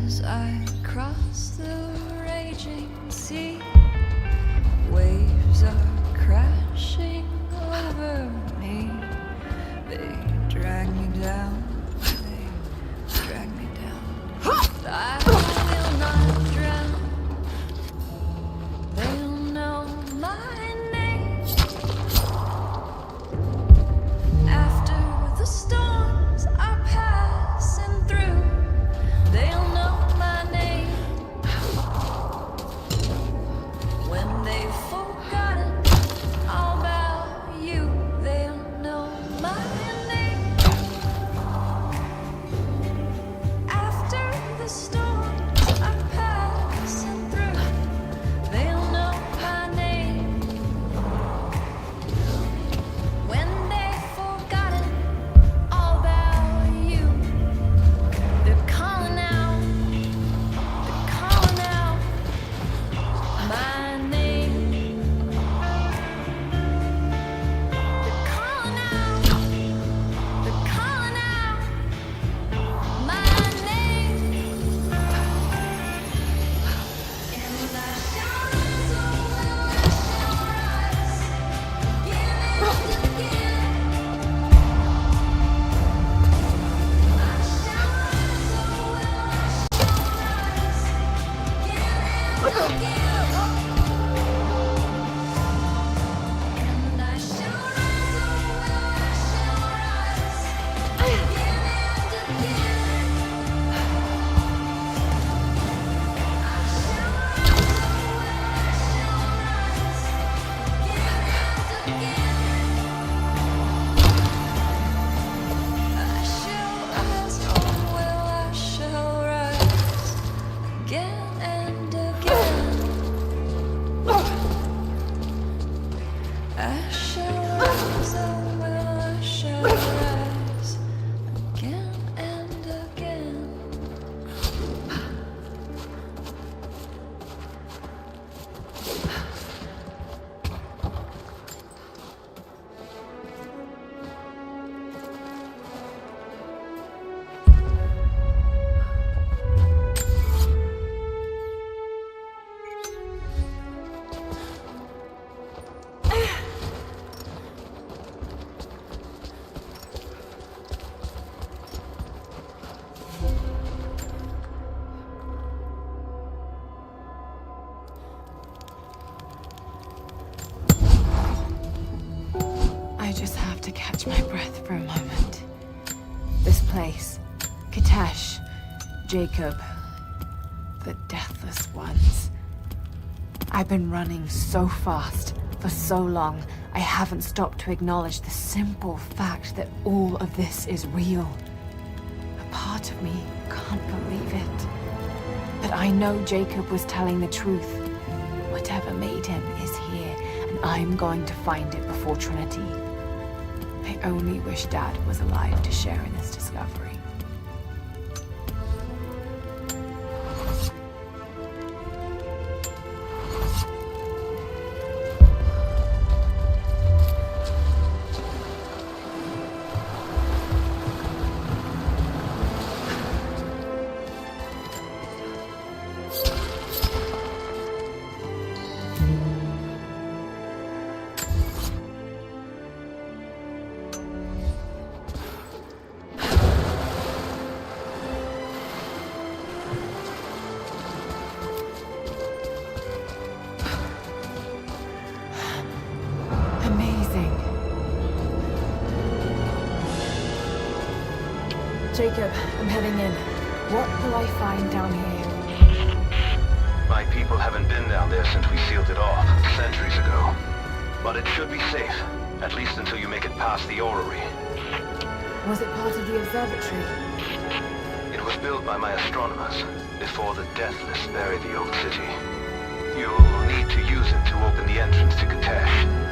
As I cross the raging sea, waves are crashing over me. They drag me down, they drag me down. I will not drown. They'll know my name. After the storms are passing through, they'll know my name. When they've forgotten all about you, they'll know my name. After the storms are passing through, they'll know my name. When they've forgotten all about you, they're calling out my name. They're calling out my name. And I shall rise, oh will I shall rise, again and again. I shall rise, oh will I shall rise, again and again. And I shall rise, oh will I shall rise, again and again. I shall rise, oh will I shall rise, again and again. I shall rise, oh will I shall rise, again and again. I just have to catch my breath for a moment. This place, Kitesh, Jacob, the Deathless Ones. I've been running so fast for so long, I haven't stopped to acknowledge the simple fact that all of this is real. A part of me can't believe it. But I know Jacob was telling the truth. Whatever made him is here, and I'm going to find it before Trinity. I only wish Dad was alive to share in this discovery. Jacob, I'm heading in. What will I find down here? My people haven't been down there since we sealed it off, centuries ago. But it should be safe, at least until you make it past the orrery. Was it part of the observatory? It was built by my astronomers, before the Deathless buried the old city. You'll need to use it to open the entrance to Kitesh.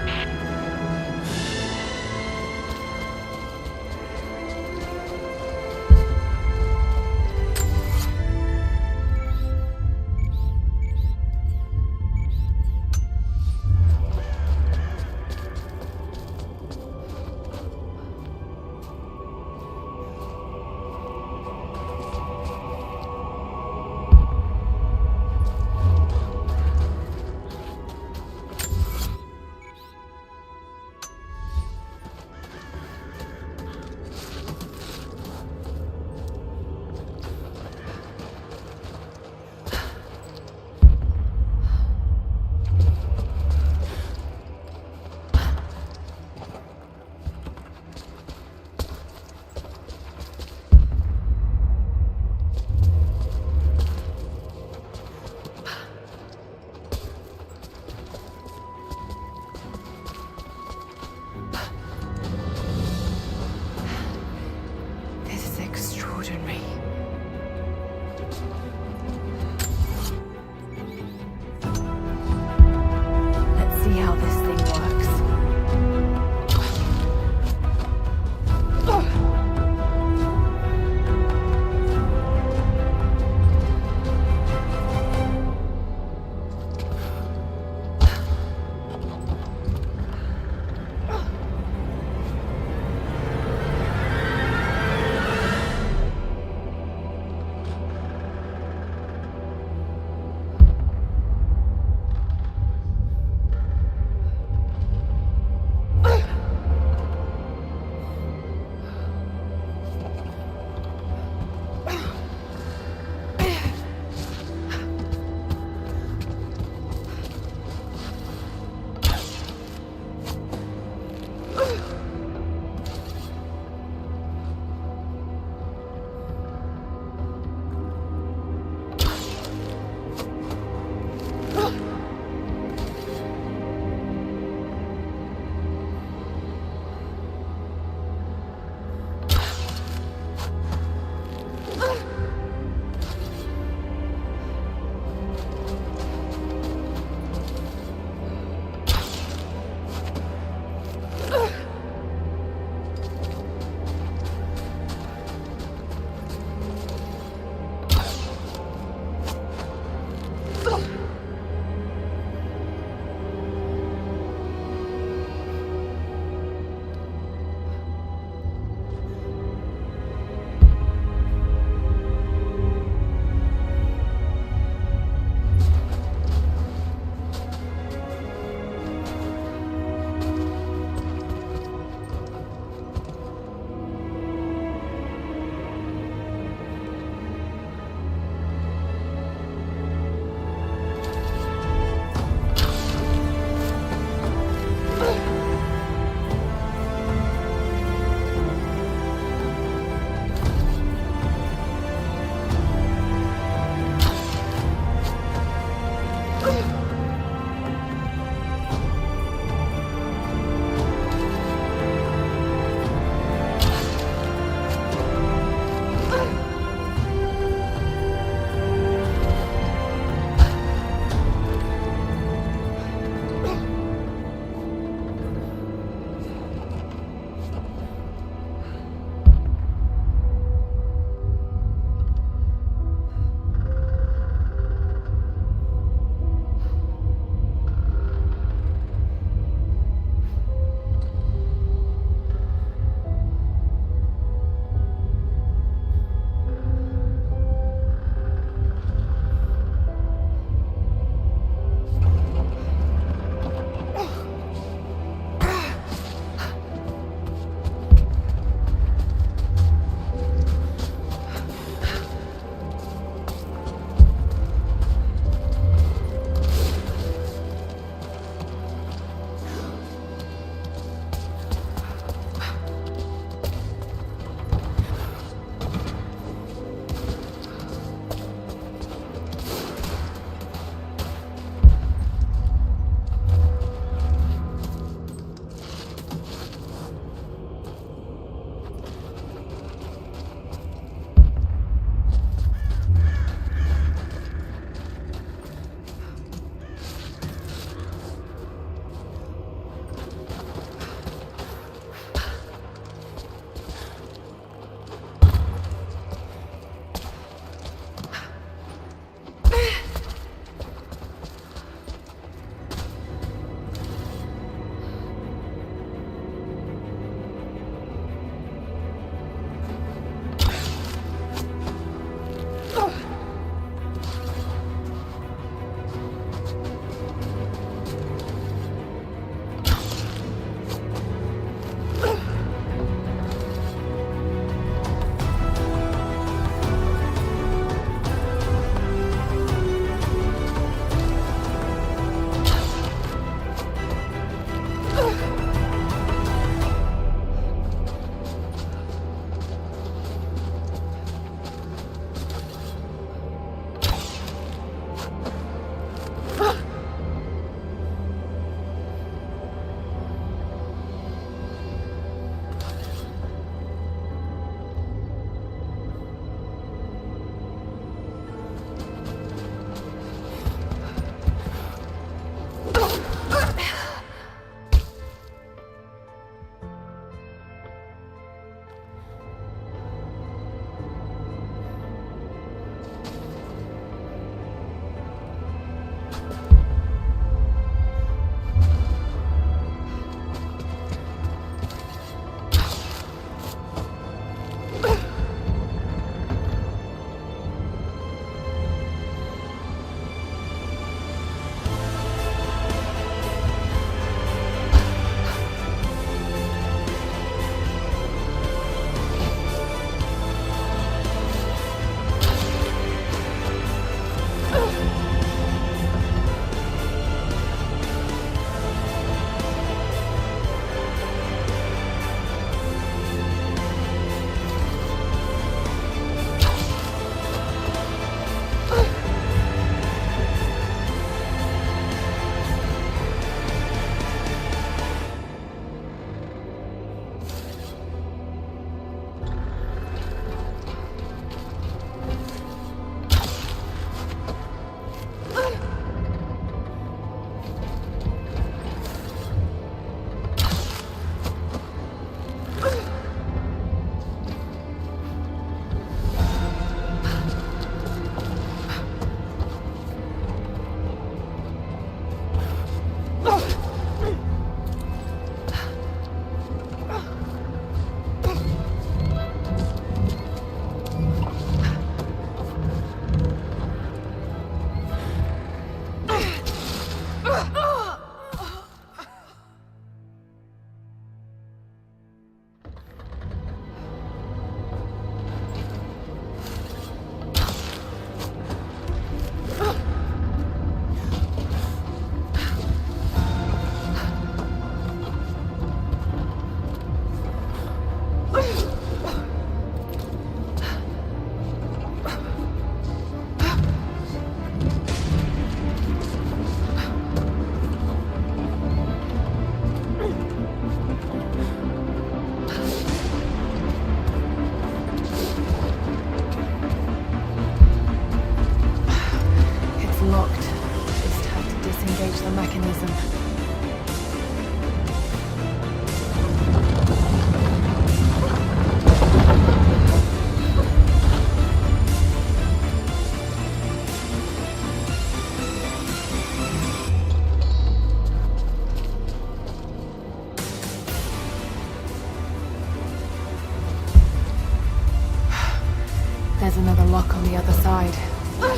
The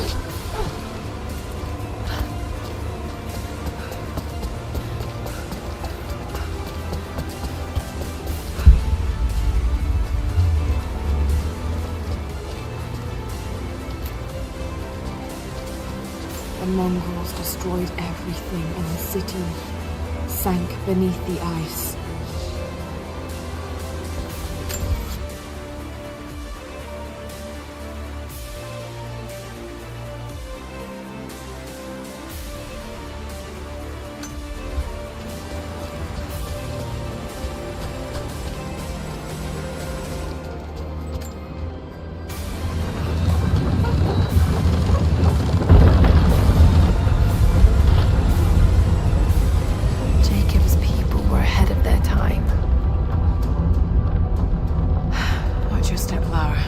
Mongols destroyed everything, and the city sank beneath the ice. Jacob's people were ahead of their time. Watch your step, Lara.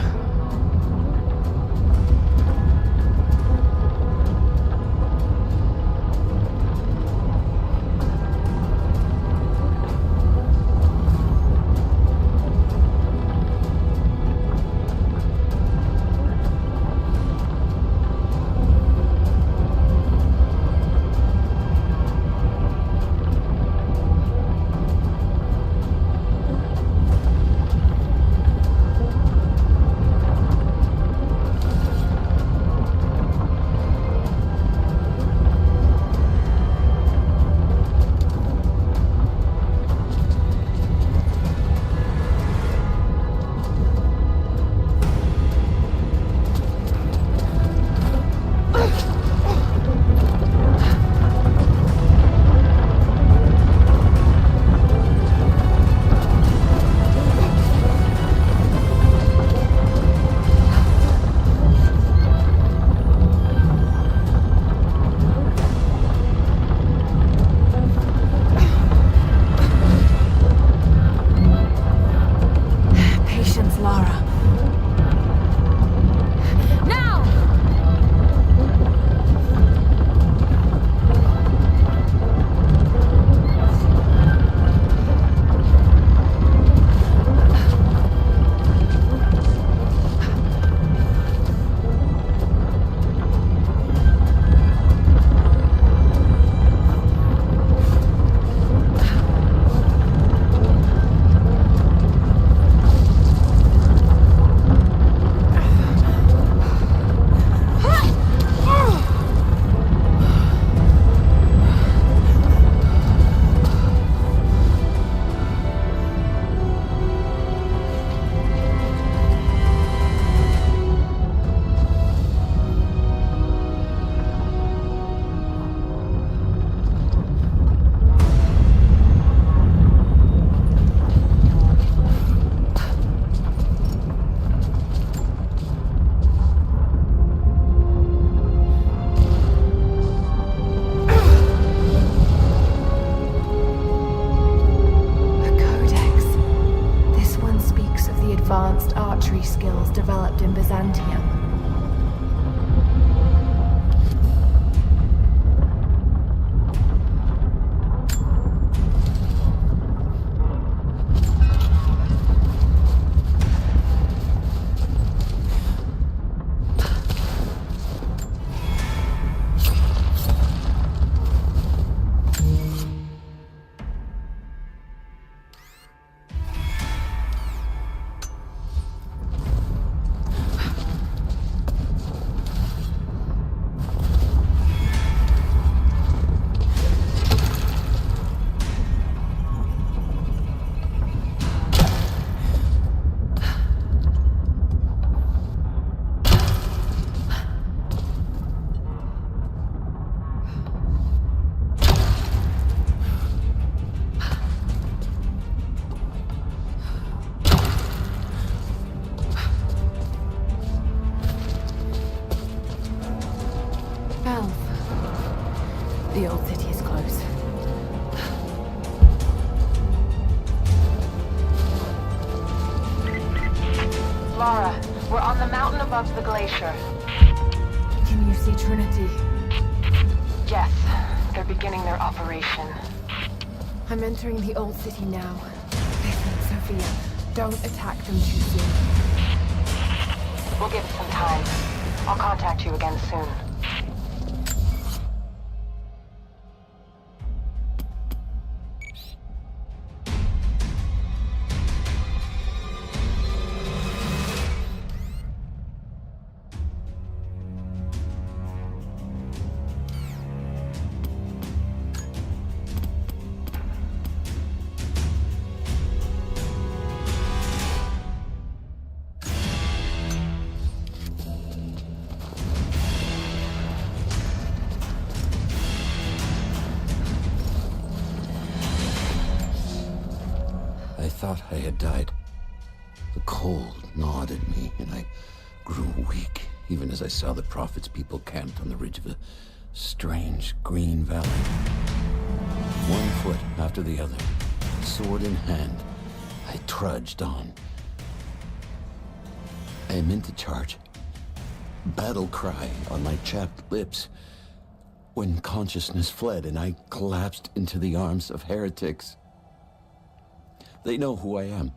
Patience, Lara. Now! Advanced archery skills developed in Byzantium. The old city is close. Lara, we're on the mountain above the glacier. Can you see Trinity? Yes, they're beginning their operation. I'm entering the old city now. Listen, Sophia, don't attack them too soon. We'll give it some time. I'll contact you again soon. I thought I had died. The cold gnawed at me, and I grew weak, even as I saw the Prophet's people camped on the ridge of a strange green valley. One foot after the other, sword in hand, I trudged on. I meant to charge, battle cry on my chapped lips, when consciousness fled and I collapsed into the arms of heretics. They know who I am.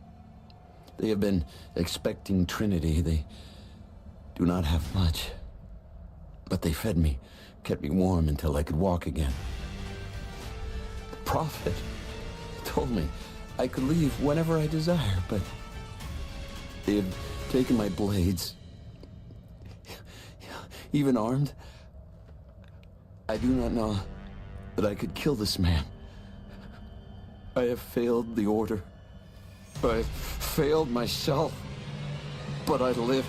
They have been expecting Trinity. They do not have much. But they fed me, kept me warm until I could walk again. The Prophet told me I could leave whenever I desire, but they have taken my blades. Even armed, I do not know that I could kill this man. I have failed the Order. I failed myself, but I live.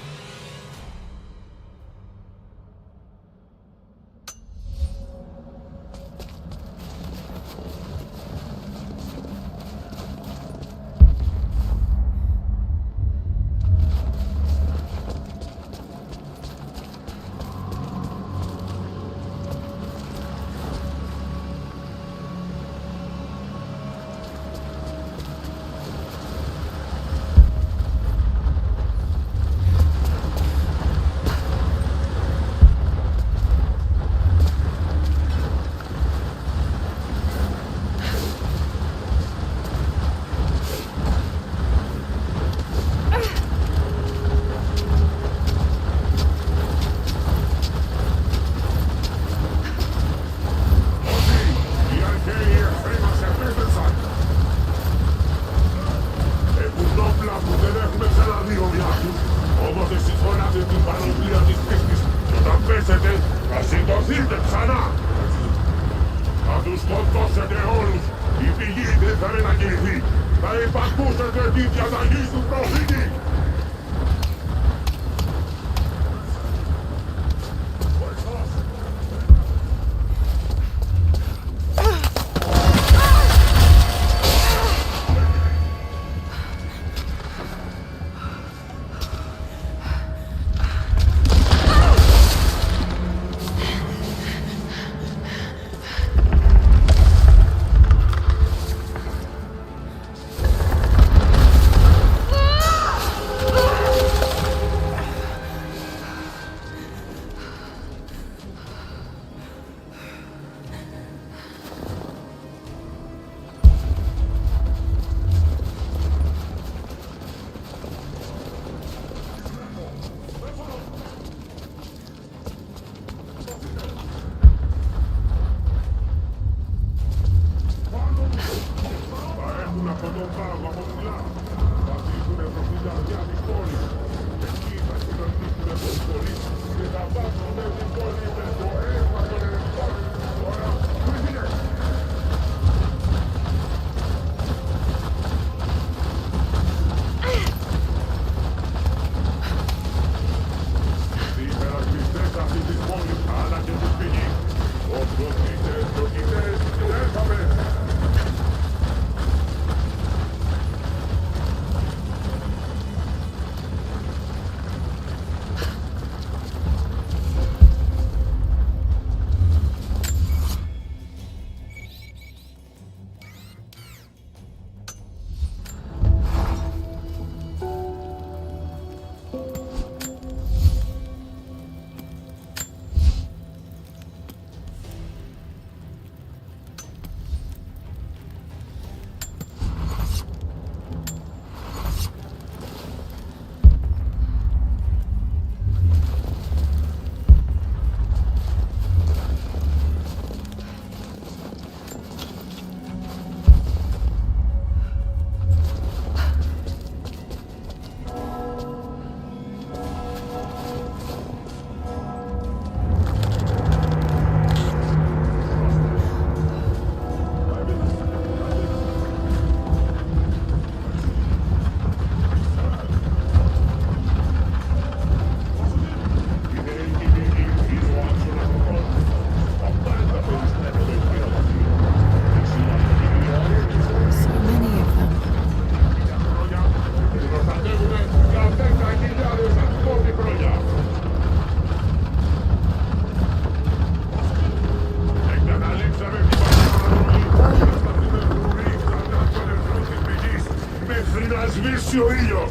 Ezio ellos!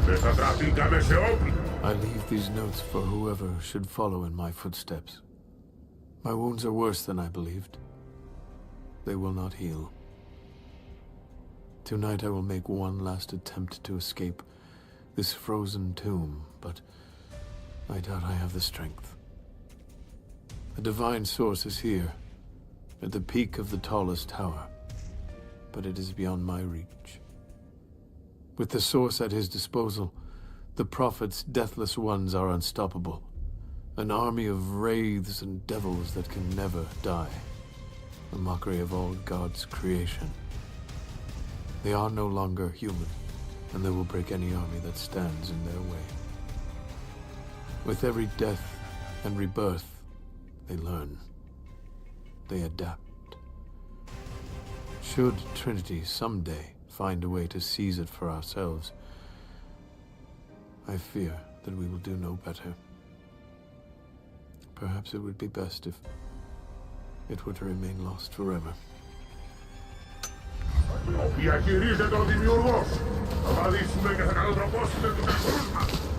Les atrapícame ese hombre! I leave these notes for whoever should follow in my footsteps. My wounds are worse than I believed. They will not heal. Tonight I will make one last attempt to escape this frozen tomb, but I doubt I have the strength. A divine source is here, at the peak of the tallest tower, but it is beyond my reach. With the source at his disposal, the Prophet's deathless ones are unstoppable. An army of wraiths and devils that can never die. A mockery of all God's creation. They are no longer human, and they will break any army that stands in their way. With every death and rebirth, they learn. They adapt. Should Trinity someday find a way to seize it for ourselves, I fear that we will do no better. Perhaps it would be best if it were to remain lost forever. Η αγυρίζεται των δημιουργός! Θα βαδίσουμε και θα καλοτροπώσουμε τους εχθρούς μας!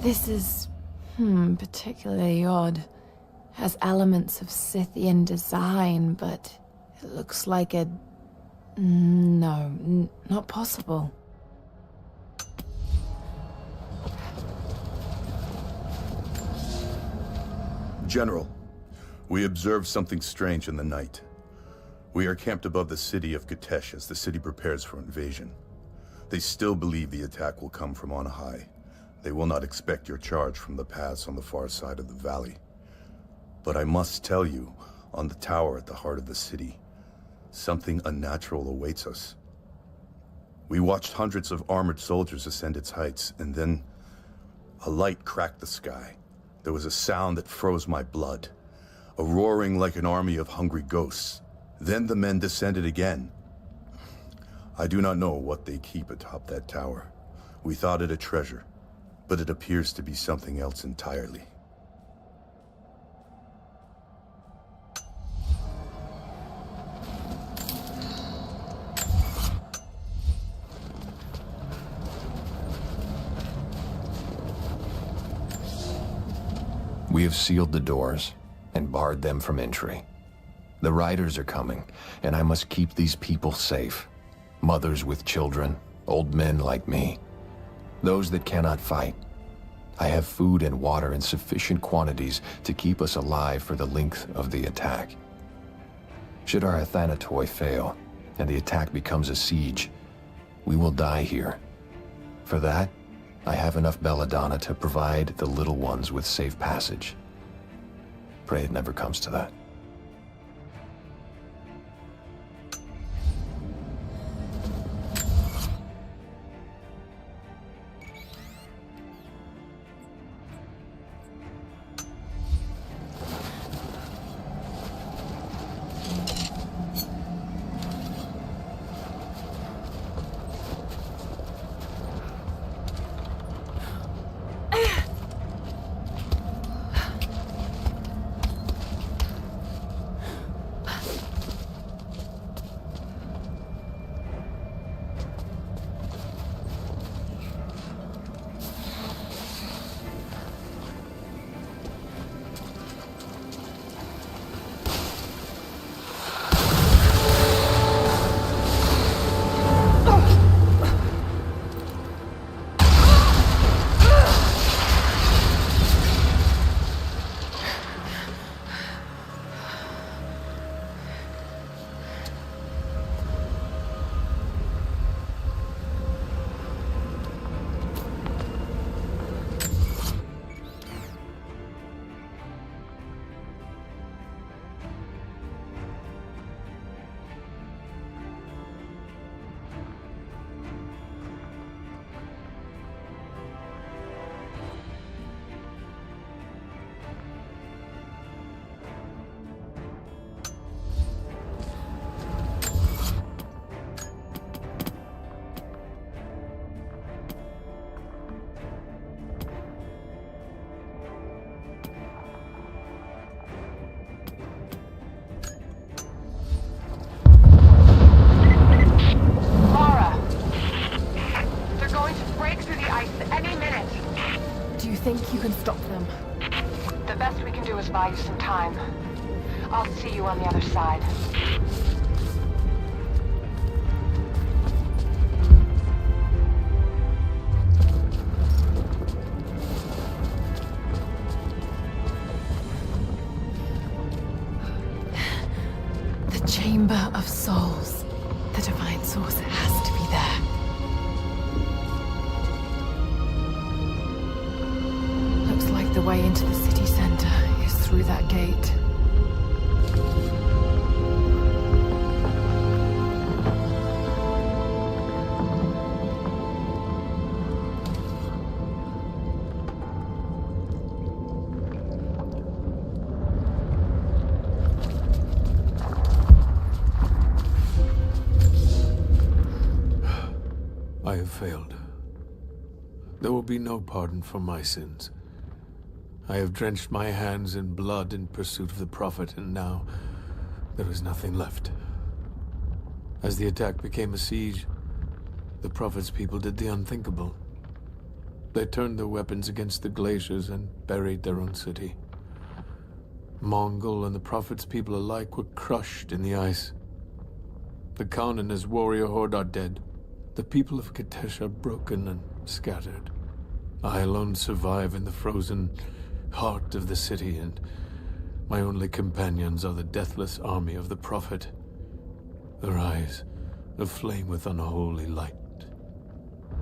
This is, particularly odd. Has elements of Scythian design, but it looks like a... No, not possible. General, we observed something strange in the night. We are camped above the city of Kitezh as the city prepares for invasion. They still believe the attack will come from on high. They will not expect your charge from the paths on the far side of the valley. But I must tell you, on the tower at the heart of the city, something unnatural awaits us. We watched hundreds of armored soldiers ascend its heights, and then a light cracked the sky. There was a sound that froze my blood, a roaring like an army of hungry ghosts. Then the men descended again. I do not know what they keep atop that tower. We thought it a treasure, but it appears to be something else entirely. We have sealed the doors and barred them from entry. The riders are coming, and I must keep these people safe. Mothers with children, old men like me. Those that cannot fight. I have food and water in sufficient quantities to keep us alive for the length of the attack. Should our Athanatoi fail, and the attack becomes a siege, we will die here. For that, I have enough belladonna to provide the little ones with safe passage. Pray it never comes to that. think you can stop them? The best we can do is buy you some time. I'll see you on the other side. The Chamber of Souls. The Divine Source has to be there. Looks like the way into the city center is through that gate. I have failed. There will be no pardon for my sins. I have drenched my hands in blood in pursuit of the Prophet, and now there is nothing left. As the attack became a siege, the Prophet's people did the unthinkable. They turned their weapons against the glaciers and buried their own city. Mongol and the Prophet's people alike were crushed in the ice. The Khan and his warrior horde are dead. The people of Kitezh are broken and scattered. I alone survive in the frozen heart of the city, and my only companions are the deathless army of the Prophet, their eyes aflame with unholy light.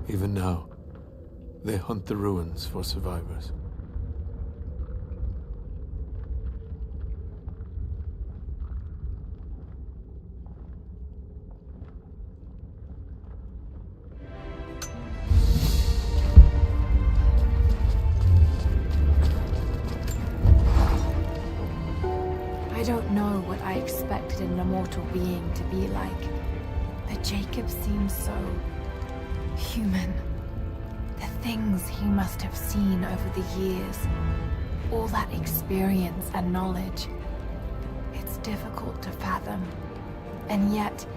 Even now, they hunt the ruins for survivors. I don't know what I expected an immortal being to be like, but Jacob seems so human. The things he must have seen over the years, all that experience and knowledge, it's difficult to fathom. And yet,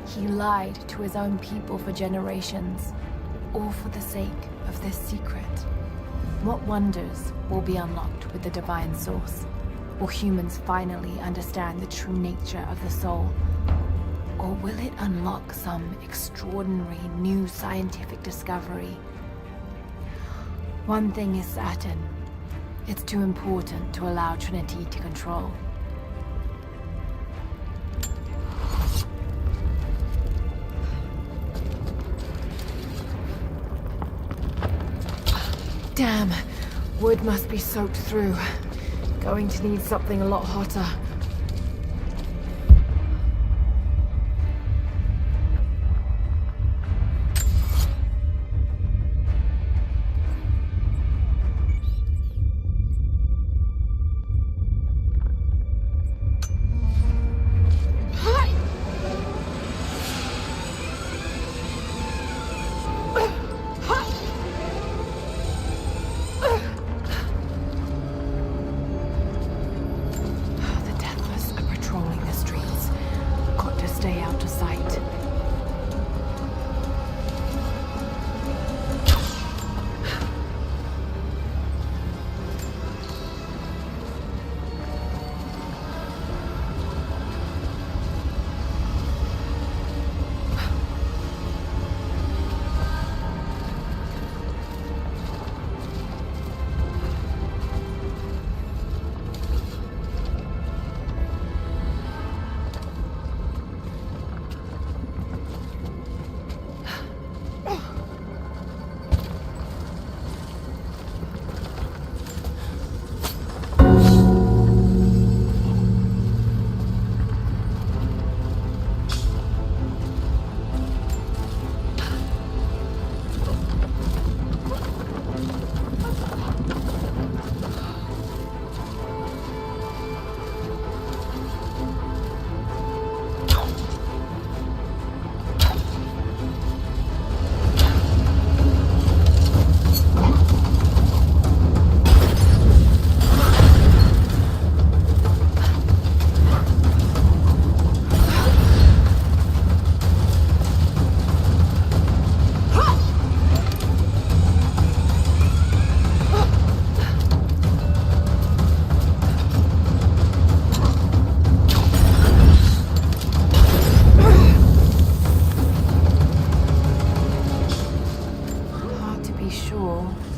he lied to his own people for generations, all for the sake of this secret. What wonders will be unlocked with the Divine Source? Will humans finally understand the true nature of the soul? Or will it unlock some extraordinary new scientific discovery? One thing is certain. It's too important to allow Trinity to control. Damn, wood must be soaked through. Going to need something a lot hotter.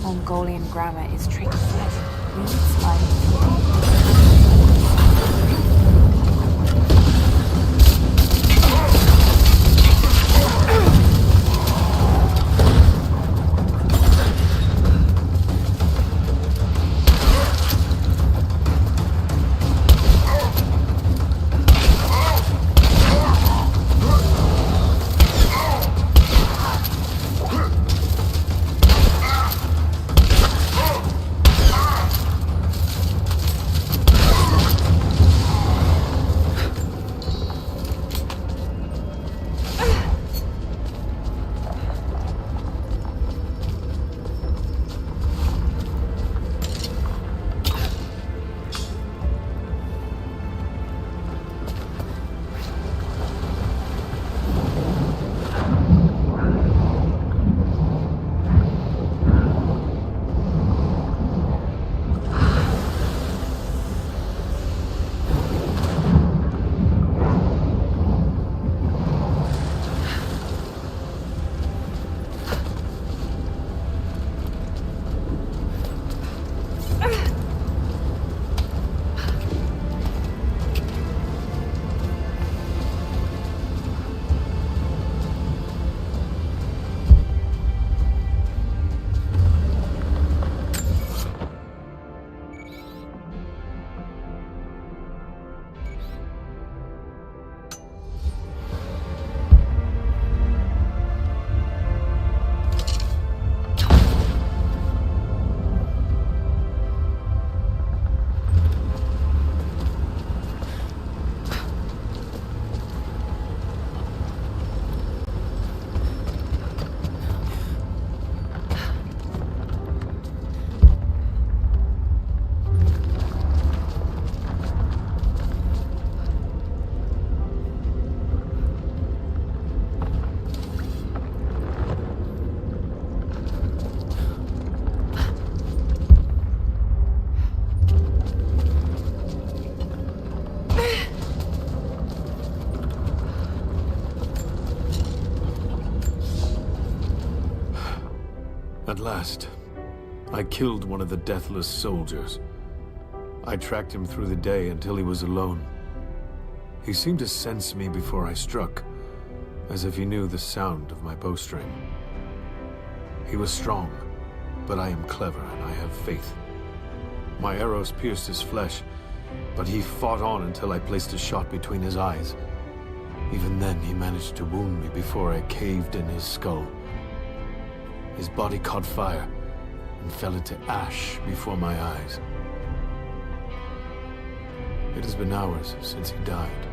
Mongolian grammar is tricky, yet reads like... At last, I killed one of the Deathless soldiers. I tracked him through the day until he was alone. He seemed to sense me before I struck, as if he knew the sound of my bowstring. He was strong, but I am clever and I have faith. My arrows pierced his flesh, but he fought on until I placed a shot between his eyes. Even then, he managed to wound me before I caved in his skull. His body caught fire and fell into ash before my eyes. It has been hours since he died,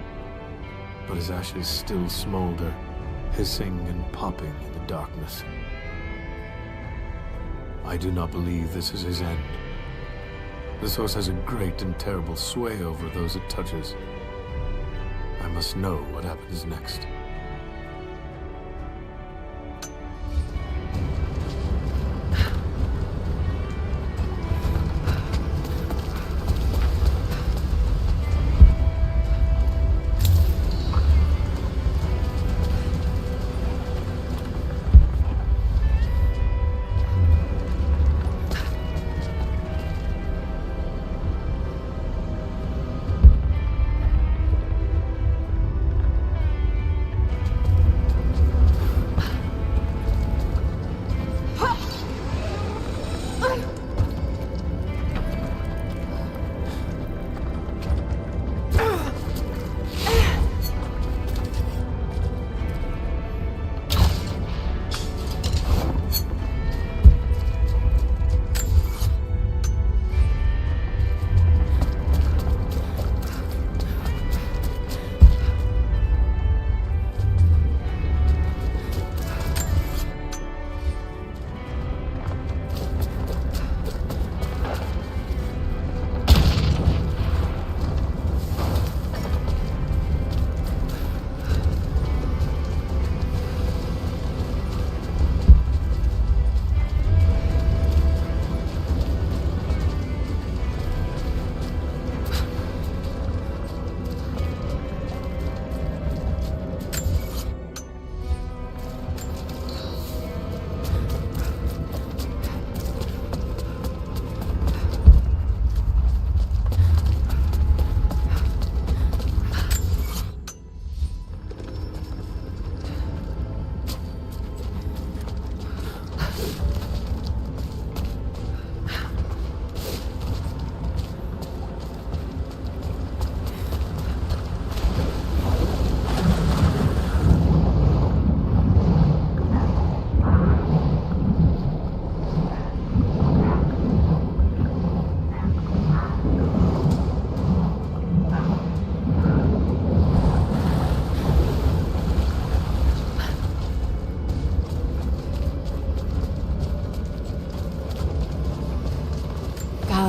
but his ashes still smolder, hissing and popping in the darkness. I do not believe this is his end. The Source has a great and terrible sway over those it touches. I must know what happens next.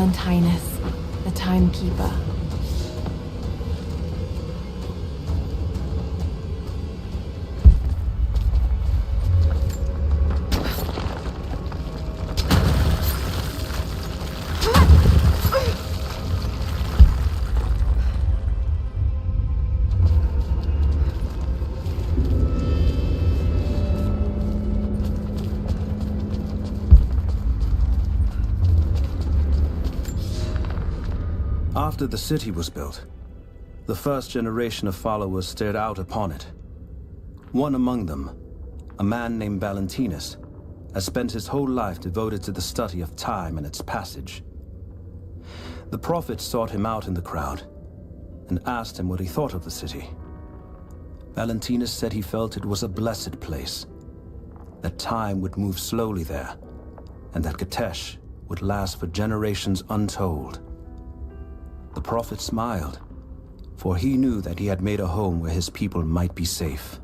Valentinus, the Timekeeper. After the city was built, the first generation of followers stared out upon it. One among them, a man named Valentinus, has spent his whole life devoted to the study of time and its passage. The prophet sought him out in the crowd and asked him what he thought of the city. Valentinus said he felt it was a blessed place, that time would move slowly there, and that Kitezh would last for generations untold. The prophet smiled, for he knew that he had made a home where his people might be safe.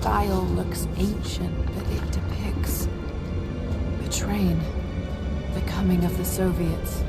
style looks ancient, but it depicts a train, the coming of the Soviets.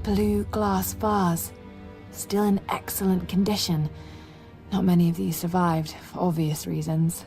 Blue glass vase, still in excellent condition. Not many of these survived, for obvious reasons.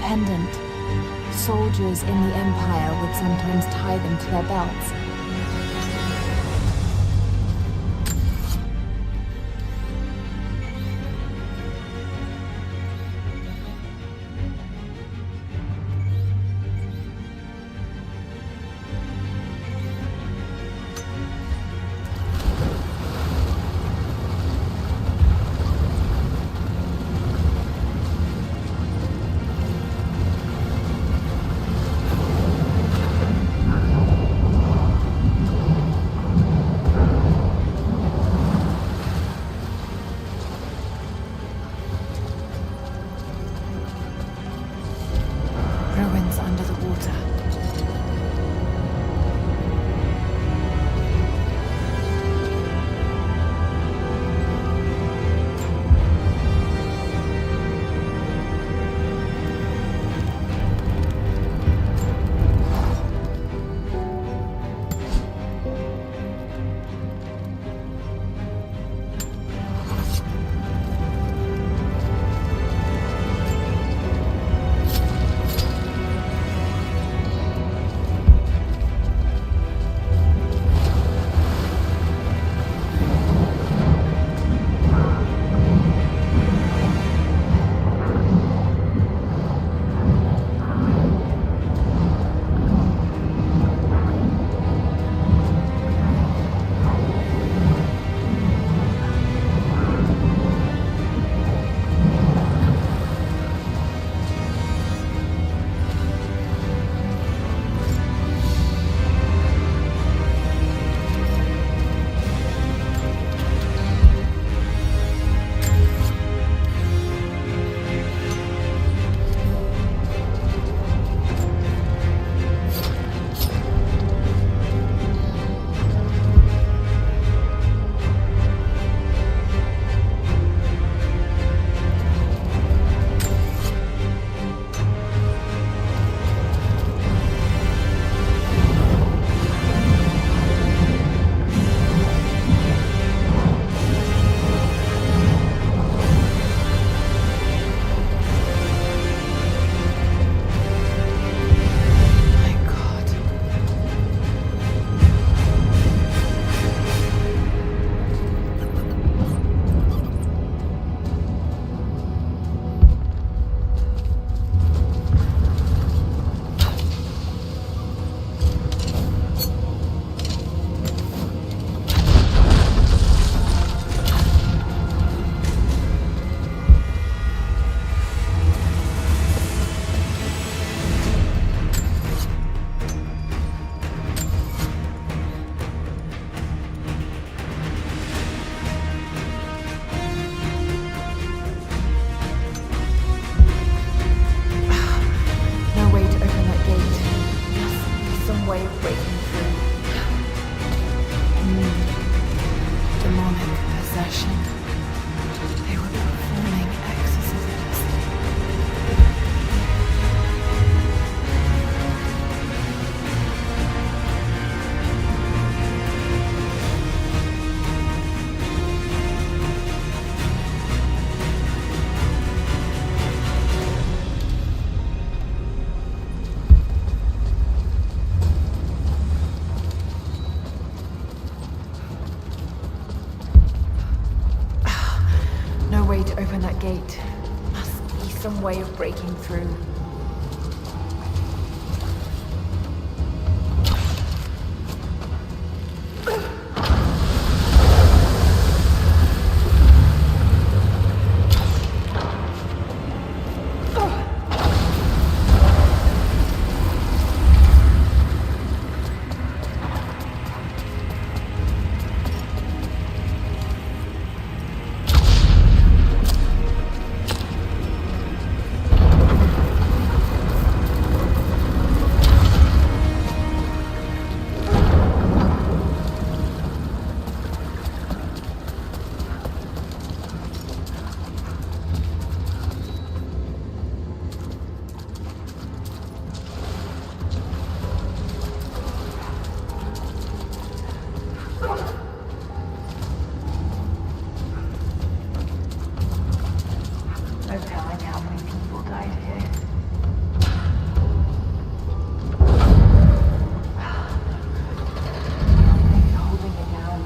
Pendant. Soldiers in the Empire would sometimes tie them to their belts. possession. They were performing exorcisms. No way to open that gate. Must be some way of breaking through. No telling how many people died here. Maybe holding it down.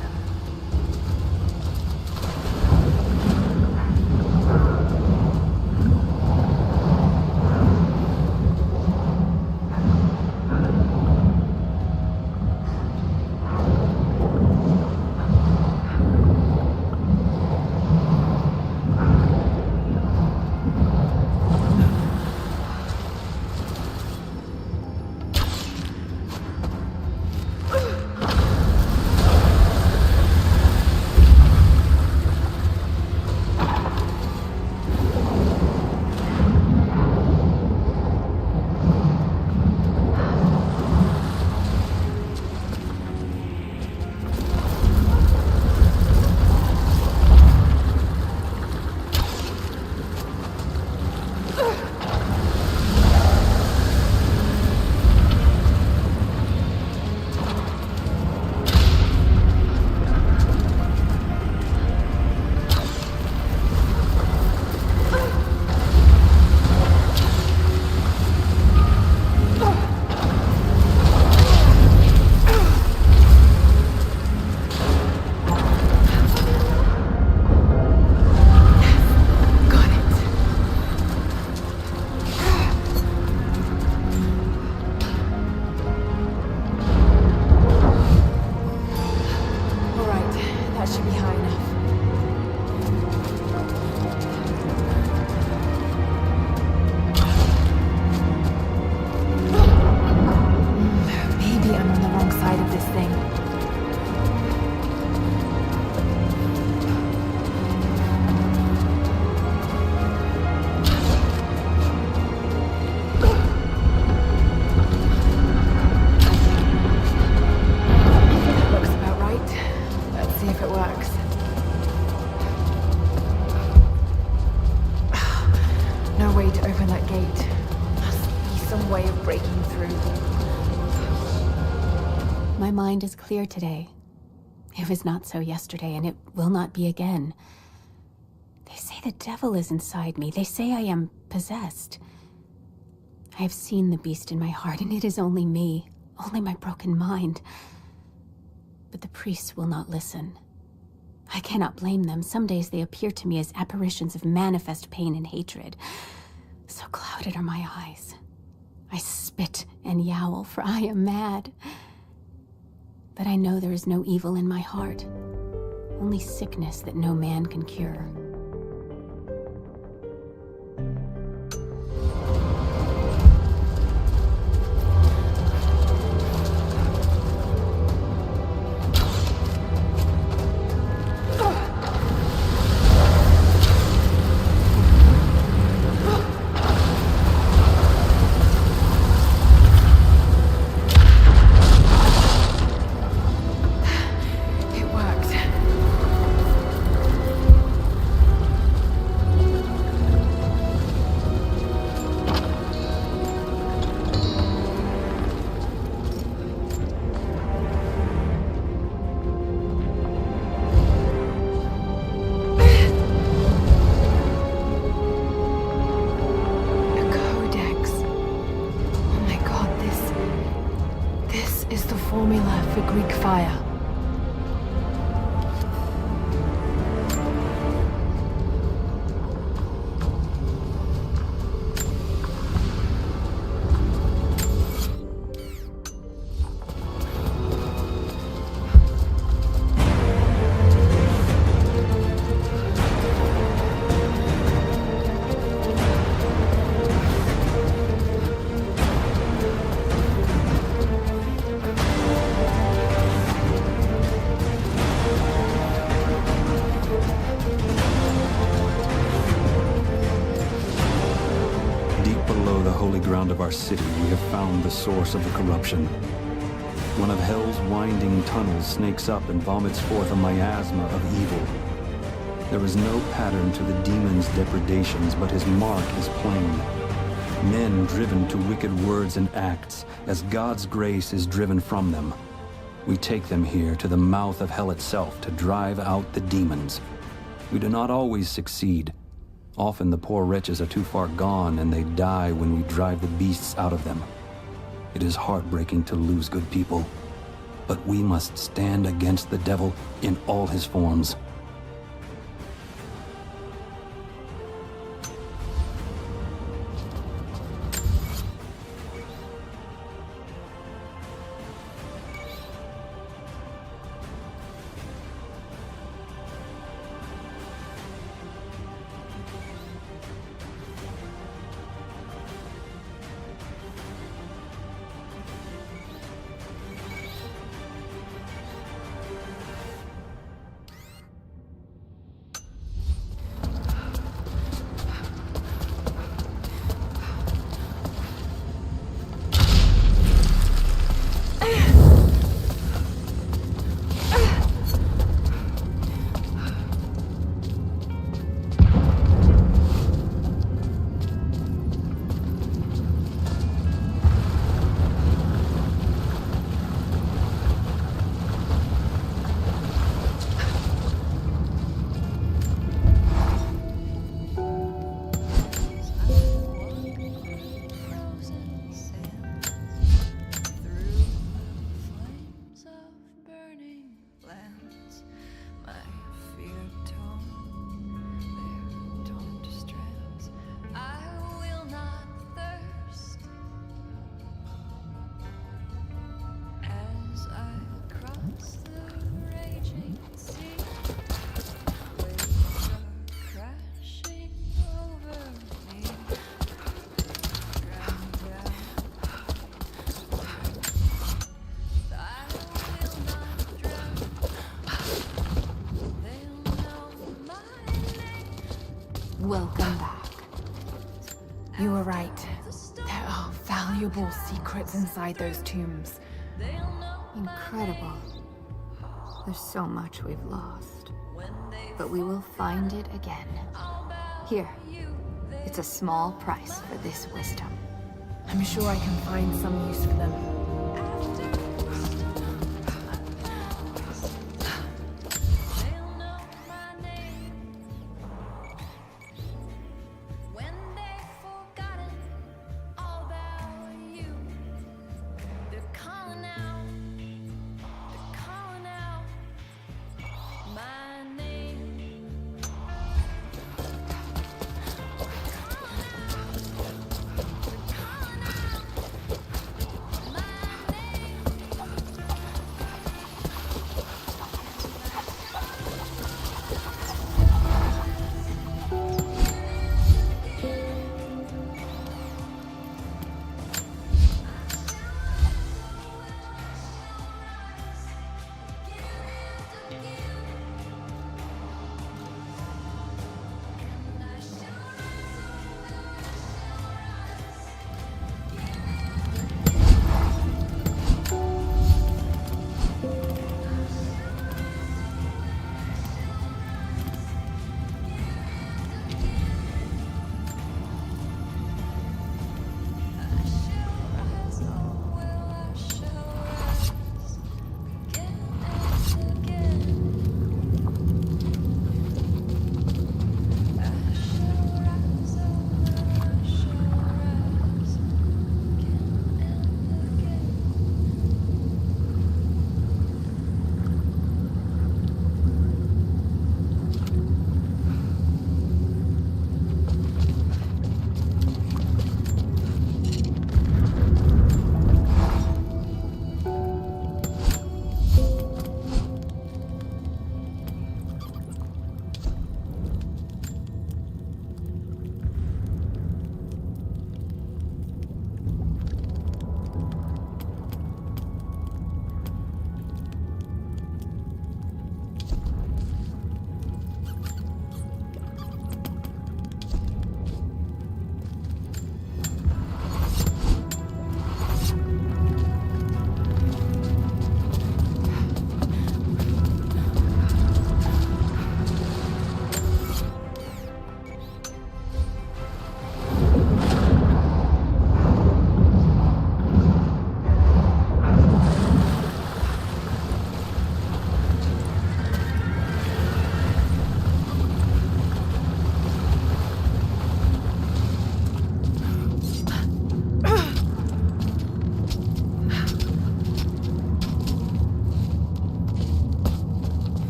Got it. All right, that should be high enough. Maybe I'm on the wrong side of this thing. Looks about right. Let's see if it works. No way to open that gate. Must be some way of breaking through. My mind is clear today. It was not so yesterday, and it will not be again. They say the devil is inside me. They say I am possessed. I have seen the beast in my heart, and it is only me, only my broken mind. But the priests will not listen. I cannot blame them. Some days they appear to me as apparitions of manifest pain and hatred. So clouded are my eyes. I spit and yowl, for I am mad. But I know there is no evil in my heart, only sickness that no man can cure. It worked. formula for Greek fire. Of our city, we have found the source of the corruption. One of Hell's winding tunnels snakes up and vomits forth a miasma of evil. There is no pattern to the demon's depredations, but his mark is plain. Men driven to wicked words and acts, as God's grace is driven from them. We take them here to the mouth of Hell itself to drive out the demons. We do not always succeed. Often the poor wretches are too far gone and they die when we drive the beasts out of them. It is heartbreaking to lose good people, but we must stand against the devil in all his forms. Welcome back. You were right. There are valuable secrets inside those tombs. Incredible. There's so much we've lost. But we will find it again. Here. It's a small price for this wisdom. I'm sure I can find some use for them.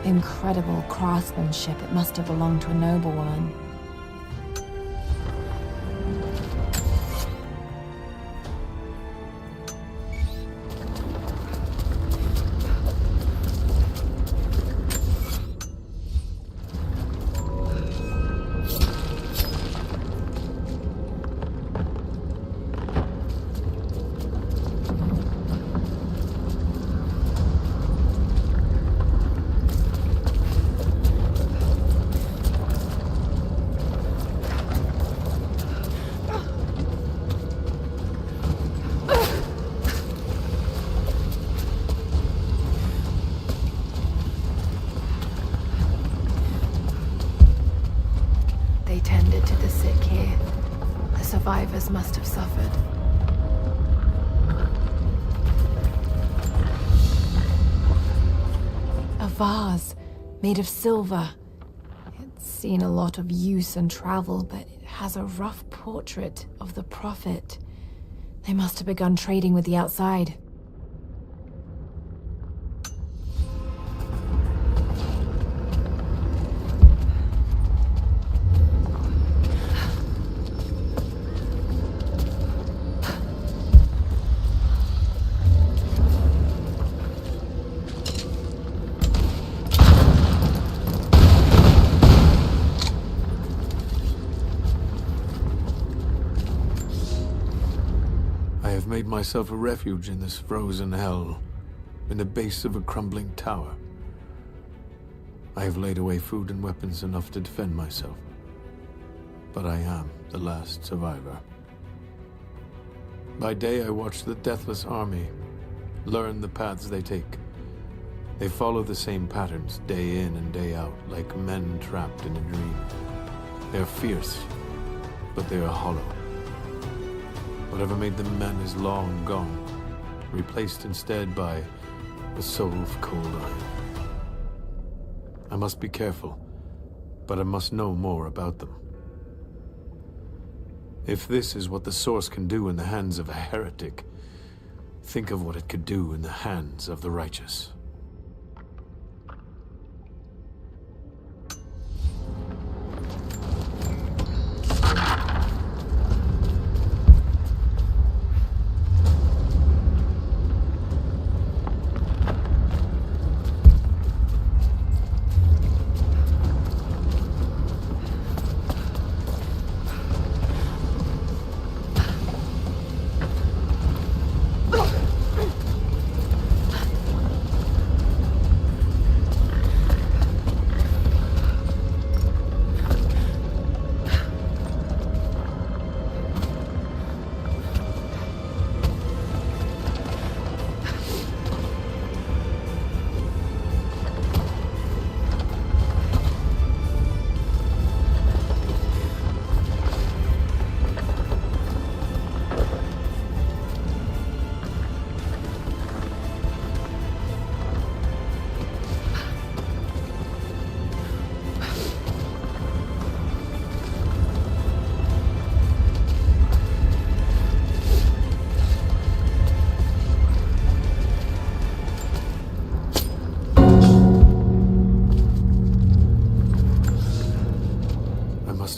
Incredible craftsmanship. It must have belonged to a noblewoman. They tended to the sick here. The survivors must have suffered. A vase made of silver. It's seen a lot of use and travel, but it has a rough portrait of the Prophet. They must have begun trading with the outside. I have made myself a refuge in this frozen hell, in the base of a crumbling tower. I have laid away food and weapons enough to defend myself, but I am the last survivor. By day I watch the Deathless Army, learn the paths they take. They follow the same patterns day in and day out, like men trapped in a dream. They are fierce, but they are hollow. Whatever made them men is long gone, replaced instead by a soul of cold iron. I must be careful, but I must know more about them. If this is what the Source can do in the hands of a heretic, think of what it could do in the hands of the righteous.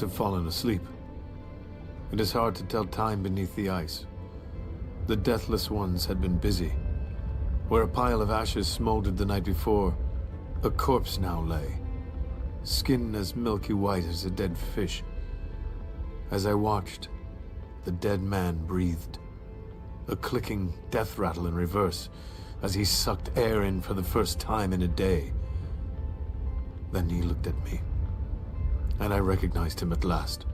Have fallen asleep. It is hard to tell time beneath the ice. The Deathless Ones had been busy. Where a pile of ashes smoldered the night before, a corpse now lay, skin as milky white as a dead fish. As I watched, the dead man breathed, a clicking death rattle in reverse as he sucked air in for the first time in a day. Then he looked at me, and I recognized him at last.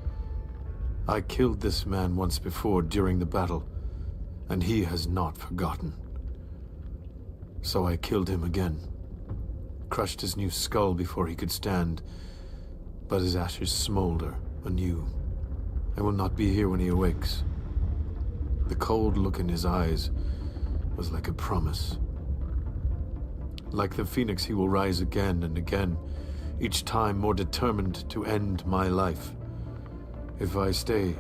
I killed this man once before during the battle, and he has not forgotten. So I killed him again, crushed his new skull before he could stand, but his ashes smolder anew. I will not be here when he awakes. The cold look in his eyes was like a promise. Like the phoenix, he will rise again and again, each time more determined to end my life. If I stay,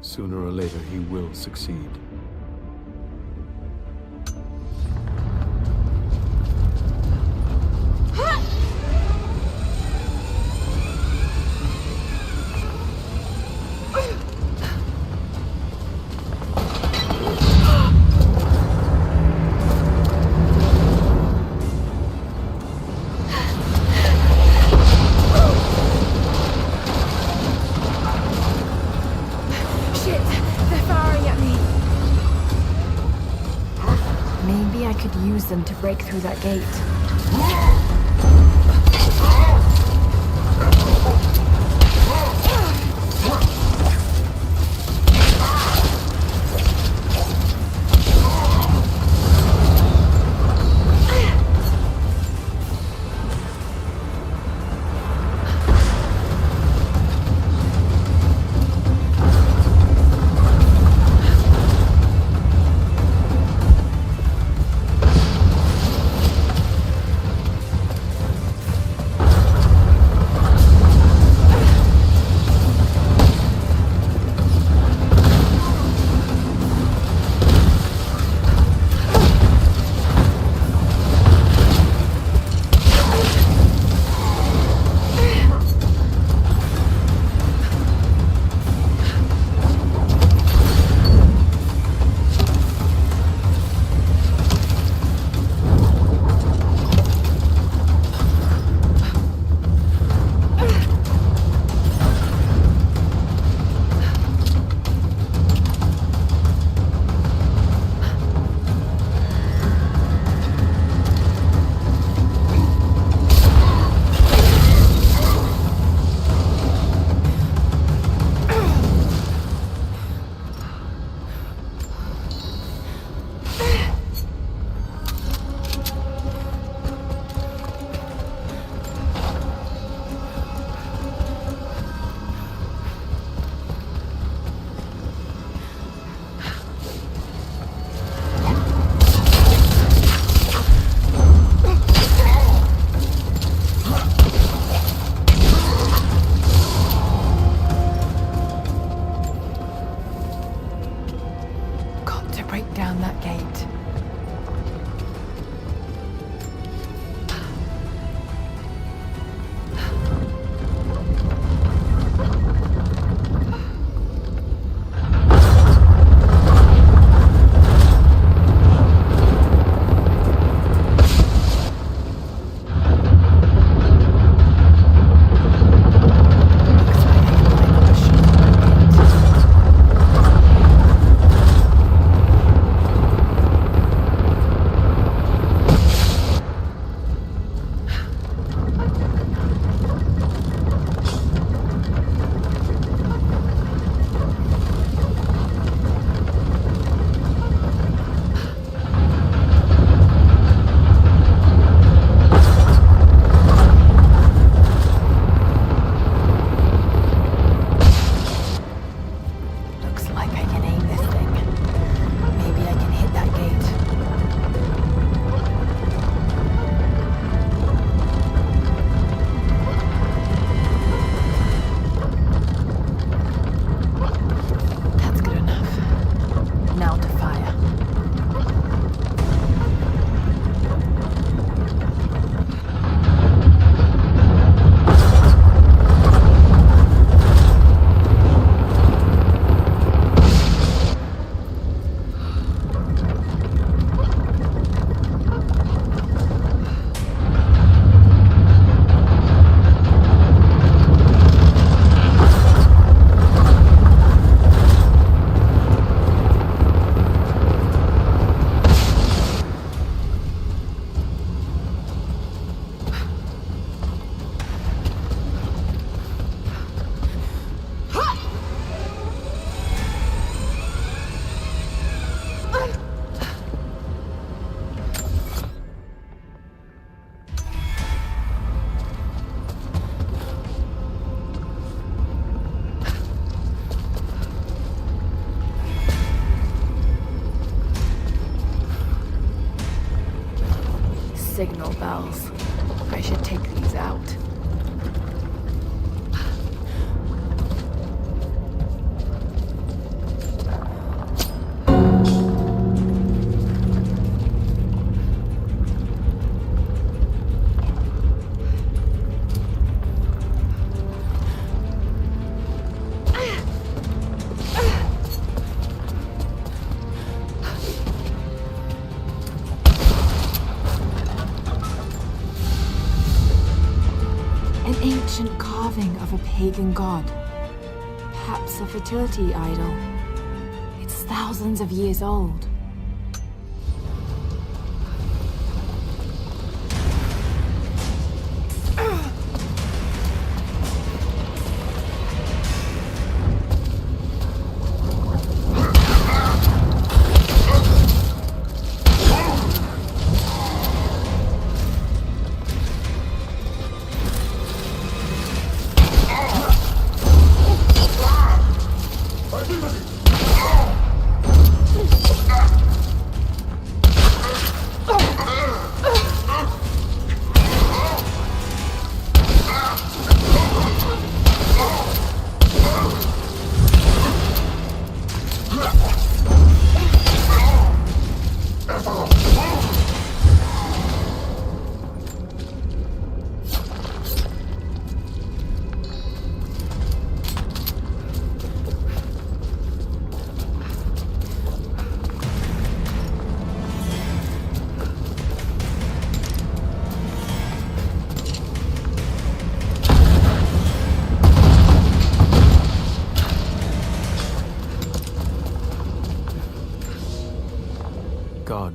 sooner or later he will succeed. use them to break through that gate. Break down that gate. Signal bells. I should take these out. Ancient carving of a pagan god. Perhaps a fertility idol. It's thousands of years old.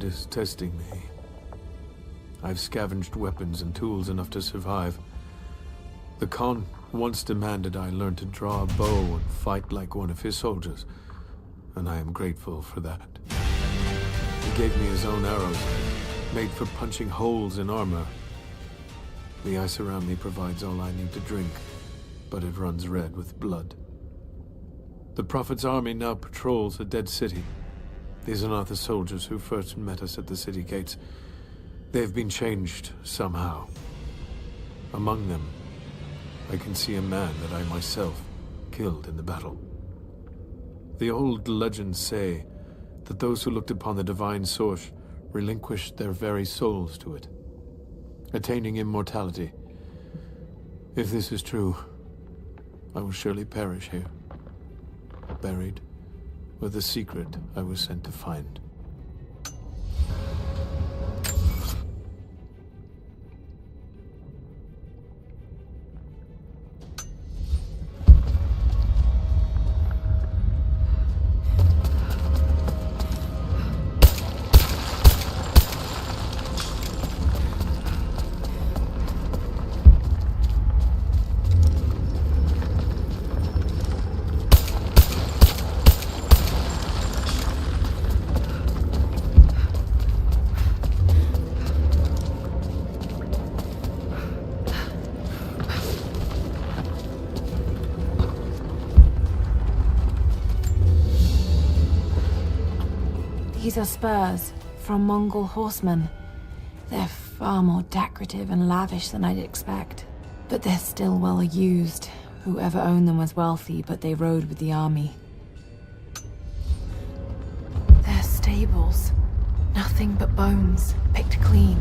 God is testing me. I've scavenged weapons and tools enough to survive. The Khan once demanded I learn to draw a bow and fight like one of his soldiers, and I am grateful for that. He gave me his own arrows, made for punching holes in armor. The ice around me provides all I need to drink, but it runs red with blood. The Prophet's army now patrols a dead city. These are not the soldiers who first met us at the city gates. They've been changed somehow. Among them, I can see a man that I myself killed in the battle. The old legends say that those who looked upon the divine source relinquished their very souls to it, attaining immortality. If this is true, I will surely perish here, buried with the secret I was sent to find. These are spurs from Mongol horsemen. They're far more decorative and lavish than I'd expect. But they're still well used. Whoever owned them was wealthy, but they rode with the army. They're stables. Nothing but bones, picked clean.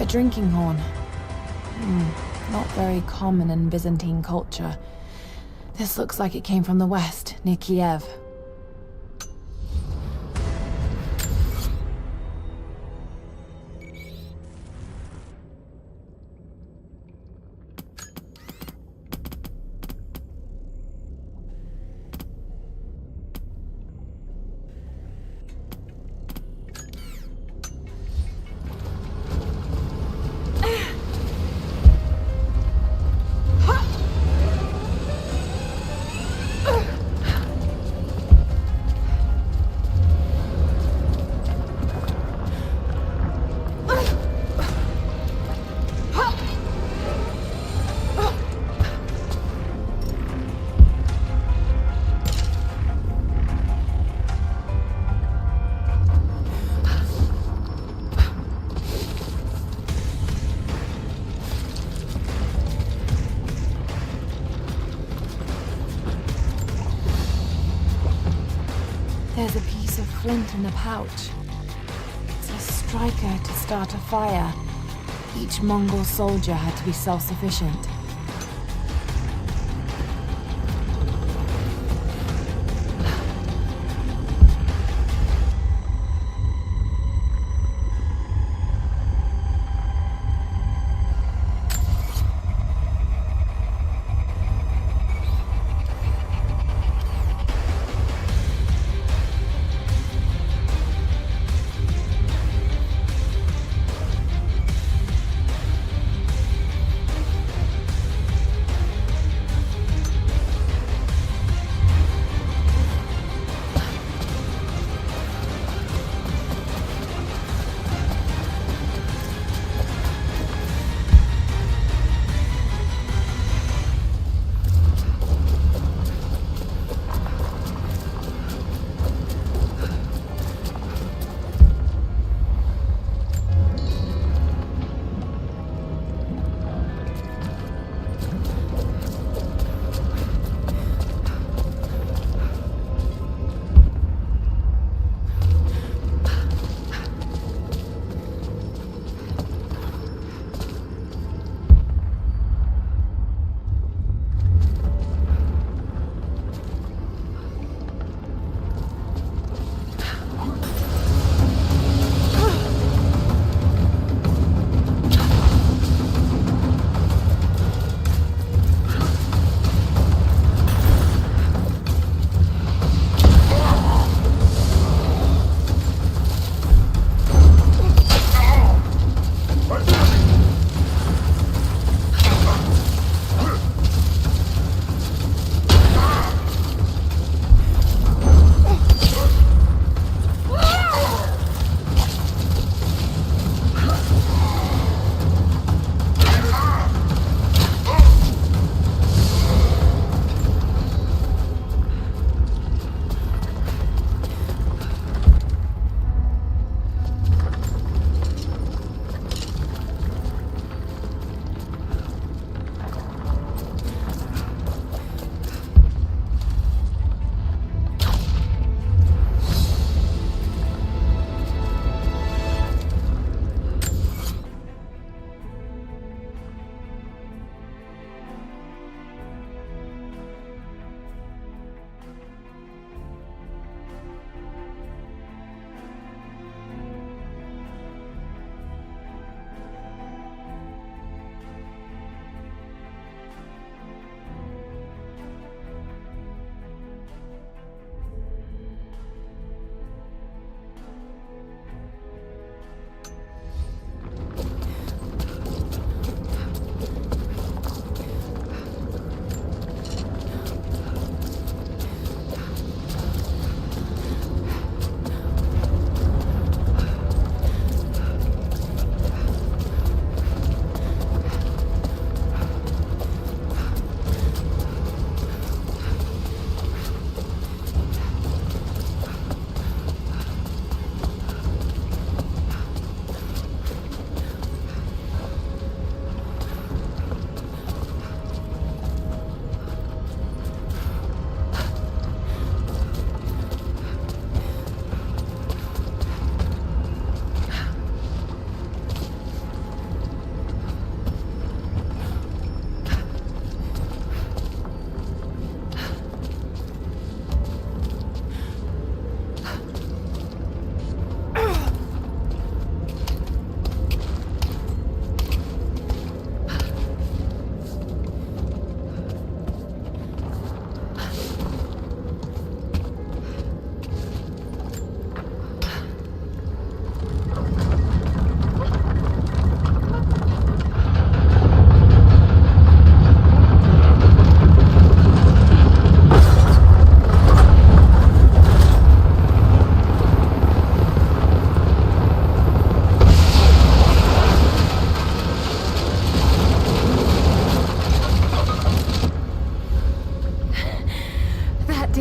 drinking horn. Not very common in Byzantine culture. This looks like it came from the west, near Kiev. There's a piece of flint in the pouch. It's a striker to start a fire. Each Mongol soldier had to be self-sufficient.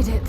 did it.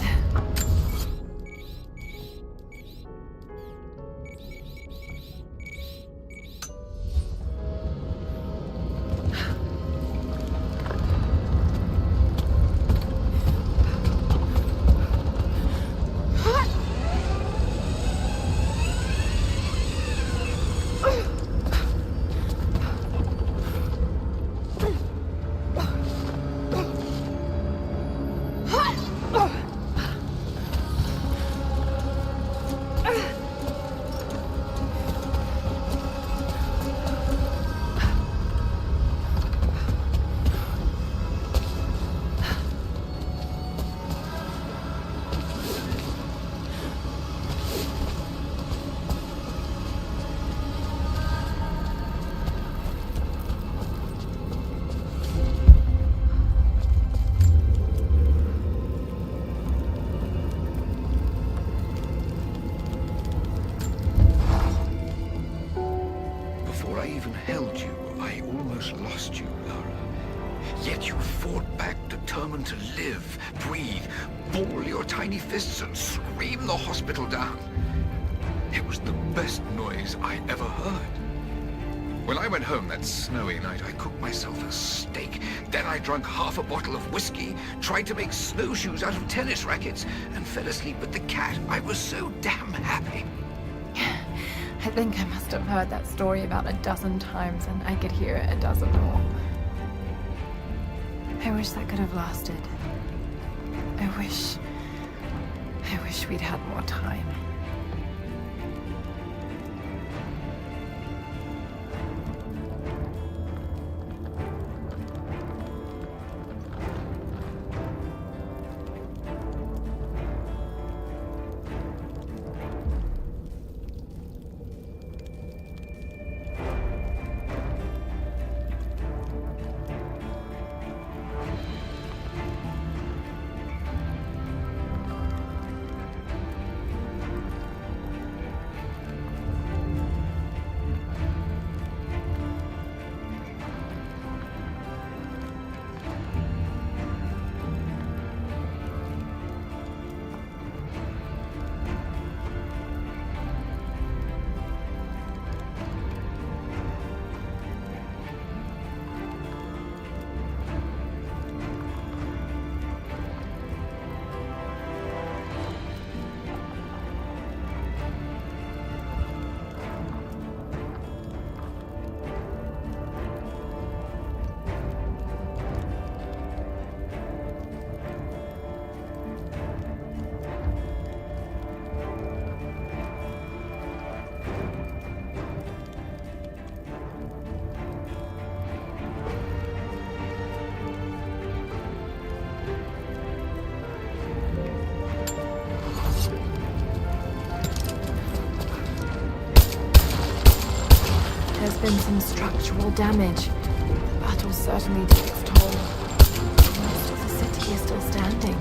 Before I even held you, I almost lost you, Lara. Yet you fought back, determined to live, breathe, ball your tiny fists and scream the hospital down. It was the best noise I ever heard. When I went home that snowy night, I cooked myself a steak. Then I drank half a bottle of whiskey, tried to make snowshoes out of tennis rackets, and fell asleep with the cat. I was so damn happy. I think I must have heard that story about a dozen times, and I could hear it a dozen more. I wish that could have lasted. I wish we'd had more time. There's been some structural damage. The battle certainly took its toll. Most of the city is still standing.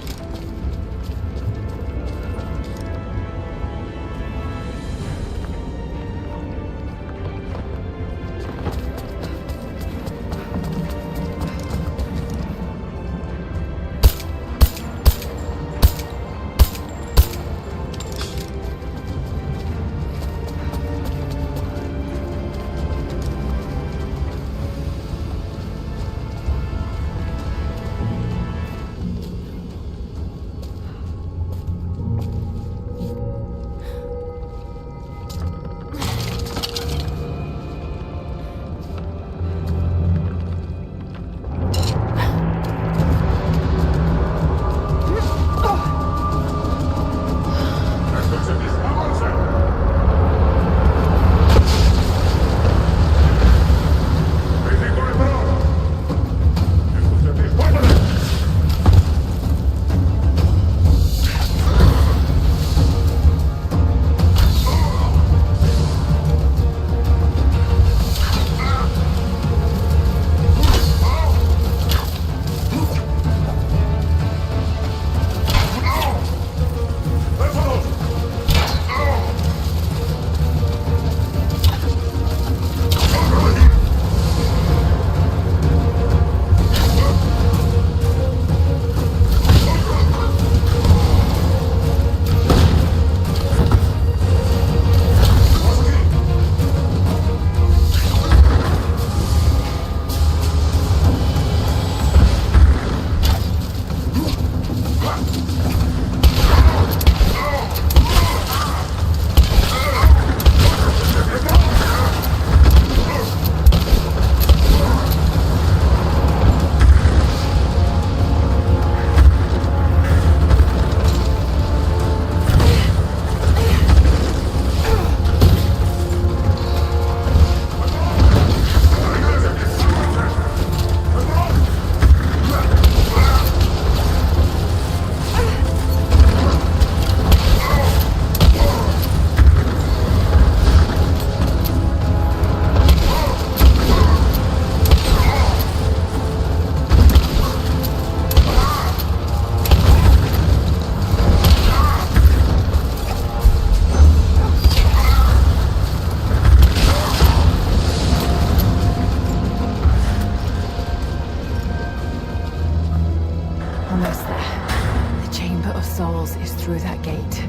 of Souls is through that gate.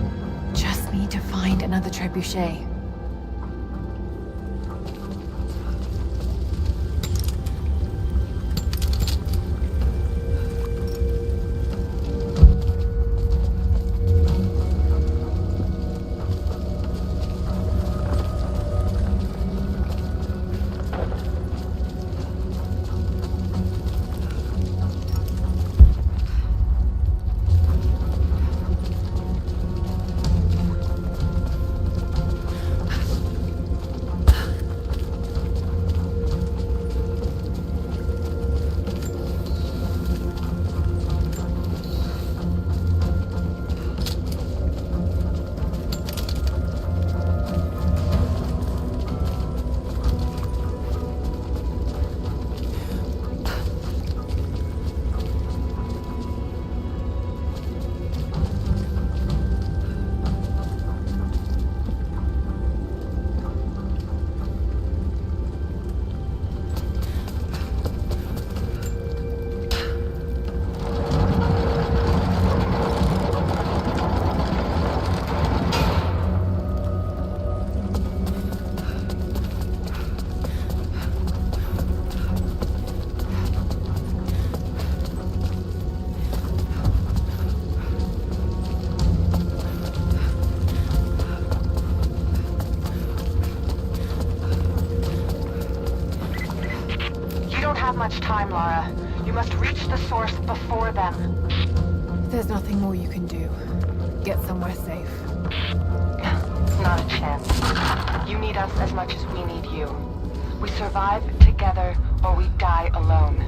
Just need to find another trebuchet. Much time, Lara. You must reach the source before them. There's nothing more you can do. Get somewhere safe. Not a chance. You need us as much as we need you. We survive together or we die alone.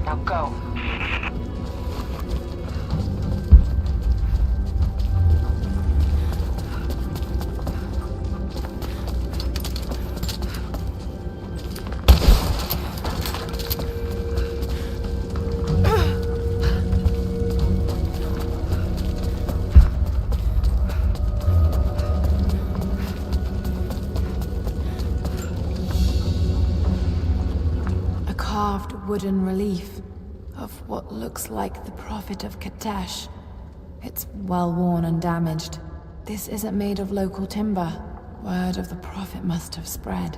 Now go. Carved wooden relief of what looks like the Prophet of Kitezh. It's well worn and damaged. This isn't made of local timber. Word of the Prophet must have spread.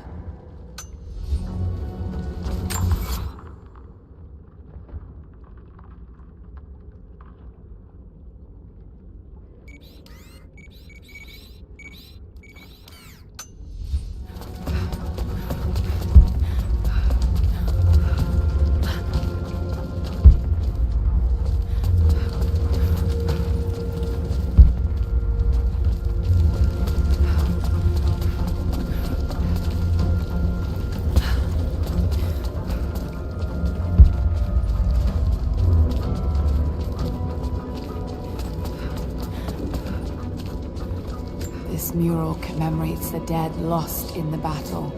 This mural commemorates the dead lost in the battle,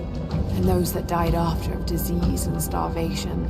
and those that died after of disease and starvation.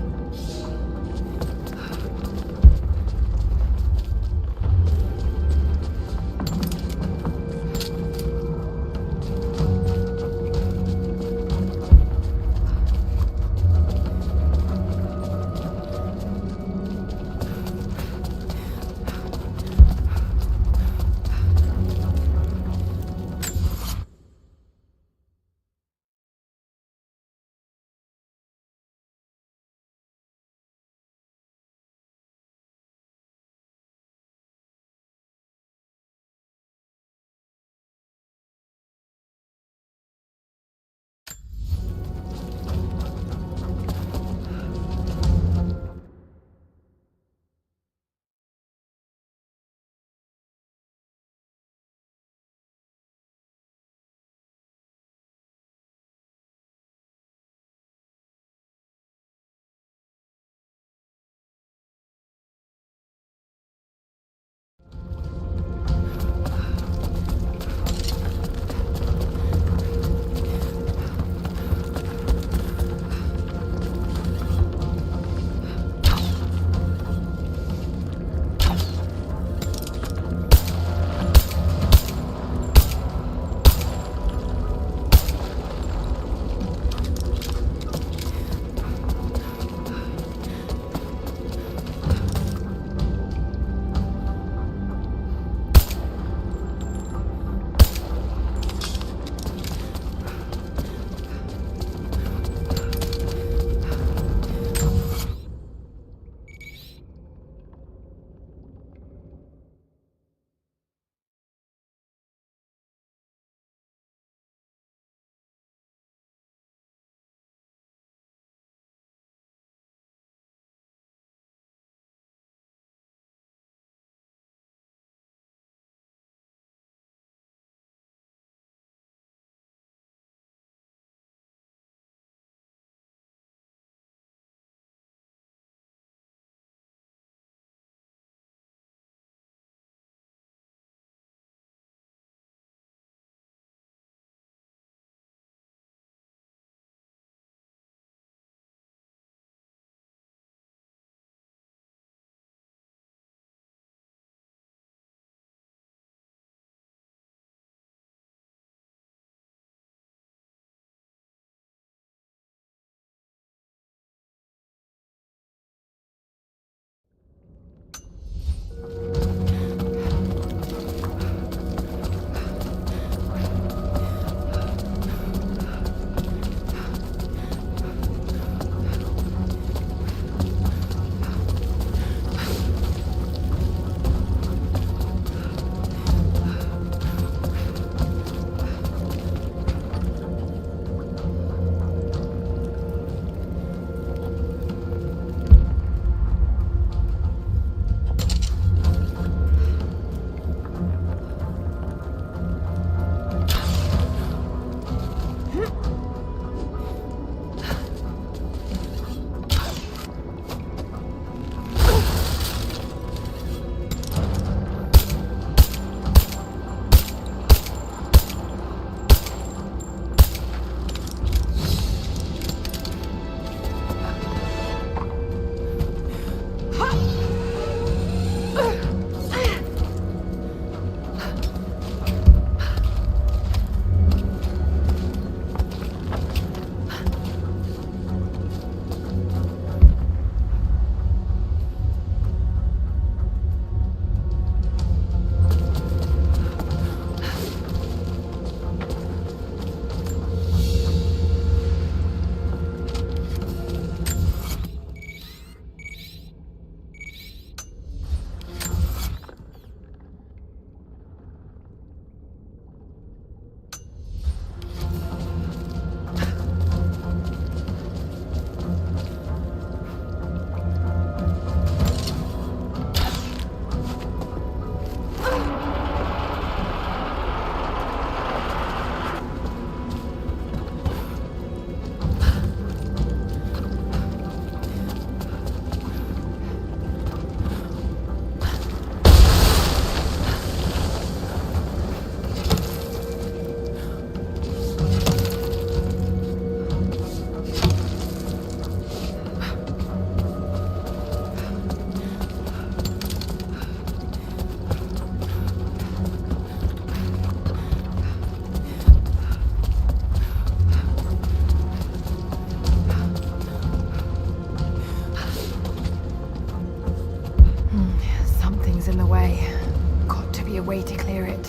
way to clear it.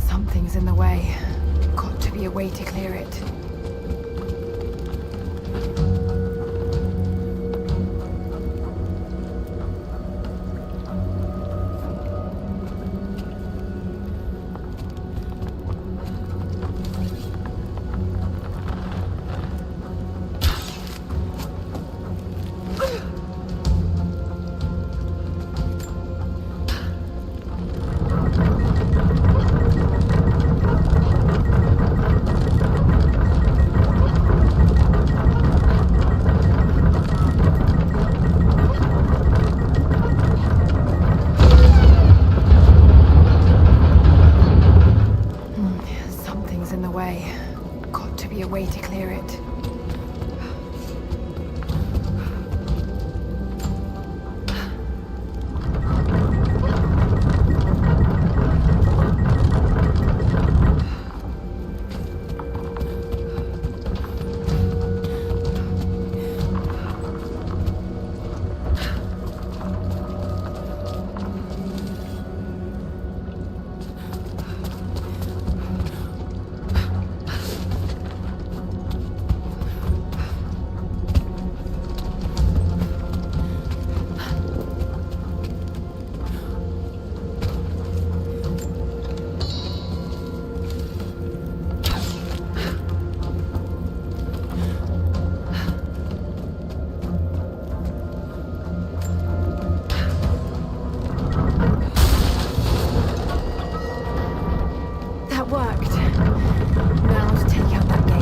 Something's in the way. Got to be a way to clear it. Something's in the way. Got to be a way to clear it. That worked. Now to take out that gate.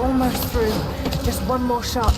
Almost through. Just one more shot.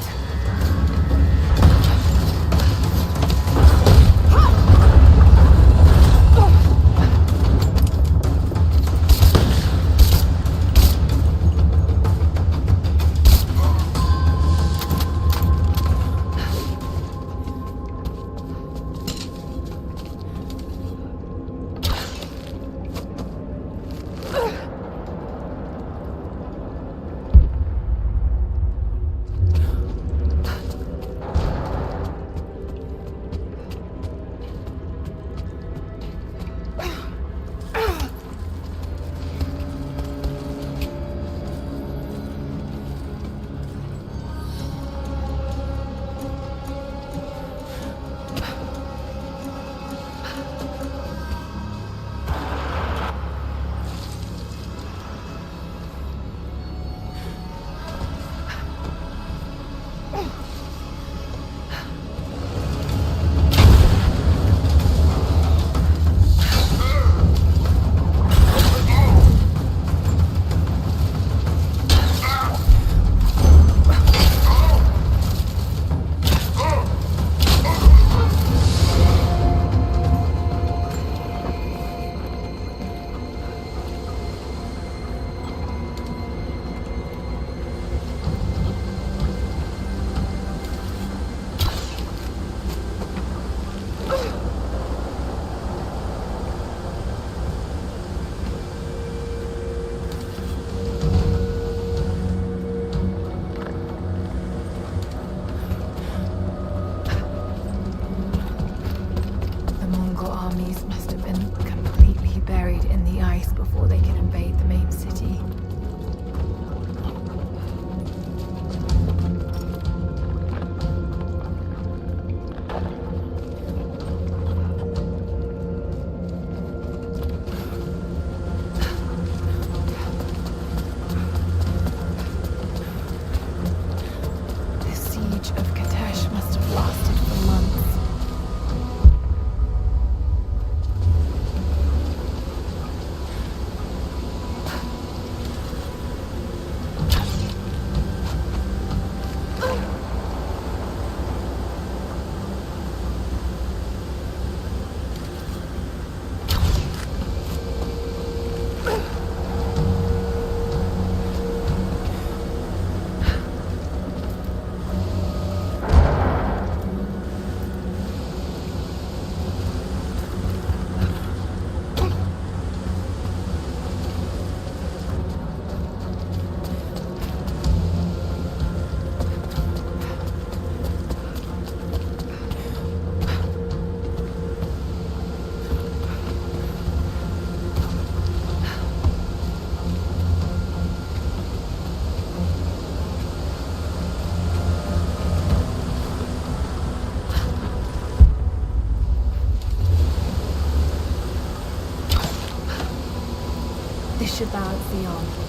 This should balance the arm.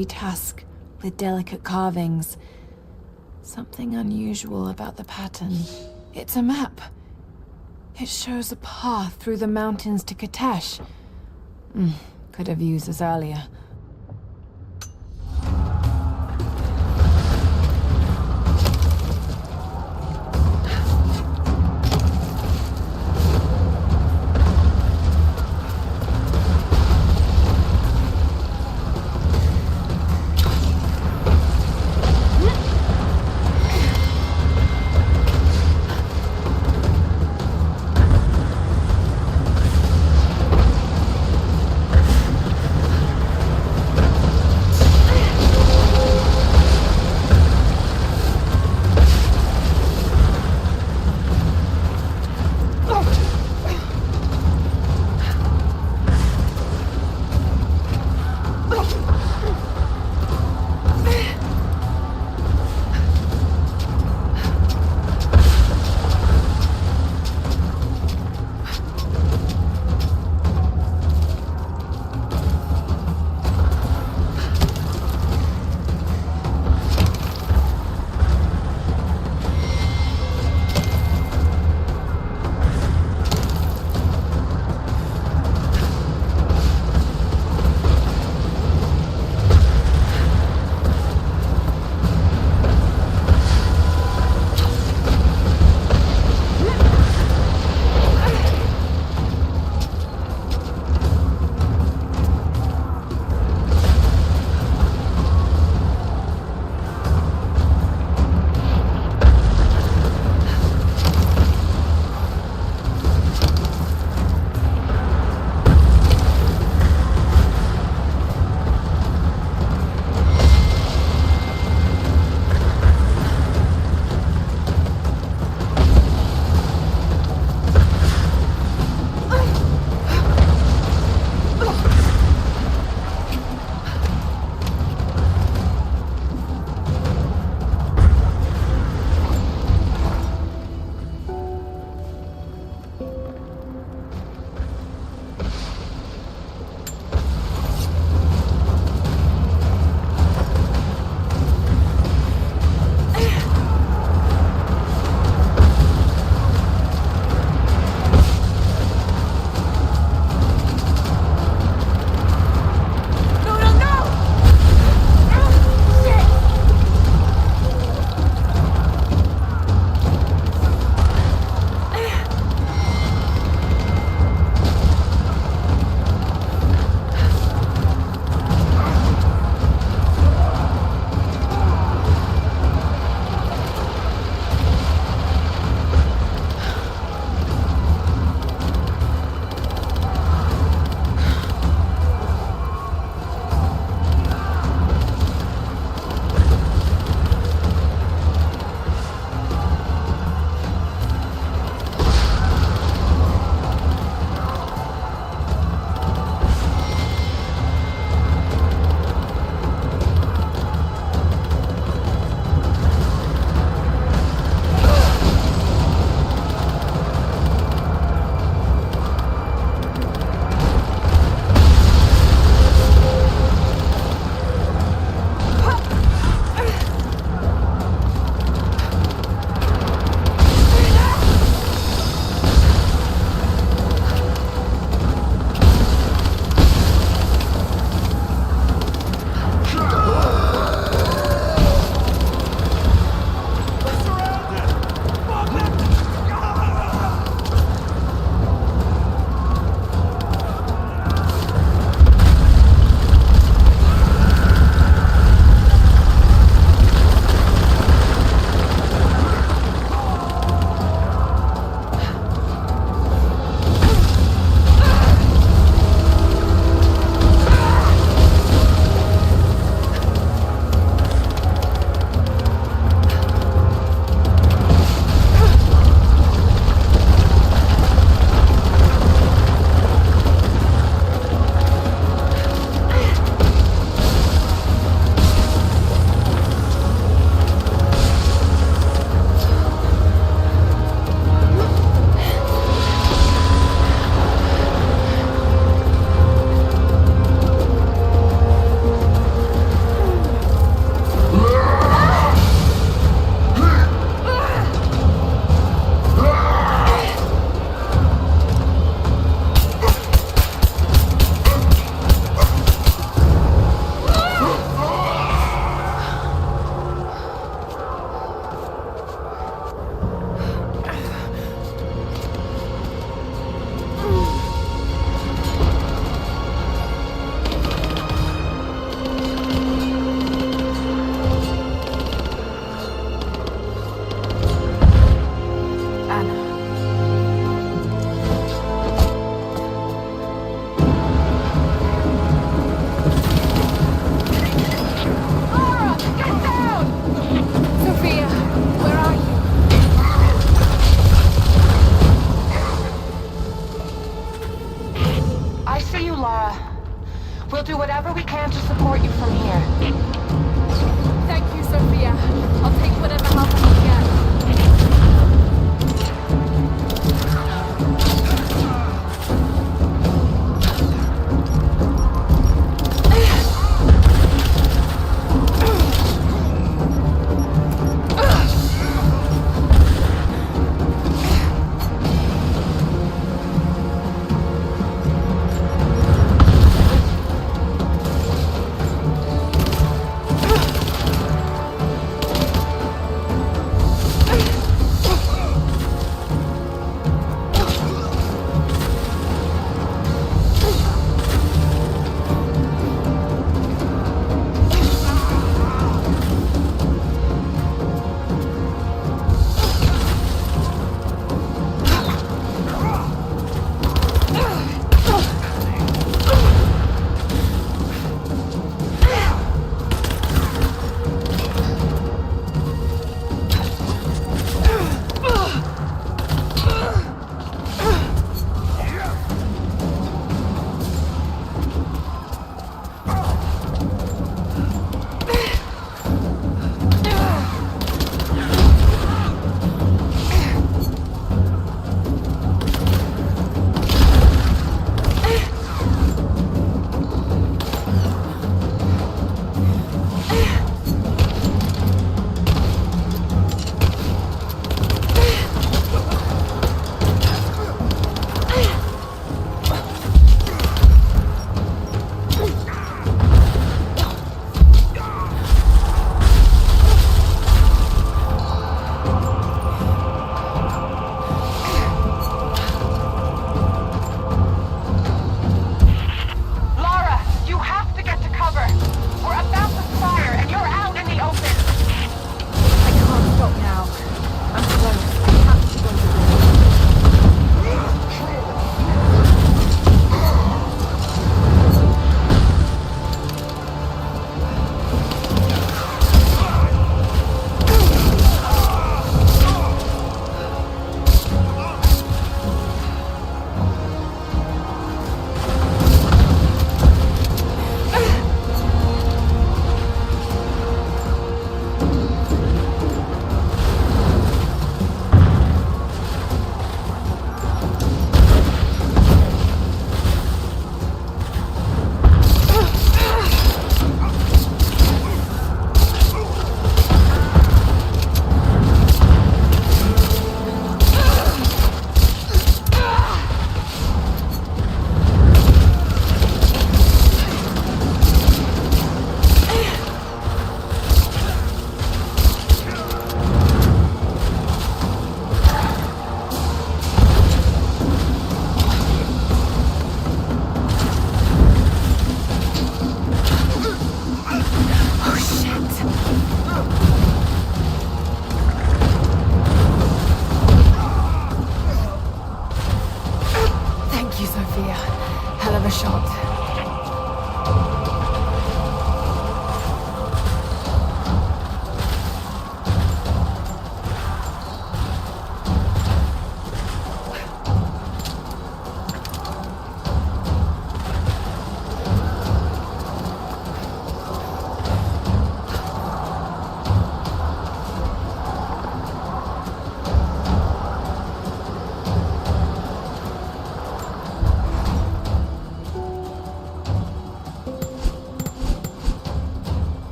ivory tusk with delicate carvings. Something unusual about the pattern. It's a map. It shows a path through the mountains to Kitezh. Could have used this earlier.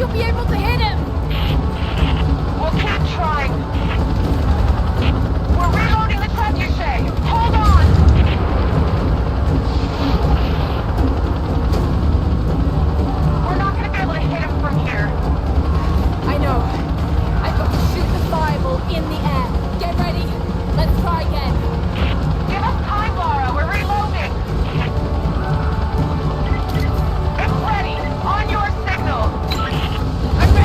you'll be able to hit him! We'll keep trying. We're reloading the trebuchet. Hold on. We're not gonna be able to hit him from here. I know. I've got to shoot the fireball in the air. Get ready. Let's try again. Give us time, Lara. We're reloading. It's ready. On your signal. I'm ready.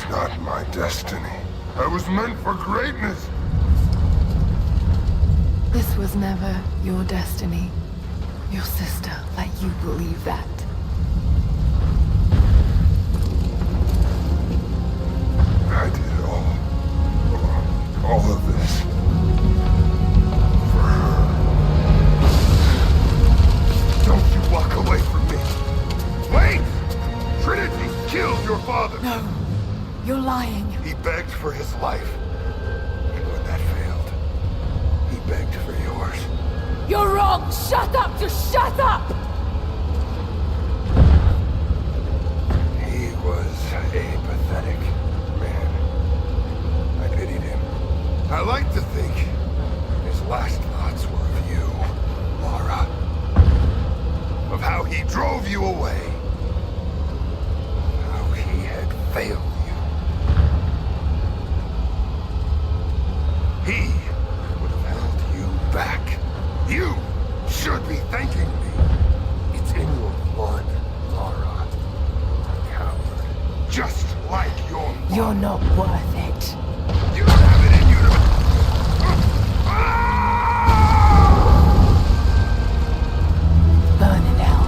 not my destiny. I was meant for greatness. This was never your destiny. Your sister let you believe that. I did all of this for her. Don't you walk away from me. Wait! Trinity killed your father. No, you're lying. He begged for his life. And when that failed, he begged for yours. You're wrong! Shut up! Just shut up! He was a pathetic man. I pitied him. I like to think his last thoughts were of you, Lara. Of how he drove you away. How he had failed you. He would have held you back. You should be thanking me. It's in your blood, Lara. Coward. Just like your mom. You're not worth it. You don't have it in you to... Burn in hell.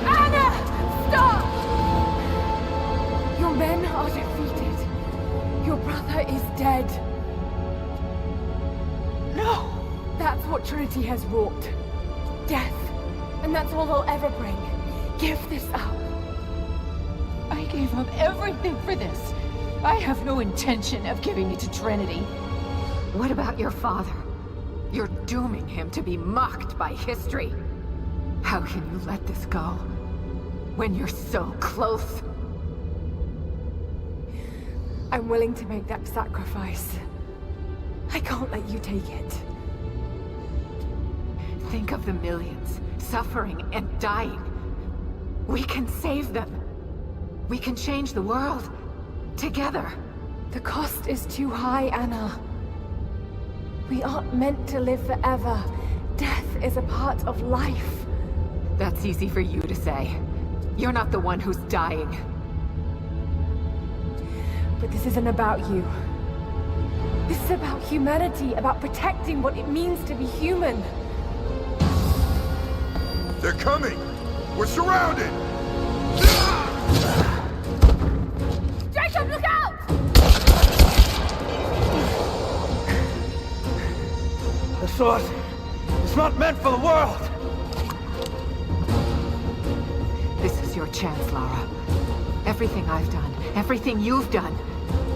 Anna! Stop! Your men are defeated. Your brother is dead. No! That's what Trinity has wrought. Death. And that's all they'll ever bring. Give this up. I gave up everything for this. I have no intention of giving it to Trinity. What about your father? You're dooming him to be mocked by history. How can you let this go? When you're so close? I'm willing to make that sacrifice. I can't let you take it. Think of the millions suffering and dying. We can save them. We can change the world. Together. The cost is too high, Anna. We aren't meant to live forever. Death is a part of life. That's easy for you to say. You're not the one who's dying. But this isn't about you. This is about humanity, about protecting what it means to be human. They're coming! We're surrounded! Jacob, look out! The sword is not meant for the world! This is your chance, Lara. Everything I've done, everything you've done.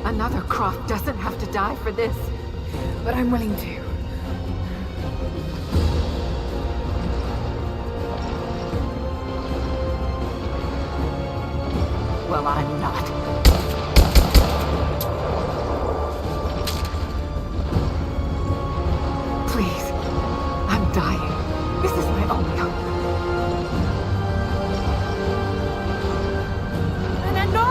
Another Croft doesn't have to die for this. But I'm willing to. Well, I'm not. Please. I'm dying. This is my only hope. Anna, no!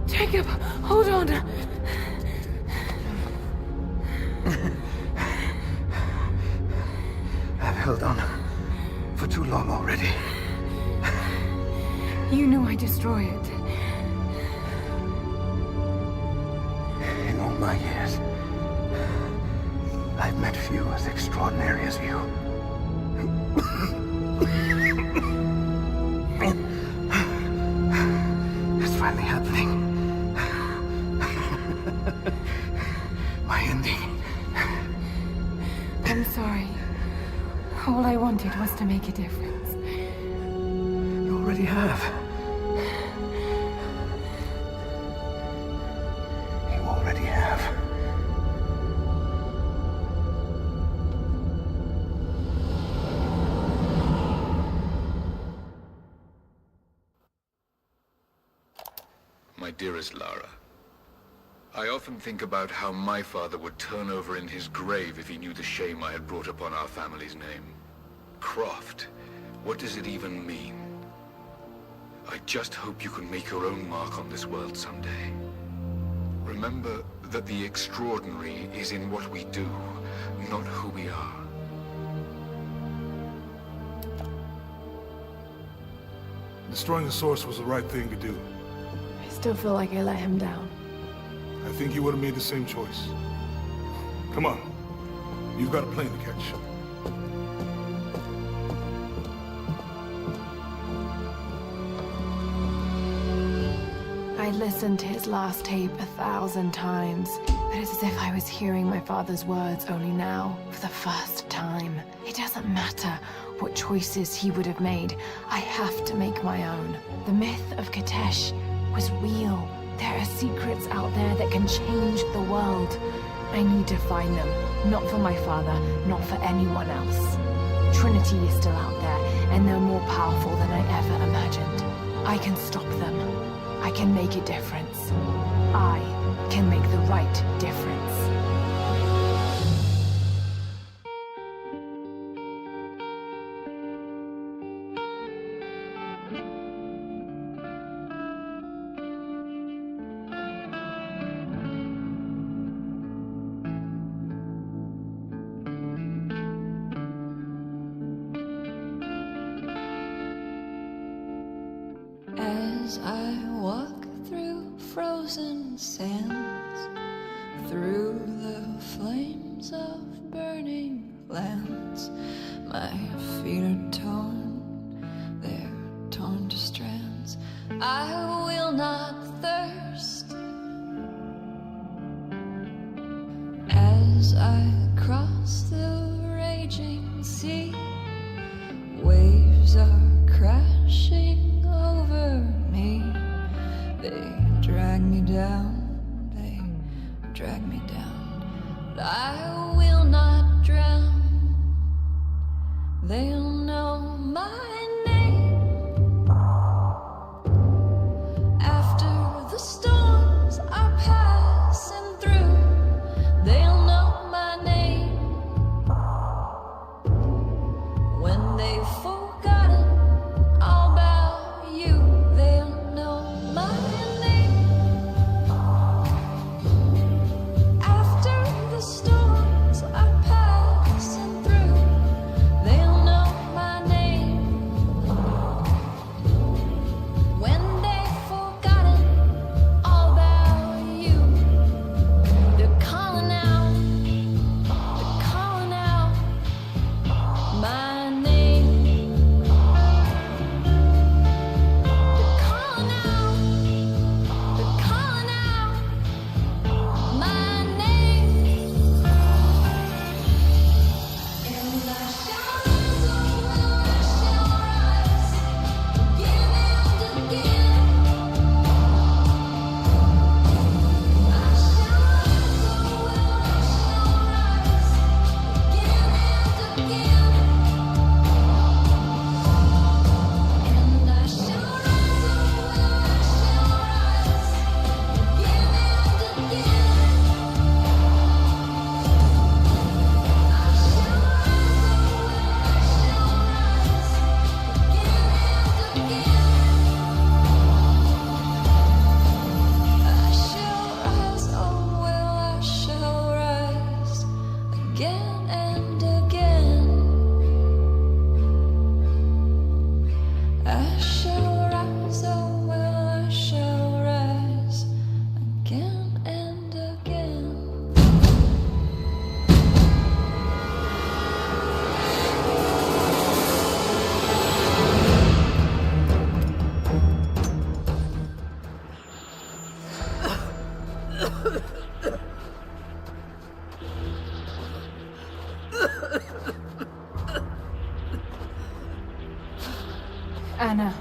Jacob, hold on. I've held on for too long already. You knew I'd destroy it. In all my years, I've met few as extraordinary as you. It's finally happening. My ending. I'm sorry. All I wanted was to make a difference. You already have. You already have. My dearest Lara, I often think about how my father would turn over in his grave if he knew the shame I had brought upon our family's name. Croft, what does it even mean? I just hope you can make your own mark on this world someday. Remember that the extraordinary is in what we do, not who we are. Destroying the source was the right thing to do. I still feel like I let him down. I think you would have made the same choice. Come on. You've got a plane to catch. I listened to his last tape 1,000 times, but it's as if I was hearing my father's words only now, for the first time. It doesn't matter what choices he would have made. I have to make my own. The myth of Kitezh was real. There are secrets out there that can change the world. I need to find them. Not for my father, not for anyone else. Trinity is still out there, and they're more powerful than I ever imagined. I can stop them. I can make a difference. I can make the right difference. As I walk through frozen sands, through the flames of burning lands, my feet are torn, they're torn to strands. I will not thirst. As I cross the raging sea, waves are crashing over me. They drag me down, they drag me down. But I will not drown. They'll know my name. After the storms are passing through, they'll know my name. When they've forgotten all about you, they'll know my name. After the storms are passing through, they'll know Anna.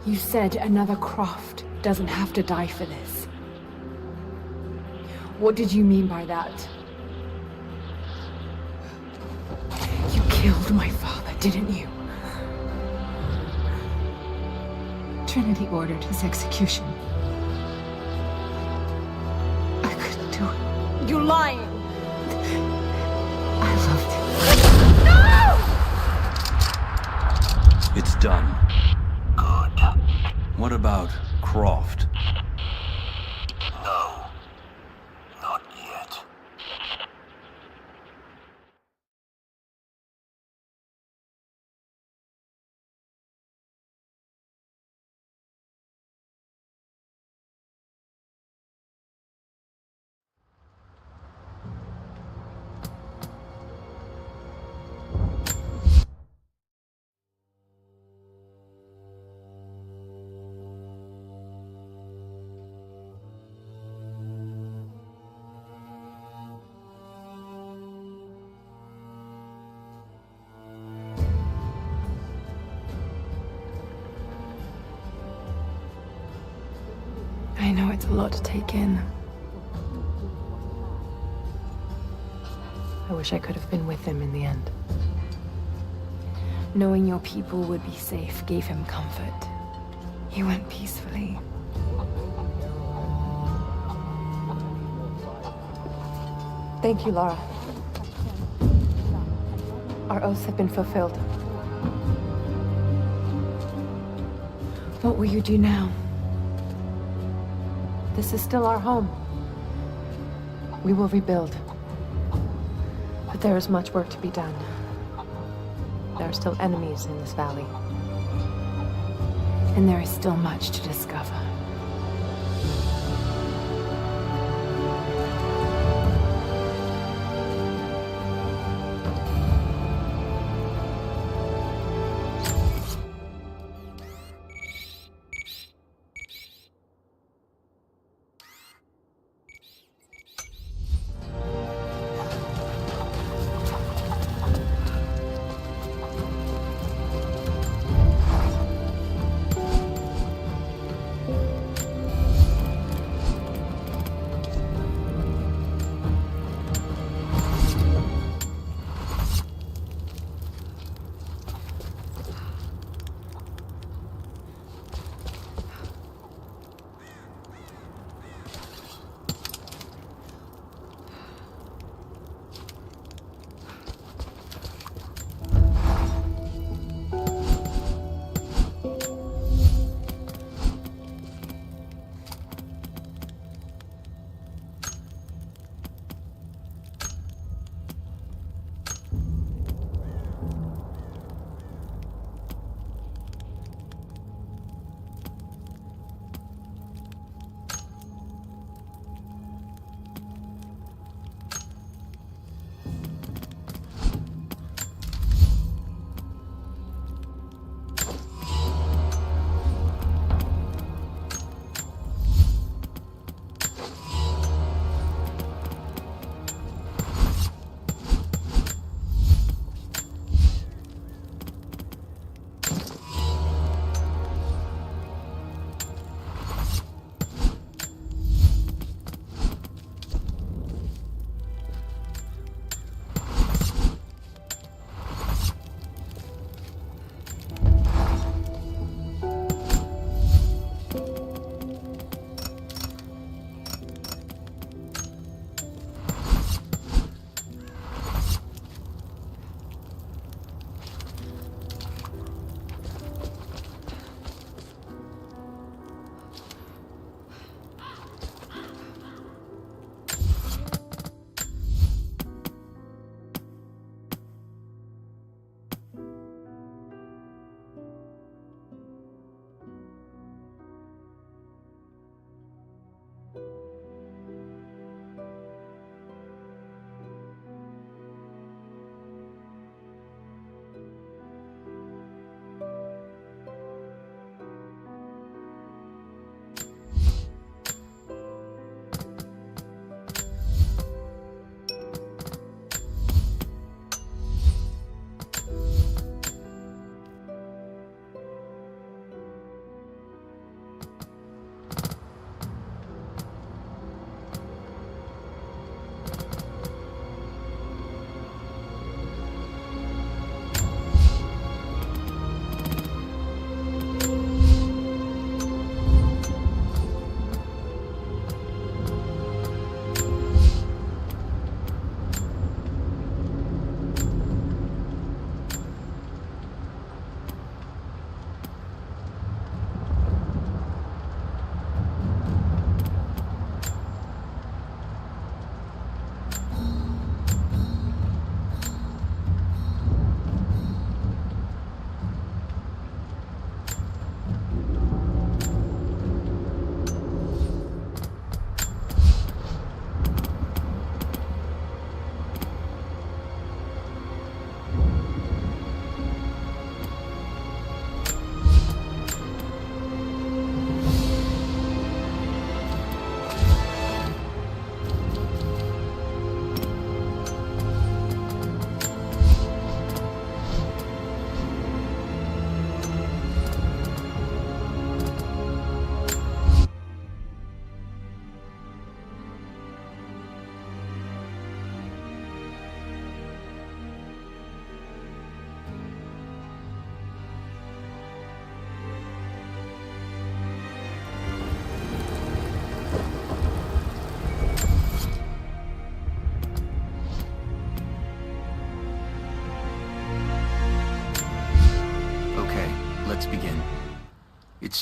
You said another Croft doesn't have to die for this. What did you mean by that? You killed my father, didn't you? Trinity ordered his execution. I couldn't do it. You're lying! I loved him. No! It's done. Good. What about Croft? No. Not yet. I know it's a lot to take in. I wish I could have been with him in the end. Knowing your people would be safe gave him comfort. He went peacefully. Thank you, Lara. Our oaths have been fulfilled. What will you do now? This is still our home. We will rebuild. But there is much work to be done. There are still enemies in this valley. And there is still much to discover.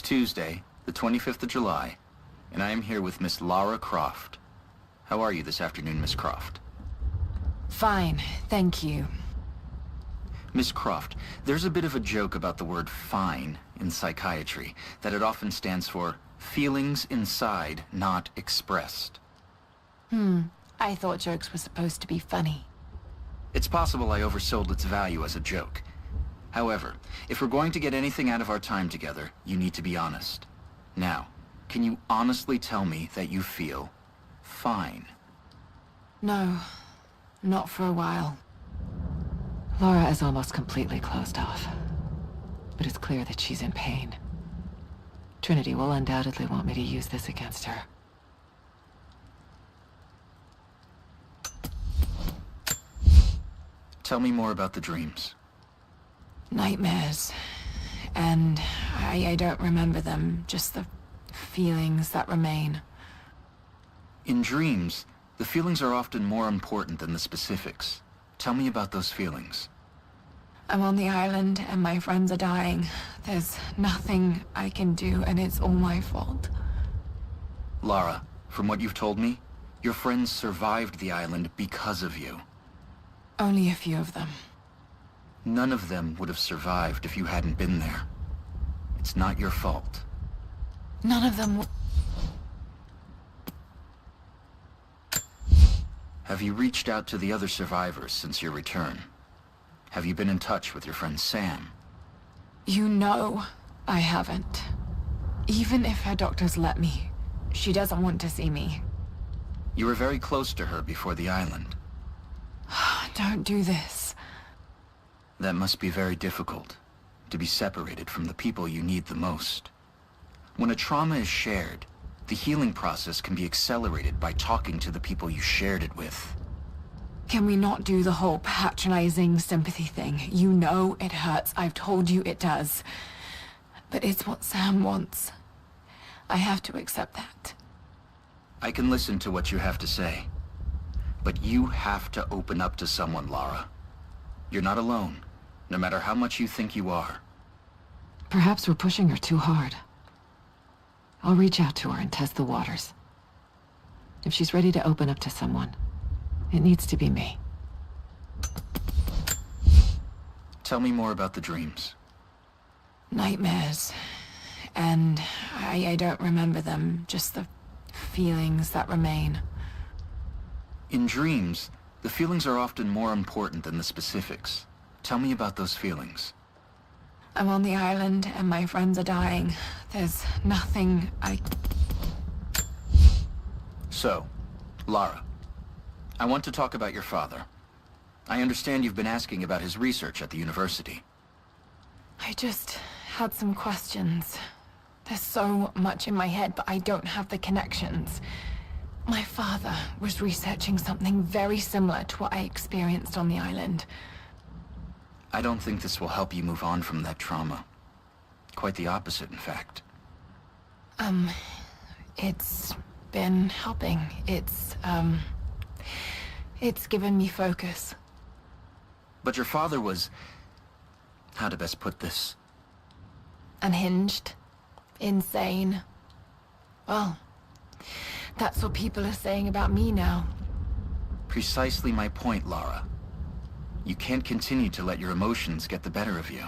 Tuesday, the 25th of July, and I am here with Miss Lara Croft. How are you this afternoon, Miss Croft? Fine, thank you. Miss Croft, there's a bit of a joke about the word fine in psychiatry, that it often stands for feelings inside not expressed. I thought jokes were supposed to be funny. It's possible I oversold its value as a joke. However, if we're going to get anything out of our time together, you need to be honest. Now, can you honestly tell me that you feel fine? No, not for a while. Laura is almost completely closed off. But it's clear that she's in pain. Trinity will undoubtedly want me to use this against her. Tell me more about the dreams. Nightmares. And I don't remember them, just the feelings that remain. In dreams, the feelings are often more important than the specifics. Tell me about those feelings. I'm on the island and my friends are dying. There's nothing I can do and it's all my fault. Lara, from what you've told me, your friends survived the island because of you. Only a few of them. None of them would have survived if you hadn't been there. It's not your fault. None of them Have you reached out to the other survivors since your return? Have you been in touch with your friend Sam? You know I haven't. Even if her doctors let me, she doesn't want to see me. You were very close to her before the island. Don't do this. That must be very difficult, to be separated from the people you need the most. When a trauma is shared, the healing process can be accelerated by talking to the people you shared it with. Can we not do the whole patronizing sympathy thing? You know it hurts. I've told you it does. But it's what Sam wants. I have to accept that. I can listen to what you have to say. But you have to open up to someone, Lara. You're not alone, no matter how much you think you are. Perhaps we're pushing her too hard. I'll reach out to her and test the waters. If she's ready to open up to someone, it needs to be me. Tell me more about the dreams. Nightmares. And I don't remember them, just the feelings that remain. In dreams, the feelings are often more important than the specifics. Tell me about those feelings. I'm on the island and my friends are dying. There's nothing I... So, Lara, I want to talk about your father. I understand you've been asking about his research at the university. I just had some questions. There's so much in my head, but I don't have the connections. My father was researching something very similar to what I experienced on the island. I don't think this will help you move on from that trauma. Quite the opposite, in fact. It's been helping. It's given me focus. But your father was... how to best put this? Unhinged. Insane. Well, that's what people are saying about me now. Precisely my point, Lara. You can't continue to let your emotions get the better of you.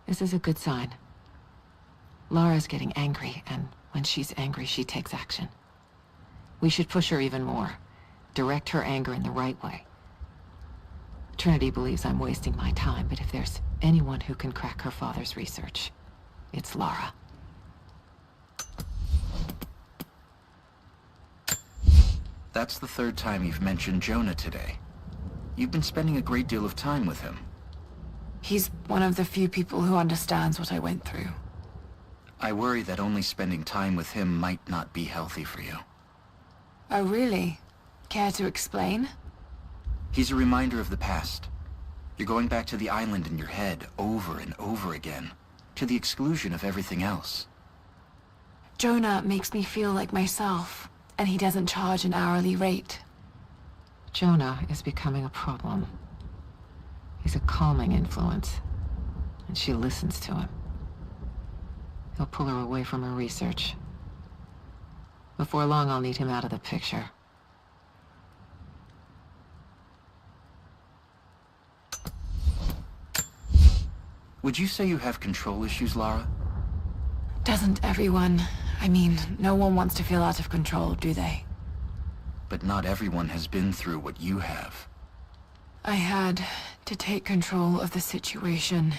This is a good sign. Lara's getting angry, and when she's angry, she takes action. We should push her even more. Direct her anger in the right way. Trinity believes I'm wasting my time, but if there's anyone who can crack her father's research, it's Lara. That's the third time you've mentioned Jonah today. You've been spending a great deal of time with him. He's one of the few people who understands what I went through. I worry that only spending time with him might not be healthy for you. Oh, really? Care to explain? He's a reminder of the past. You're going back to the island in your head over and over again, to the exclusion of everything else. Jonah makes me feel like myself, and he doesn't charge an hourly rate. Jonah is becoming a problem. He's a calming influence, and she listens to him. He'll pull her away from her research. Before long, I'll need him out of the picture. Would you say you have control issues, Lara? Doesn't everyone? I mean, no one wants to feel out of control, do they? But not everyone has been through what you have. I had to take control of the situation.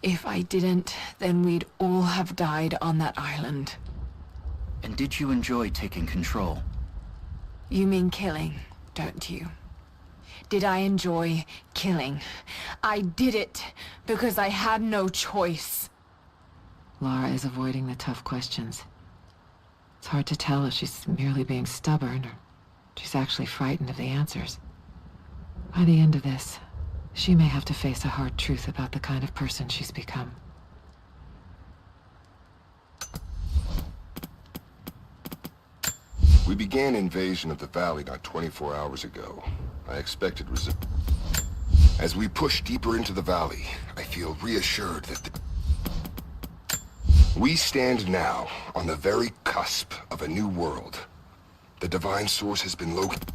If I didn't, then we'd all have died on that island. And did you enjoy taking control? You mean killing, don't you? Did I enjoy killing? I did it because I had no choice. Lara is avoiding the tough questions. It's hard to tell if she's merely being stubborn or she's actually frightened of the answers. By the end of this, she may have to face a hard truth about the kind of person she's become. We began invasion of the valley not 24 hours ago. I expected resistance. As we push deeper into the valley, I feel reassured that we stand now on the very cusp of a new world. The divine source has been located.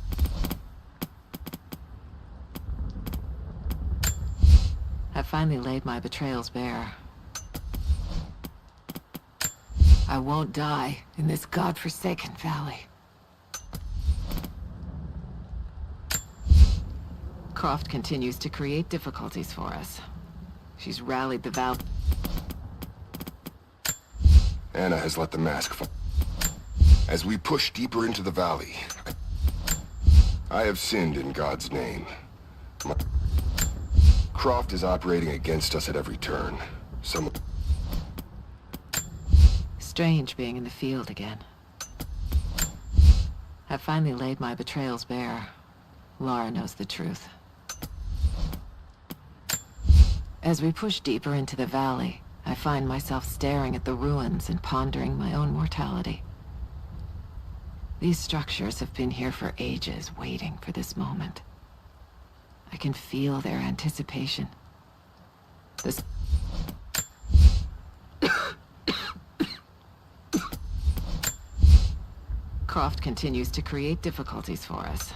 I've finally laid my betrayals bare. I won't die in this godforsaken valley. Croft continues to create difficulties for us. She's rallied the Val. Anna has let the mask fall. As we push deeper into the valley, I have sinned in God's name. Croft is operating against us at every turn. Strange being in the field again. I've finally laid my betrayals bare. Lara knows the truth. As we push deeper into the valley, I find myself staring at the ruins and pondering my own mortality. These structures have been here for ages, waiting for this moment. I can feel their anticipation. This... Croft continues to create difficulties for us.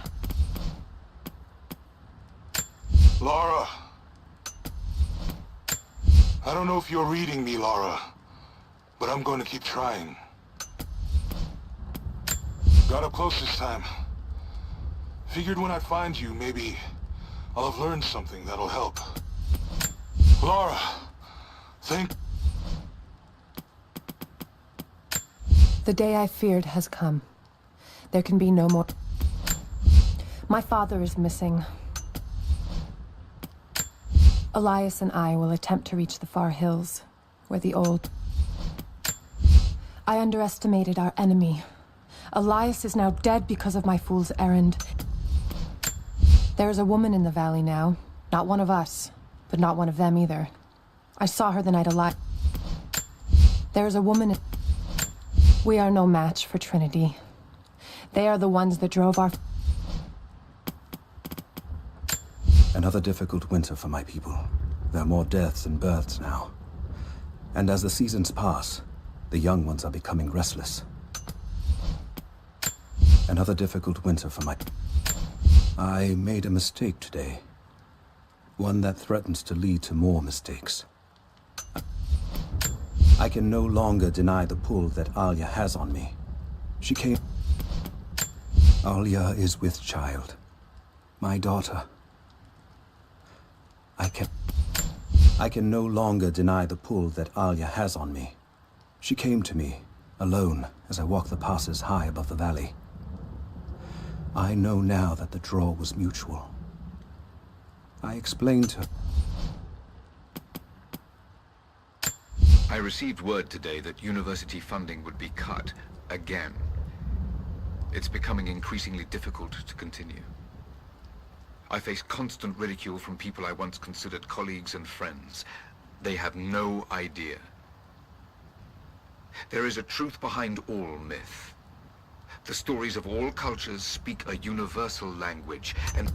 Lara! I don't know if you're reading me, Lara, but I'm going to keep trying. Got up close this time. Figured when I find you, maybe I'll have learned something that'll help. Lara, think... The day I feared has come. There can be no more... My father is missing. Elias and I will attempt to reach the far hills, where the old... I underestimated our enemy. Elias is now dead because of my fool's errand. There is a woman in the valley now. Not one of us, but not one of them either. I saw her the night Elias... There is a woman in... We are no match for Trinity. They are the ones that drove our... Another difficult winter for my people. There are more deaths than births now. And as the seasons pass, the young ones are becoming restless. Another difficult winter for my... I made a mistake today. One that threatens to lead to more mistakes. I can no longer deny the pull that Alia has on me. She came... Alia is with child. My daughter. I can no longer deny the pull that Alia has on me. She came to me, alone, as I walked the passes high above the valley. I know now that the draw was mutual. I explained to her. I received word today that university funding would be cut, again. It's becoming increasingly difficult to continue. I face constant ridicule from people I once considered colleagues and friends. They have no idea. There is a truth behind all myth. The stories of all cultures speak a universal language, and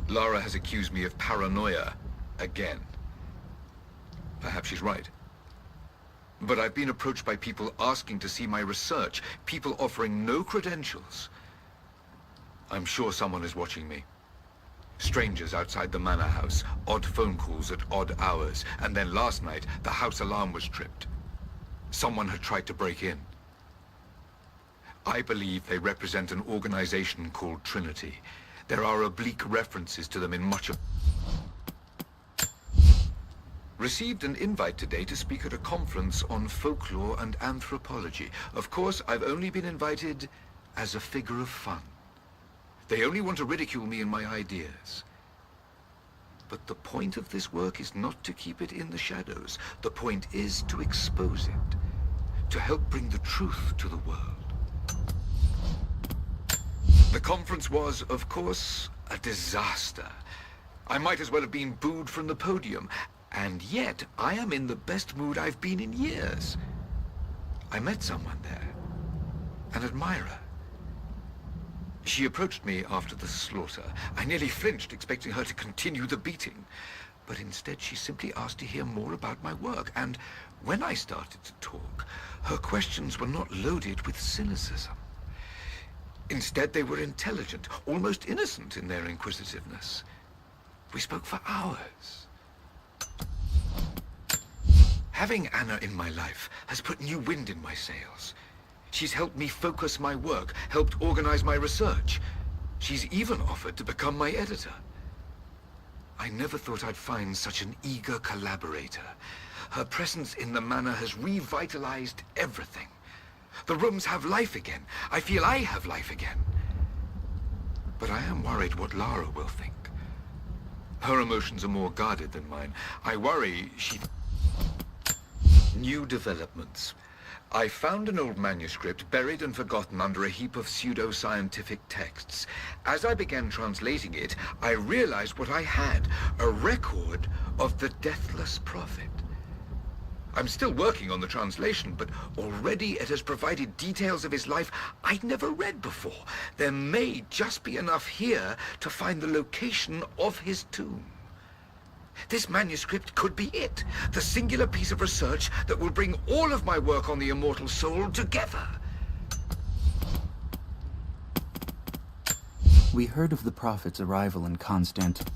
Lara has accused me of paranoia again. Perhaps she's right. But I've been approached by people asking to see my research, people offering no credentials. I'm sure someone is watching me. Strangers outside the manor house, odd phone calls at odd hours, and then last night, the house alarm was tripped. Someone had tried to break in. I believe they represent an organization called Trinity. There are oblique references to them in much of... Received an invite today to speak at a conference on folklore and anthropology. Of course, I've only been invited as a figure of fun. They only want to ridicule me and my ideas. But the point of this work is not to keep it in the shadows. The point is to expose it, to help bring the truth to the world. The conference was, of course, a disaster. I might as well have been booed from the podium, and yet I am in the best mood I've been in years. I met someone there, an admirer. She approached me after the slaughter. I nearly flinched, expecting her to continue the beating. But instead, she simply asked to hear more about my work, and when I started to talk, her questions were not loaded with cynicism. Instead, they were intelligent, almost innocent in their inquisitiveness. We spoke for hours. Having Anna in my life has put new wind in my sails. She's helped me focus my work, helped organize my research. She's even offered to become my editor. I never thought I'd find such an eager collaborator. Her presence in the manor has revitalized everything. The rooms have life again. I feel I have life again. But I am worried what Lara will think. Her emotions are more guarded than mine. I worry she... New developments. I found an old manuscript buried and forgotten under a heap of pseudo-scientific texts. As I began translating it, I realized what I had, a record of the Deathless Prophet. I'm still working on the translation, but already it has provided details of his life I'd never read before. There may just be enough here to find the location of his tomb. This manuscript could be it, the singular piece of research that will bring all of my work on the immortal soul together. We heard of the Prophet's arrival in Constantinople.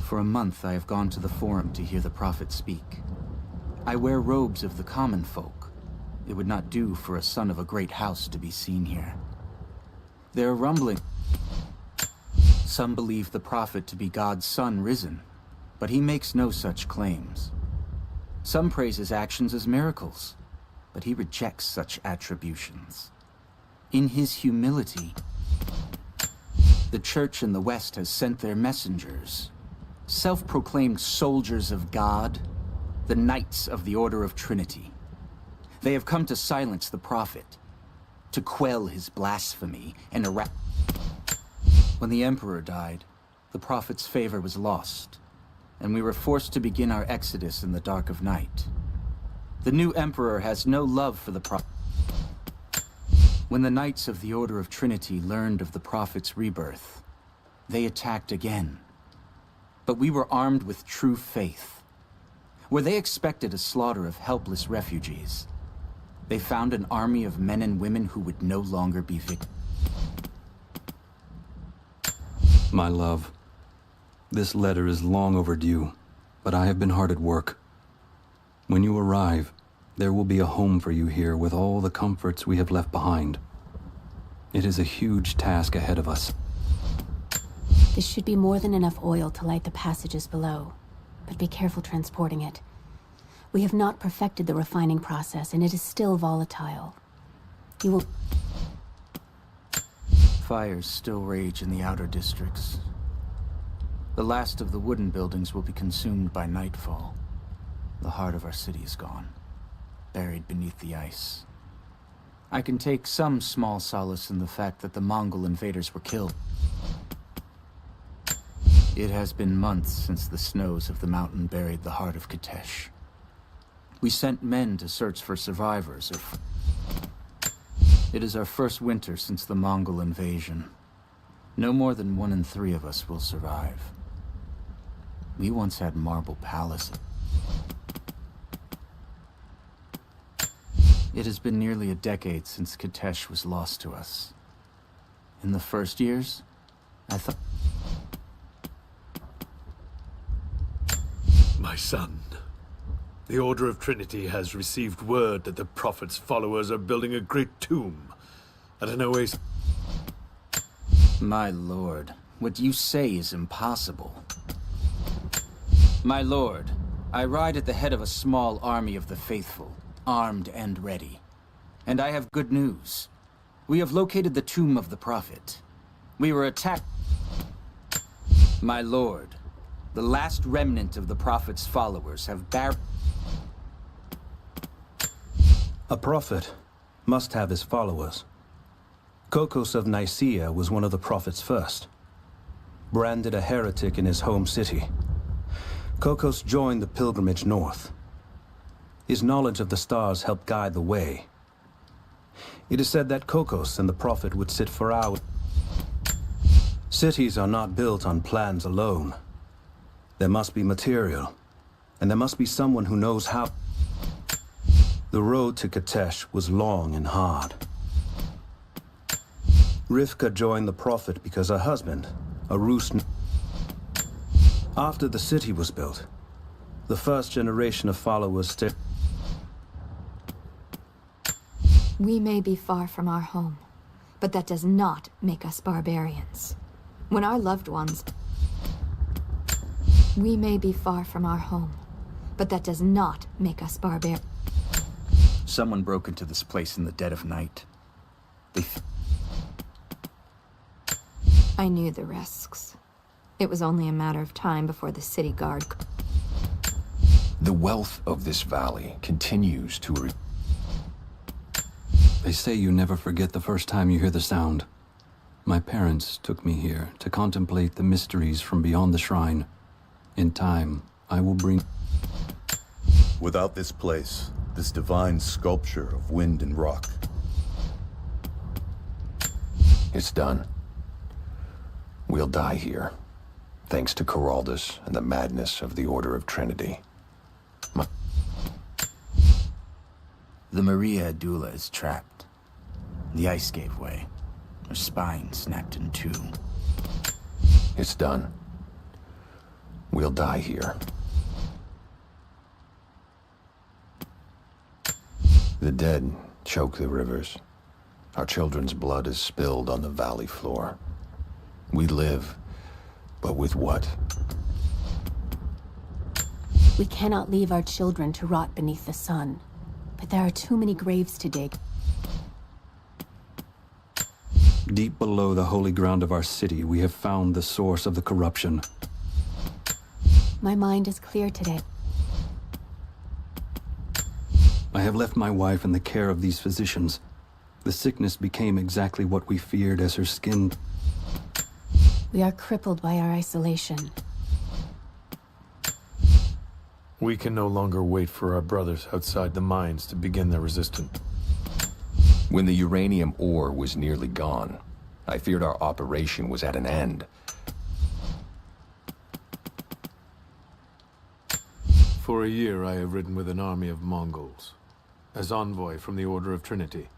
For a month, I have gone to the Forum to hear the Prophet speak. I wear robes of the common folk. It would not do for a son of a great house to be seen here. There are rumblings. Some believe the Prophet to be God's son risen, but he makes no such claims. Some praise his actions as miracles, but he rejects such attributions. In his humility, the Church in the West has sent their messengers, self-proclaimed soldiers of God, the Knights of the Order of Trinity. They have come to silence the Prophet, to quell his blasphemy and eradicate. When the Emperor died, the Prophet's favor was lost, and we were forced to begin our exodus in the dark of night. The new Emperor has no love for the Prophet. When the Knights of the Order of Trinity learned of the Prophet's rebirth, they attacked again. But we were armed with true faith. Where they expected a slaughter of helpless refugees, they found an army of men and women who would no longer be victims. My love, this letter is long overdue, but I have been hard at work. When you arrive, there will be a home for you here with all the comforts we have left behind. It is a huge task ahead of us. This should be more than enough oil to light the passages below, but be careful transporting it. We have not perfected the refining process, and it is still volatile. You will... Fires still rage in the outer districts. The last of the wooden buildings will be consumed by nightfall. The heart of our city is gone, buried beneath the ice. I can take some small solace in the fact that the Mongol invaders were killed. It has been months since the snows of the mountain buried the heart of Kitezh. We sent men to search for survivors. It is our first winter since the Mongol invasion. No more than 1 in 3 of us will survive. We once had marble palaces. It has been nearly a decade since Kitezh was lost to us. In the first years, I thought... My son, the Order of Trinity has received word that the Prophet's followers are building a great tomb at an oasis. My lord, what you say is impossible. My lord, I ride at the head of a small army of the faithful, armed and ready. And I have good news. We have located the tomb of the Prophet. We were attacked... My lord, the last remnant of the Prophet's followers have A prophet must have his followers. Kokos of Nicaea was one of the Prophet's first. Branded a heretic in his home city, Kokos joined the pilgrimage north. His knowledge of the stars helped guide the way. It is said that Kokos and the Prophet would sit for hours. Cities are not built on plans alone. There must be material, and there must be someone who knows how. The road to Kitezh was long and hard. Rivka joined the Prophet because her husband, a Rus... After the city was built, the first generation of followers stayed. We may be far from our home, but that does not make us barbarians. When our loved ones... We may be far from our home, but that does not make us barbarians. Someone broke into this place in the dead of night. I knew the risks. It was only a matter of time before the city guard... The wealth of this valley continues to... They say you never forget the first time you hear the sound. My parents took me here to contemplate the mysteries from beyond the shrine. In time, I will bring... Without this place, this divine sculpture of wind and rock. It's done. We'll die here, thanks to Coraldus and the madness of the Order of Trinity. The Maria Adula is trapped. The ice gave way. Her spine snapped in two. It's done. We'll die here. The dead choke the rivers. Our children's blood is spilled on the valley floor. We live, but with what? We cannot leave our children to rot beneath the sun. But there are too many graves to dig. Deep below the holy ground of our city, we have found the source of the corruption. My mind is clear today. I have left my wife in the care of these physicians. The sickness became exactly what we feared as her skin... We are crippled by our isolation. We can no longer wait for our brothers outside the mines to begin their resistance. When the uranium ore was nearly gone, I feared our operation was at an end. For a year I have ridden with an army of Mongols, as envoy from the Order of Trinity.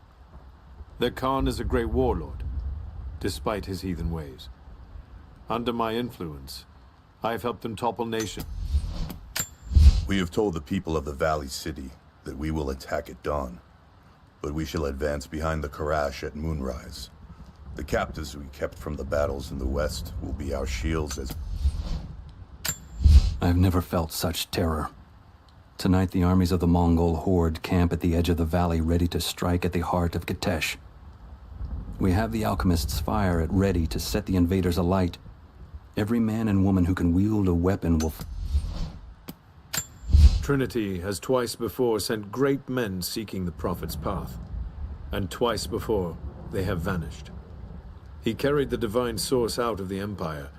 Their Khan is a great warlord, despite his heathen ways. Under my influence, I have helped them topple nations. We have told the people of the Valley City that we will attack at dawn, but we shall advance behind the Karash at moonrise. The captives we kept from the battles in the west will be our shields as... I have never felt such terror. Tonight the armies of the Mongol horde camp at the edge of the valley ready to strike at the heart of Kitezh. We have the alchemist's fire at ready to set the invaders alight. Every man and woman who can wield a weapon will... Trinity has twice before sent great men seeking the Prophet's path, and twice before they have vanished. He carried the divine source out of the Empire,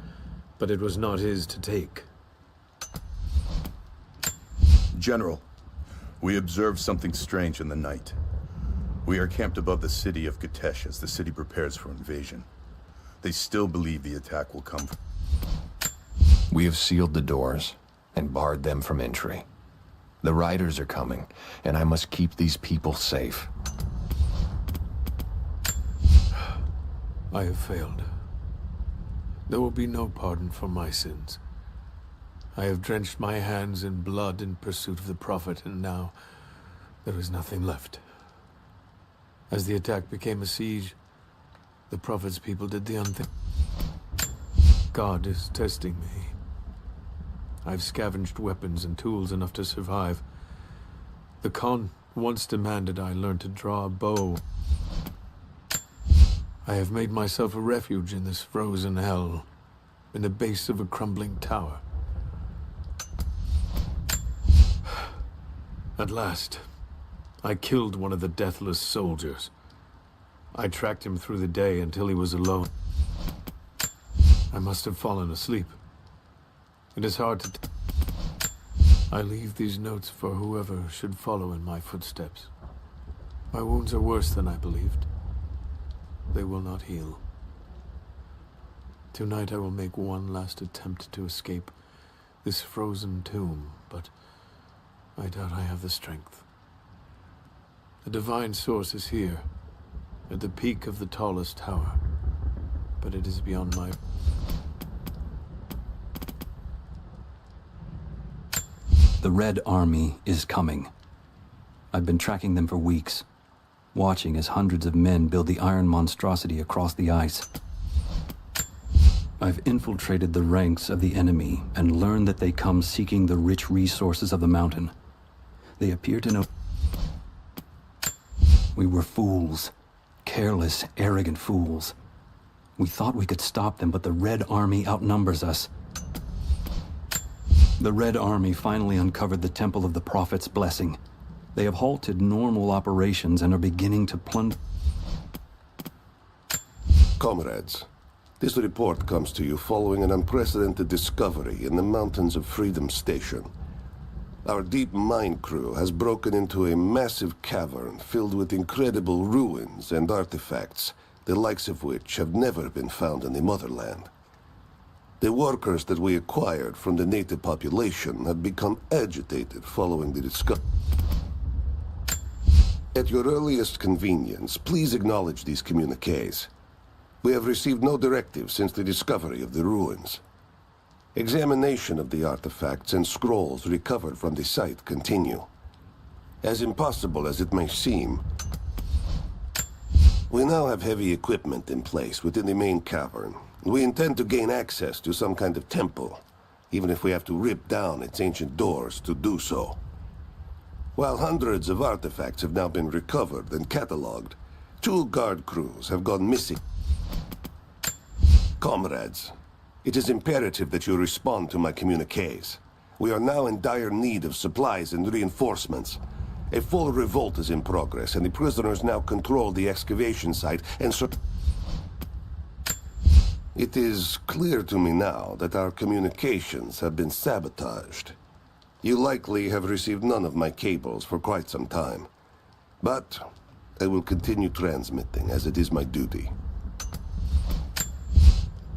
but it was not his to take. General, we observed something strange in the night. We are camped above the city of Kitezh as the city prepares for invasion. They still believe the attack will come from... We have sealed the doors and barred them from entry. The riders are coming, and I must keep these people safe. I have failed. There will be no pardon for my sins. I have drenched my hands in blood in pursuit of the Prophet, and now there is nothing left. As the attack became a siege, the Prophet's people did the unthinkable. God is testing me. I've scavenged weapons and tools enough to survive. The Khan once demanded I learn to draw a bow. I have made myself a refuge in this frozen hell, in the base of a crumbling tower. At last, I killed one of the deathless soldiers. I tracked him through the day until he was alone. I must have fallen asleep. It is hard to I leave these notes for whoever should follow in my footsteps. My wounds are worse than I believed. They will not heal. Tonight I will make one last attempt to escape this frozen tomb, but I doubt I have the strength. The divine source is here, at the peak of the tallest tower, but it is beyond my... The Red Army is coming. I've been tracking them for weeks, watching as hundreds of men build the iron monstrosity across the ice. I've infiltrated the ranks of the enemy and learned that they come seeking the rich resources of the mountain. They appear to know... We were fools. Careless, arrogant fools. We thought we could stop them, but the Red Army outnumbers us. The Red Army finally uncovered the Temple of the Prophet's blessing. They have halted normal operations and are beginning to plunder... Comrades, this report comes to you following an unprecedented discovery in the mountains of Freedom Station. Our deep mine crew has broken into a massive cavern filled with incredible ruins and artifacts, the likes of which have never been found in the motherland. The workers that we acquired from the native population have become agitated following the discovery. At your earliest convenience, please acknowledge these communiques. We have received no directive since the discovery of the ruins. Examination of the artifacts and scrolls recovered from the site continue. As impossible as it may seem, we now have heavy equipment in place within the main cavern. We intend to gain access to some kind of temple, even if we have to rip down its ancient doors to do so. While hundreds of artifacts have now been recovered and catalogued, 2 guard crews have gone missing. Comrades, it is imperative that you respond to my communiques. We are now in dire need of supplies and reinforcements. A full revolt is in progress, and the prisoners now control the excavation site and so... It is clear to me now that our communications have been sabotaged. You likely have received none of my cables for quite some time. But I will continue transmitting, as it is my duty.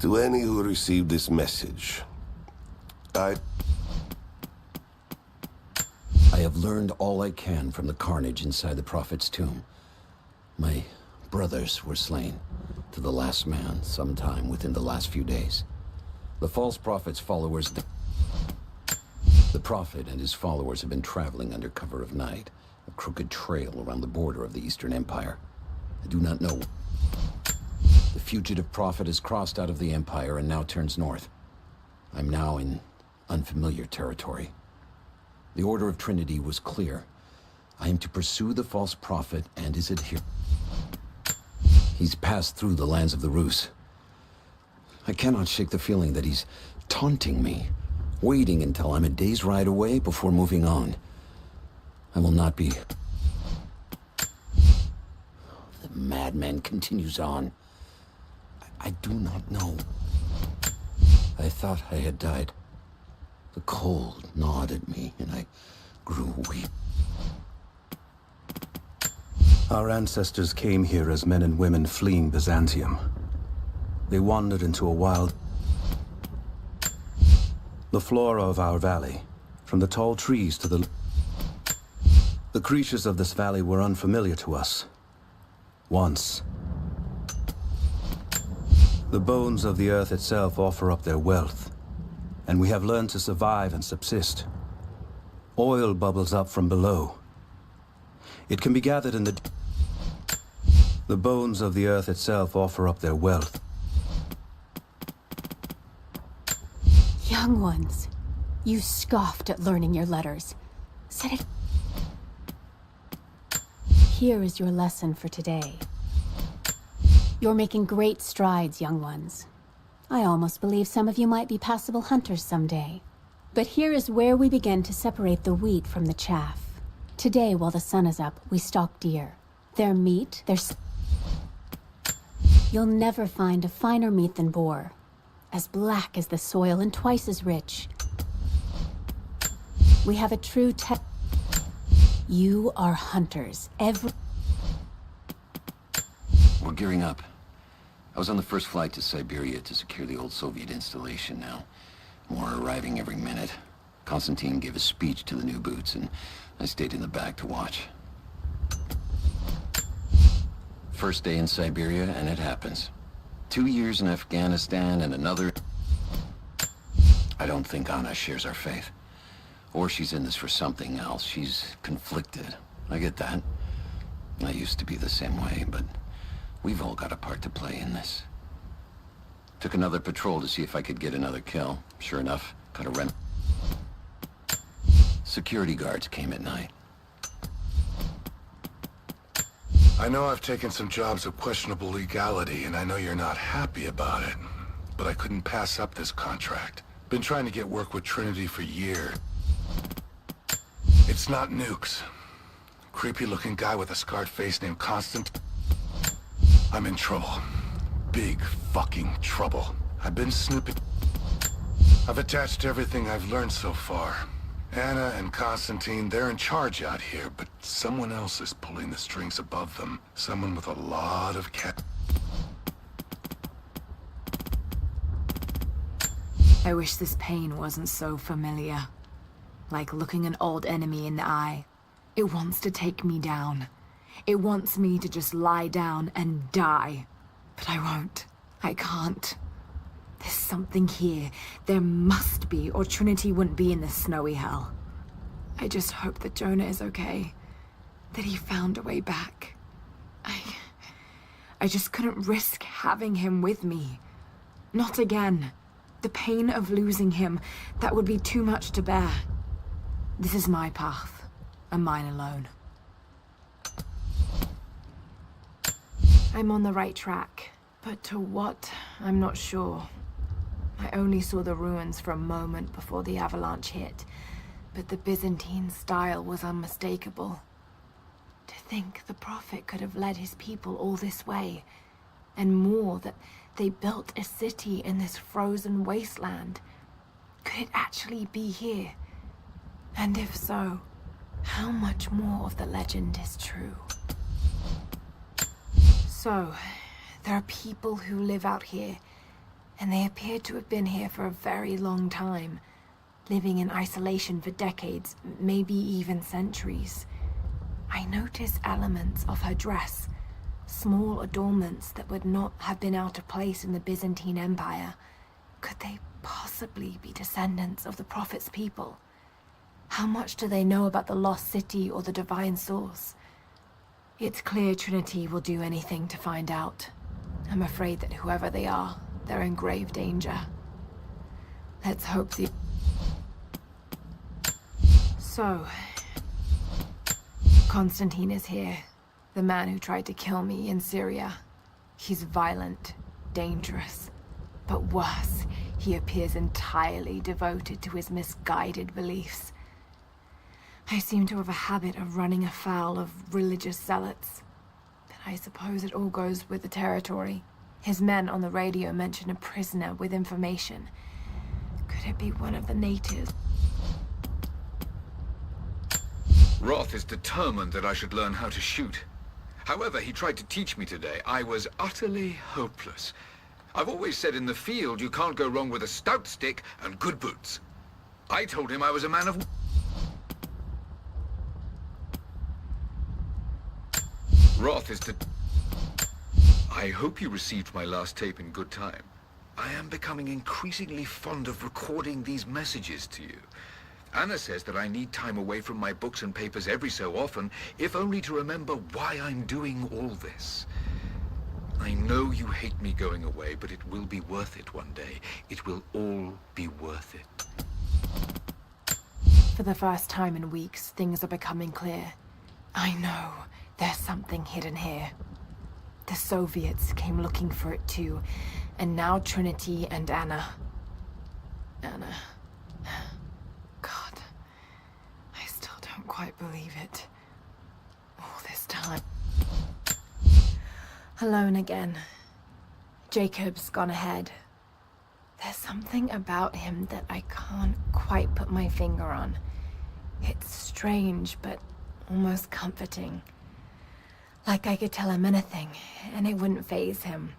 To any who received this message, I have learned all I can from the carnage inside the Prophet's tomb. My brothers were slain, to the last man, sometime within the last few days. The false Prophet's followers... The Prophet and his followers have been traveling under cover of night, a crooked trail around the border of the Eastern Empire. I do not know. The fugitive Prophet has crossed out of the Empire and now turns north. I'm now in unfamiliar territory. The Order of Trinity was clear. I am to pursue the false Prophet and his adherents. He's passed through the lands of the Rus. I cannot shake the feeling that he's taunting me, waiting until I'm a day's ride away before moving on. I will not be... The madman continues on. I do not know. I thought I had died. The cold gnawed at me, and I grew weak. Our ancestors came here as men and women fleeing Byzantium. They wandered into a wild... The flora of our valley, from the tall trees to the... The creatures of this valley were unfamiliar to us. Once. The bones of the earth itself offer up their wealth, and we have learned to survive and subsist. Oil bubbles up from below. It can be gathered in the... The bones of the earth itself offer up their wealth. Young ones, you scoffed at learning your letters. Said it... Here is your lesson for today. You're making great strides, young ones. I almost believe some of you might be passable hunters someday. But here is where we begin to separate the wheat from the chaff. Today, while the sun is up, we stalk deer. Their meat, You'll never find a finer meat than boar. As black as the soil and twice as rich. We have a true You are hunters. We're gearing up. I was on the first flight to Siberia to secure the old Soviet installation now. More arriving every minute. Konstantin gave a speech to the new boots, and I stayed in the back to watch. First day in Siberia, and it happens. 2 years in Afghanistan and another... I don't think Anna shares our faith. Or she's in this for something else. She's conflicted. I get that. I used to be the same way, but we've all got a part to play in this. Took another patrol to see if I could get another kill. Sure enough, got a rem... Security guards came at night. I know I've taken some jobs of questionable legality, and I know you're not happy about it. But I couldn't pass up this contract. Been trying to get work with Trinity for years. It's not nukes. Creepy-looking guy with a scarred face named Constant. I'm in trouble. Big fucking trouble. I've been snooping. I've attached everything I've learned so far. Anna and Konstantin, they're in charge out here, but someone else is pulling the strings above them. Someone with a lot of I wish this pain wasn't so familiar. Like looking an old enemy in the eye. It wants to take me down. It wants me to just lie down and die. But I won't. I can't. There's something here. There must be, or Trinity wouldn't be in this snowy hell. I just hope that Jonah is okay. That he found a way back. I just couldn't risk having him with me. Not again. The pain of losing him, that would be too much to bear. This is my path, and mine alone. I'm on the right track, but to what, I'm not sure. I only saw the ruins for a moment before the avalanche hit, but the Byzantine style was unmistakable. To think the Prophet could have led his people all this way, and more, that they built a city in this frozen wasteland. Could it actually be here? And if so, how much more of the legend is true? So, there are people who live out here, and they appear to have been here for a very long time, living in isolation for decades, maybe even centuries. I notice elements of her dress, small adornments that would not have been out of place in the Byzantine Empire. Could they possibly be descendants of the Prophet's people? How much do they know about the lost city or the divine source? It's clear Trinity will do anything to find out. I'm afraid that whoever they are, they're in grave danger. Let's hope the... So... Konstantin is here. The man who tried to kill me in Syria. He's violent, dangerous. But worse, he appears entirely devoted to his misguided beliefs. I seem to have a habit of running afoul of religious zealots. But I suppose it all goes with the territory. His men on the radio mention a prisoner with information. Could it be one of the natives? Roth is determined that I should learn how to shoot. However, he tried to teach me today. I was utterly hopeless. I've always said in the field you can't go wrong with a stout stick and good boots. I told him I was a man of... Roth is to... I hope you received my last tape in good time. I am becoming increasingly fond of recording these messages to you. Anna says that I need time away from my books and papers every so often, if only to remember why I'm doing all this. I know you hate me going away, but it will be worth it one day. It will all be worth it. For the first time in weeks, things are becoming clear. I know there's something hidden here. The Soviets came looking for it too, and now Trinity and Anna. Anna. God. I still don't quite believe it. All this time. Alone again. Jacob's gone ahead. There's something about him that I can't quite put my finger on. It's strange, but almost comforting. Like I could tell him anything, and it wouldn't faze him.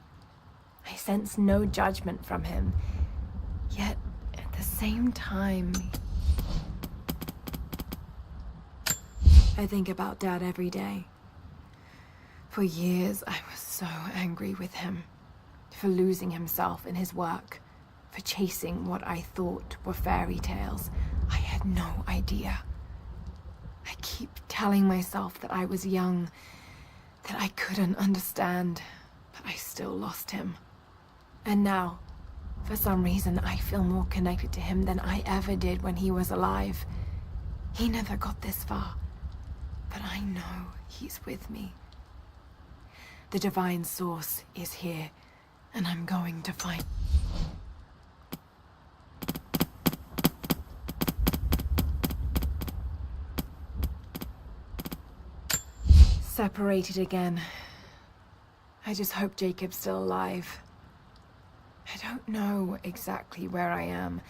I sense no judgment from him. Yet, at the same time... I think about Dad every day. For years, I was so angry with him. For losing himself in his work. For chasing what I thought were fairy tales. I had no idea. I keep telling myself that I was young, that I couldn't understand, but I still lost him. And now, for some reason, I feel more connected to him than I ever did when he was alive. He never got this far, but I know he's with me. The divine source is here, and I'm going to find... Separated again. I just hope Jacob's still alive. I don't know exactly where I am.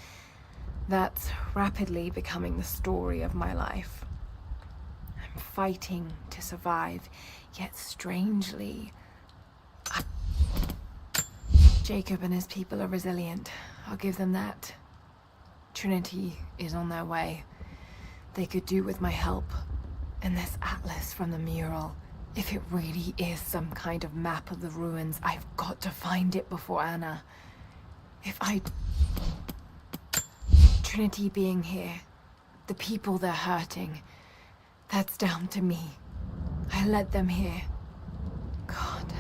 That's rapidly becoming the story of my life. I'm fighting to survive, yet strangely... Jacob and his people are resilient. I'll give them that. Trinity is on their way. They could do with my help. And this atlas from the mural, if it really is some kind of map of the ruins, I've got to find it before Anna. If I... Trinity being here, the people they're hurting, that's down to me. I led them here. God,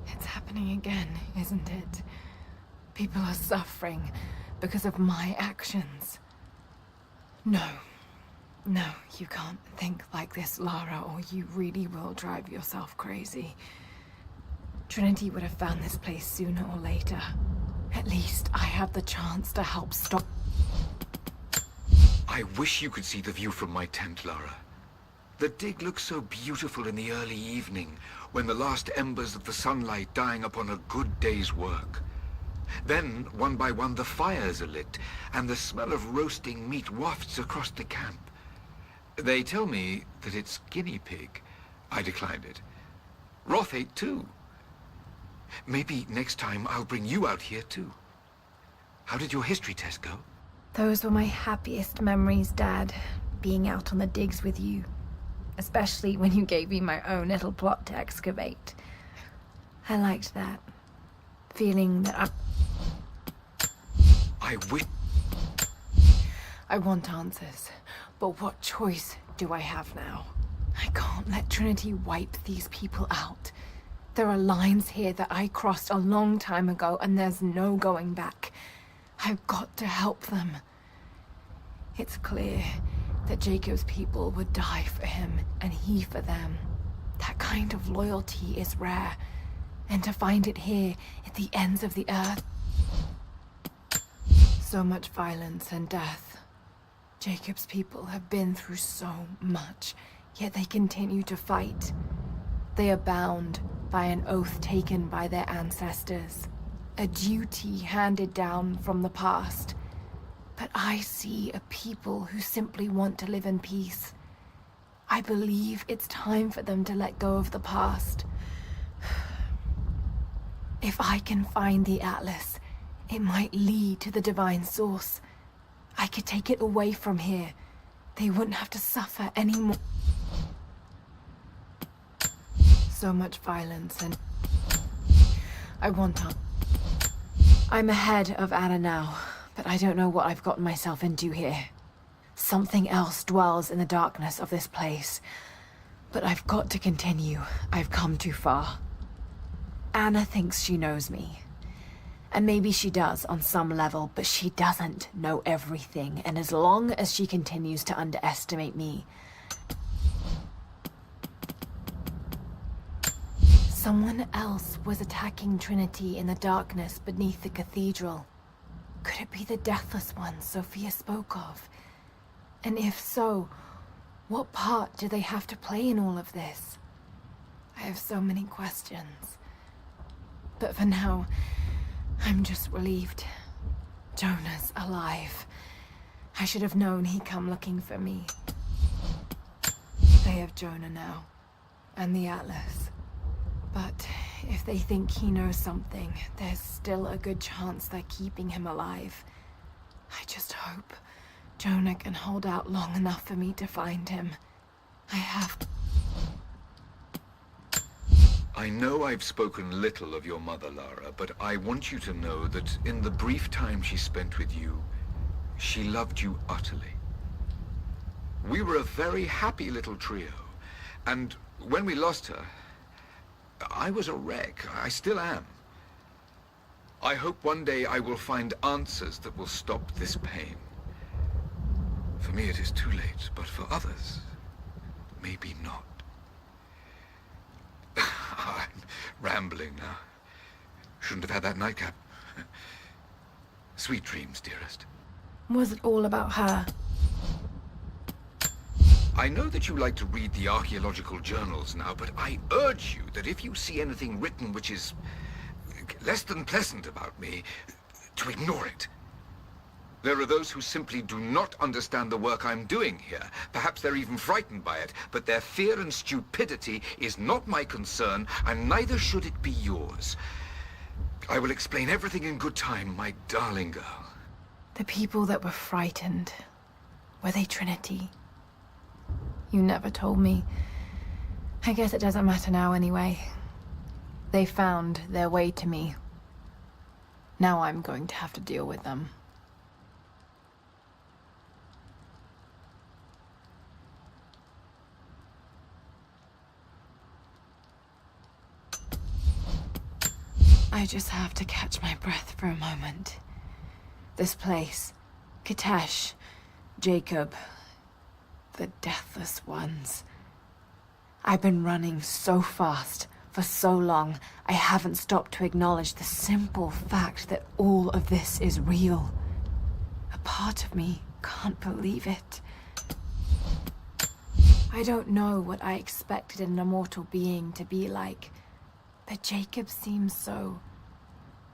it's happening again, isn't it? People are suffering because of my actions. No. No, you can't think like this, Lara, or you really will drive yourself crazy. Trinity would have found this place sooner or later. At least I have the chance to help stop... I wish you could see the view from my tent, Lara. The dig looks so beautiful in the early evening, when the last embers of the sunlight dying upon a good day's work. Then, one by one, the fires are lit, and the smell of roasting meat wafts across the camp. They tell me that it's guinea pig. I declined it. Roth ate too. Maybe next time I'll bring you out here too. How did your history test go? Those were my happiest memories, Dad. Being out on the digs with you. Especially when you gave me my own little plot to excavate. I liked that. Feeling that I wish... I want answers. But what choice do I have now? I can't let Trinity wipe these people out. There are lines here that I crossed a long time ago, and there's no going back. I've got to help them. It's clear that Jacob's people would die for him, and he for them. That kind of loyalty is rare, and to find it here at the ends of the earth. So much violence and death. Jacob's people have been through so much, yet they continue to fight. They are bound by an oath taken by their ancestors, a duty handed down from the past. But I see a people who simply want to live in peace. I believe it's time for them to let go of the past. If I can find the Atlas, it might lead to the divine source. I could take it away from here. They wouldn't have to suffer anymore. so much violence and I want up. I'm ahead of Anna now, but I don't know what I've gotten myself into here. Something else dwells in the darkness of this place. But I've got to continue. I've come too far. Anna thinks she knows me. And maybe she does on some level, but she doesn't know everything. And as long as she continues to underestimate me, someone else was attacking Trinity in the darkness beneath the cathedral. Could it be the Deathless Ones Sophia spoke of? And if so, what part do they have to play in all of this? I have so many questions. But for now, I'm just relieved. Jonah's alive. I should have known he'd come looking for me. They have Jonah now, and the Atlas. But if they think he knows something, there's still a good chance they're keeping him alive. I just hope Jonah can hold out long enough for me to find him. I know I've spoken little of your mother, Lara, but I want you to know that in the brief time she spent with you, she loved you utterly. We were a very happy little trio, and when we lost her, I was a wreck. I still am. I hope one day I will find answers that will stop this pain. For me it is too late, but for others, maybe not. I'm rambling now. Shouldn't have had that nightcap. Sweet dreams, dearest. Was it all about her? I know that you like to read the archaeological journals now, but I urge you that if you see anything written which is less than pleasant about me, to ignore it. There are those who simply do not understand the work I'm doing here. Perhaps they're even frightened by it, but their fear and stupidity is not my concern, and neither should it be yours. I will explain everything in good time, my darling girl. The people that were frightened, were they Trinity? You never told me. I guess it doesn't matter now anyway. They found their way to me. Now I'm going to have to deal with them. I just have to catch my breath for a moment. This place, Kitezh, Jacob, the Deathless Ones. I've been running so fast for so long, I haven't stopped to acknowledge the simple fact that all of this is real. A part of me can't believe it. I don't know what I expected an immortal being to be like, but Jacob seems so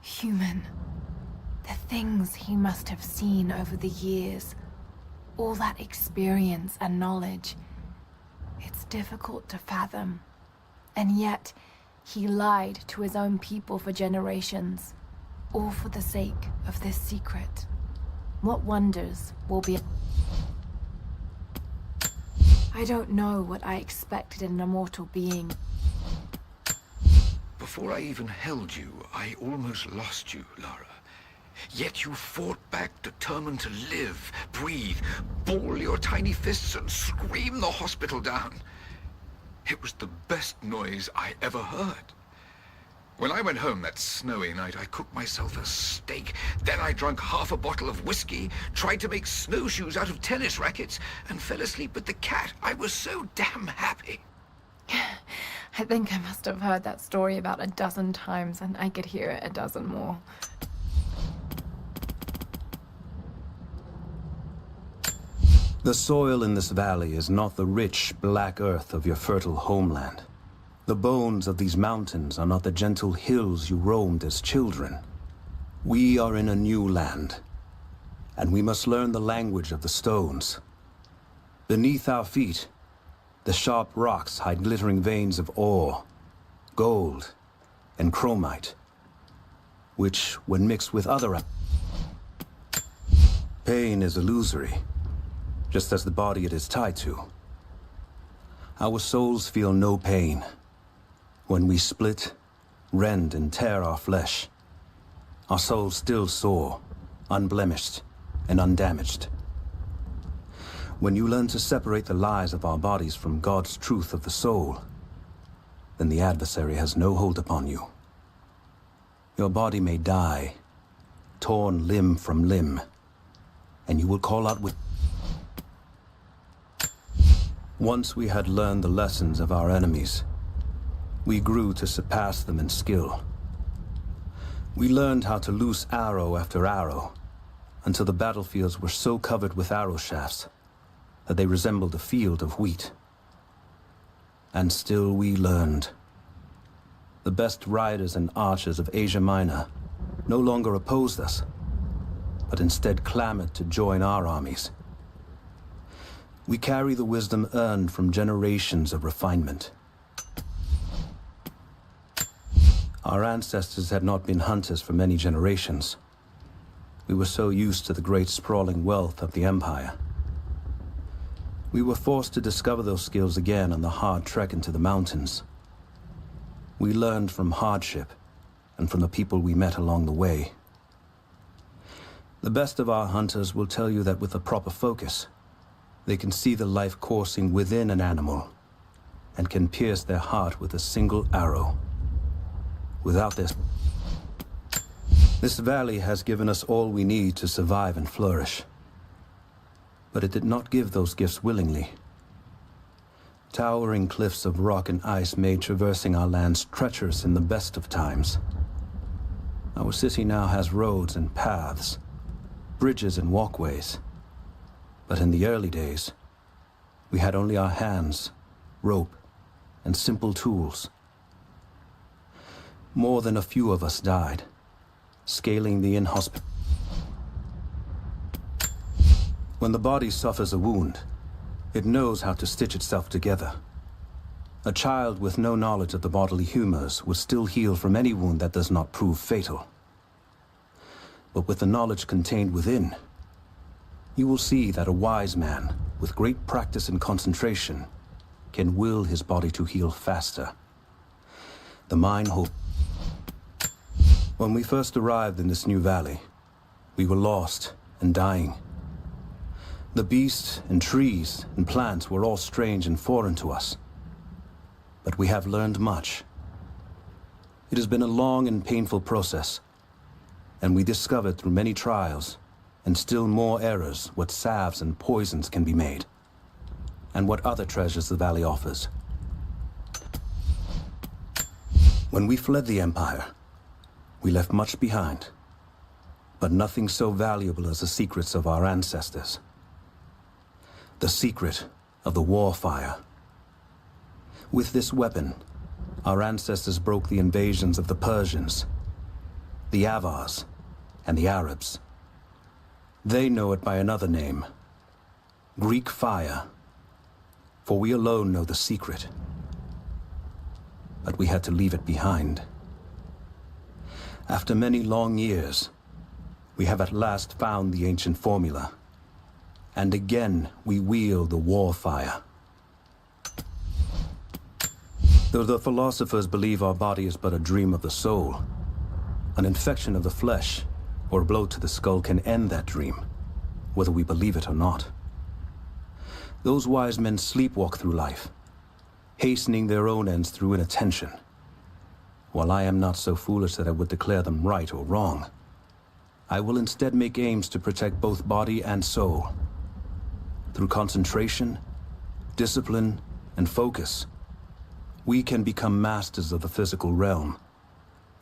human. The things he must have seen over the years, all that experience and knowledge, it's difficult to fathom. And yet, he lied to his own people for generations, all for the sake of this secret. What wonders will be... I don't know what I expected in an immortal being. Before I even held you, I almost lost you, Lara. Yet you fought back, determined to live, breathe, ball your tiny fists and scream the hospital down. It was the best noise I ever heard. When I went home that snowy night, I cooked myself a steak. Then I drank half a bottle of whiskey, tried to make snowshoes out of tennis rackets, and fell asleep with the cat. I was so damn happy. I think I must have heard that story about a dozen times, and I could hear it a dozen more. The soil in this valley is not the rich, black earth of your fertile homeland. The bones of these mountains are not the gentle hills you roamed as children. We are in a new land, and we must learn the language of the stones. Beneath our feet, the sharp rocks hide glittering veins of ore, gold, and chromite, which, when mixed with other... Pain is illusory, just as the body it is tied to. Our souls feel no pain, When we split, rend, and tear our flesh, our souls still soar, unblemished and undamaged. When you learn to separate the lies of our bodies from God's truth of the soul, then the adversary has no hold upon you. Your body may die, torn limb from limb, and you will call out with... Once we had learned the lessons of our enemies, we grew to surpass them in skill. We learned how to loose arrow after arrow, until the battlefields were so covered with arrow shafts that they resembled a field of wheat. And still we learned. The best riders and archers of Asia Minor no longer opposed us, but instead clamored to join our armies. We carry the wisdom earned from generations of refinement. Our ancestors had not been hunters for many generations. We were so used to the great sprawling wealth of the Empire. We were forced to discover those skills again on the hard trek into the mountains. We learned from hardship and from the people we met along the way. The best of our hunters will tell you that with a proper focus, they can see the life coursing within an animal and can pierce their heart with a single arrow. Without this valley has given us all we need to survive and flourish. But it did not give those gifts willingly. Towering cliffs of rock and ice made traversing our lands treacherous in the best of times. Our city now has roads and paths, bridges and walkways. But in the early days, we had only our hands, rope, and simple tools. More than a few of us died, scaling the inhospitable. When the body suffers a wound, it knows how to stitch itself together. A child with no knowledge of the bodily humors will still heal from any wound that does not prove fatal. But with the knowledge contained within, you will see that a wise man, with great practice and concentration, can will his body to heal faster. The mind hope. When we first arrived in this new valley, we were lost and dying. The beasts and trees and plants were all strange and foreign to us. But we have learned much. It has been a long and painful process, and we discovered through many trials and still more errors what salves and poisons can be made, and what other treasures the valley offers. When we fled the Empire, we left much behind, but nothing so valuable as the secrets of our ancestors. The secret of the Warfire. With this weapon, our ancestors broke the invasions of the Persians, the Avars, and the Arabs. They know it by another name, Greek fire, for we alone know the secret. But we had to leave it behind. After many long years, we have at last found the ancient formula. And again, we wield the Warfire. Though the philosophers believe our body is but a dream of the soul, an infection of the flesh, or a blow to the skull can end that dream, whether we believe it or not. Those wise men sleepwalk through life, hastening their own ends through inattention, while I am not so foolish that I would declare them right or wrong. I will instead make aims to protect both body and soul. Through concentration, discipline, and focus, we can become masters of the physical realm,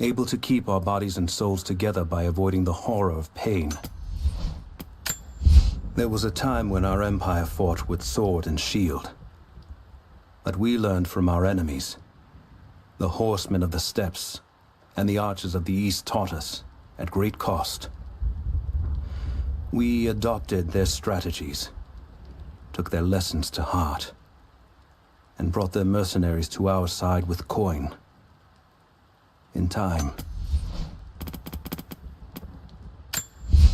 able to keep our bodies and souls together by avoiding the horror of pain. There was a time when our empire fought with sword and shield. But we learned from our enemies. The horsemen of the steppes and the archers of the east taught us, at great cost. We adopted their strategies, took their lessons to heart, and brought their mercenaries to our side with coin. In time.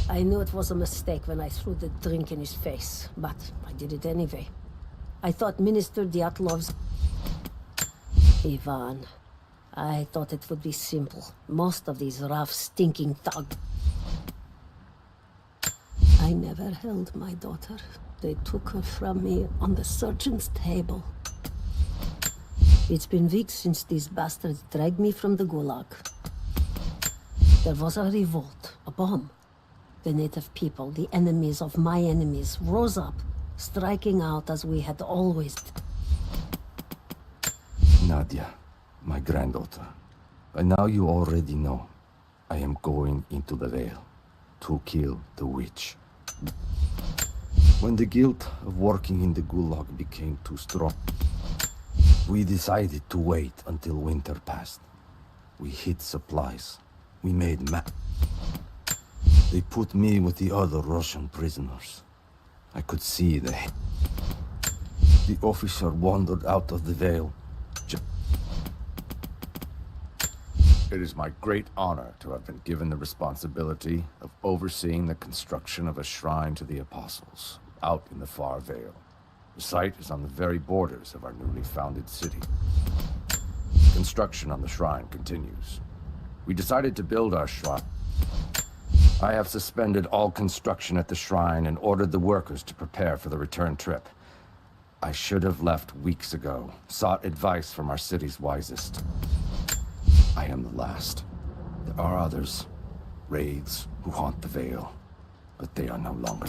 I knew it was a mistake when I threw the drink in his face, but I did it anyway. I thought Minister Dyatlov... Ivan, I thought it would be simple. Most of these rough, stinking thugs. I never held my daughter. They took her from me on the surgeon's table. It's been weeks since these bastards dragged me from the Gulag. There was a revolt, a bomb. The native people, the enemies of my enemies, rose up, striking out as we had always done. Nadia, my granddaughter. By now you already know. I am going into the Vale to kill the witch. When the guilt of working in the Gulag became too strong, we decided to wait until winter passed. We hid supplies. We made They put me with the other Russian prisoners. I could see the officer wandered out of the Vale. It is my great honor to have been given the responsibility of overseeing the construction of a shrine to the Apostles, out in the far Vale. The site is on the very borders of our newly founded city. Construction on the shrine continues. We decided to build our shrine. I have suspended all construction at the shrine and ordered the workers to prepare for the return trip. I should have left weeks ago, sought advice from our city's wisest. I am the last. There are others, wraiths who haunt the Vale, but they are no longer.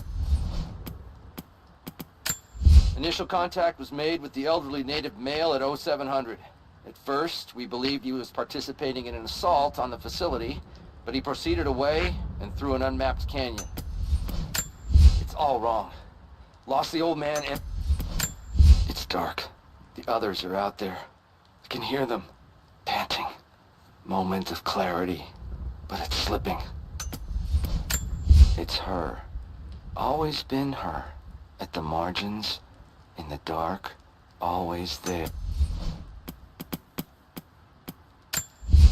Initial contact was made with the elderly native male at 0700. At first, we believed he was participating in an assault on the facility, but he proceeded away and through an unmapped canyon. It's all wrong. Lost the old man and... It's dark. The others are out there. I can hear them, panting. Moment of clarity, but it's slipping. It's her. Always been her. At the margins, in the dark, always there.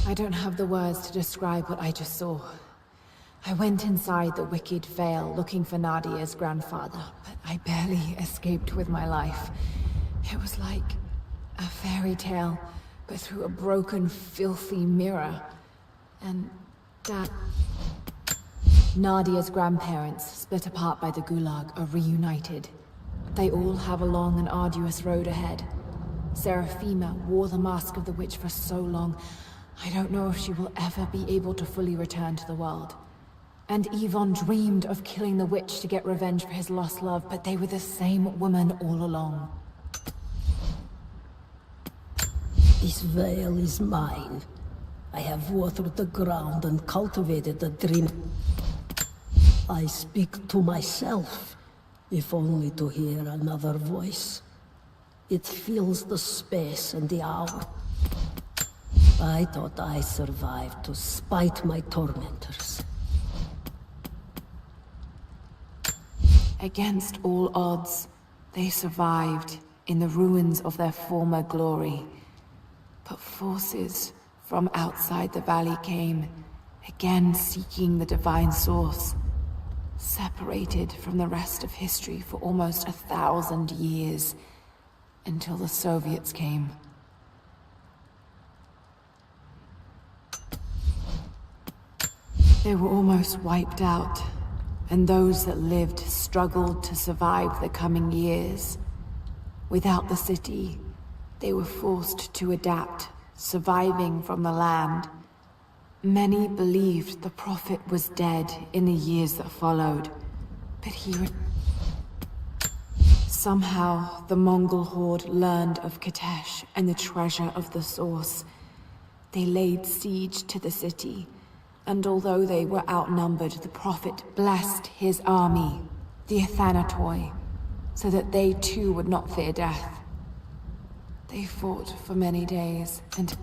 I don't have the words to describe what I just saw. I went inside the wicked Vale looking for Nadia's grandfather, but I barely escaped with my life. It was like a fairy tale, but through a broken, filthy mirror. And Dad... Nadia's grandparents, split apart by the Gulag, are reunited. They all have a long and arduous road ahead. Seraphima wore the mask of the witch for so long, I don't know if she will ever be able to fully return to the world. And Yvonne dreamed of killing the witch to get revenge for his lost love, but they were the same woman all along. This veil is mine. I have watered the ground and cultivated the dream. I speak to myself, if only to hear another voice. It fills the space and the hour. I thought I survived to spite my tormentors. Against all odds, they survived in the ruins of their former glory. But forces from outside the valley came, again seeking the divine source, separated from the rest of history for almost 1,000 years, until the Soviets came. They were almost wiped out, and those that lived struggled to survive the coming years. Without the city, they were forced to adapt, surviving from the land. Many believed the Prophet was dead in the years that followed, but somehow the Mongol horde learned of Kitesh and the treasure of the source. They laid siege to the city, and although they were outnumbered, the Prophet blessed his army, the Athanatoi, so that they too would not fear death. They fought for many days, and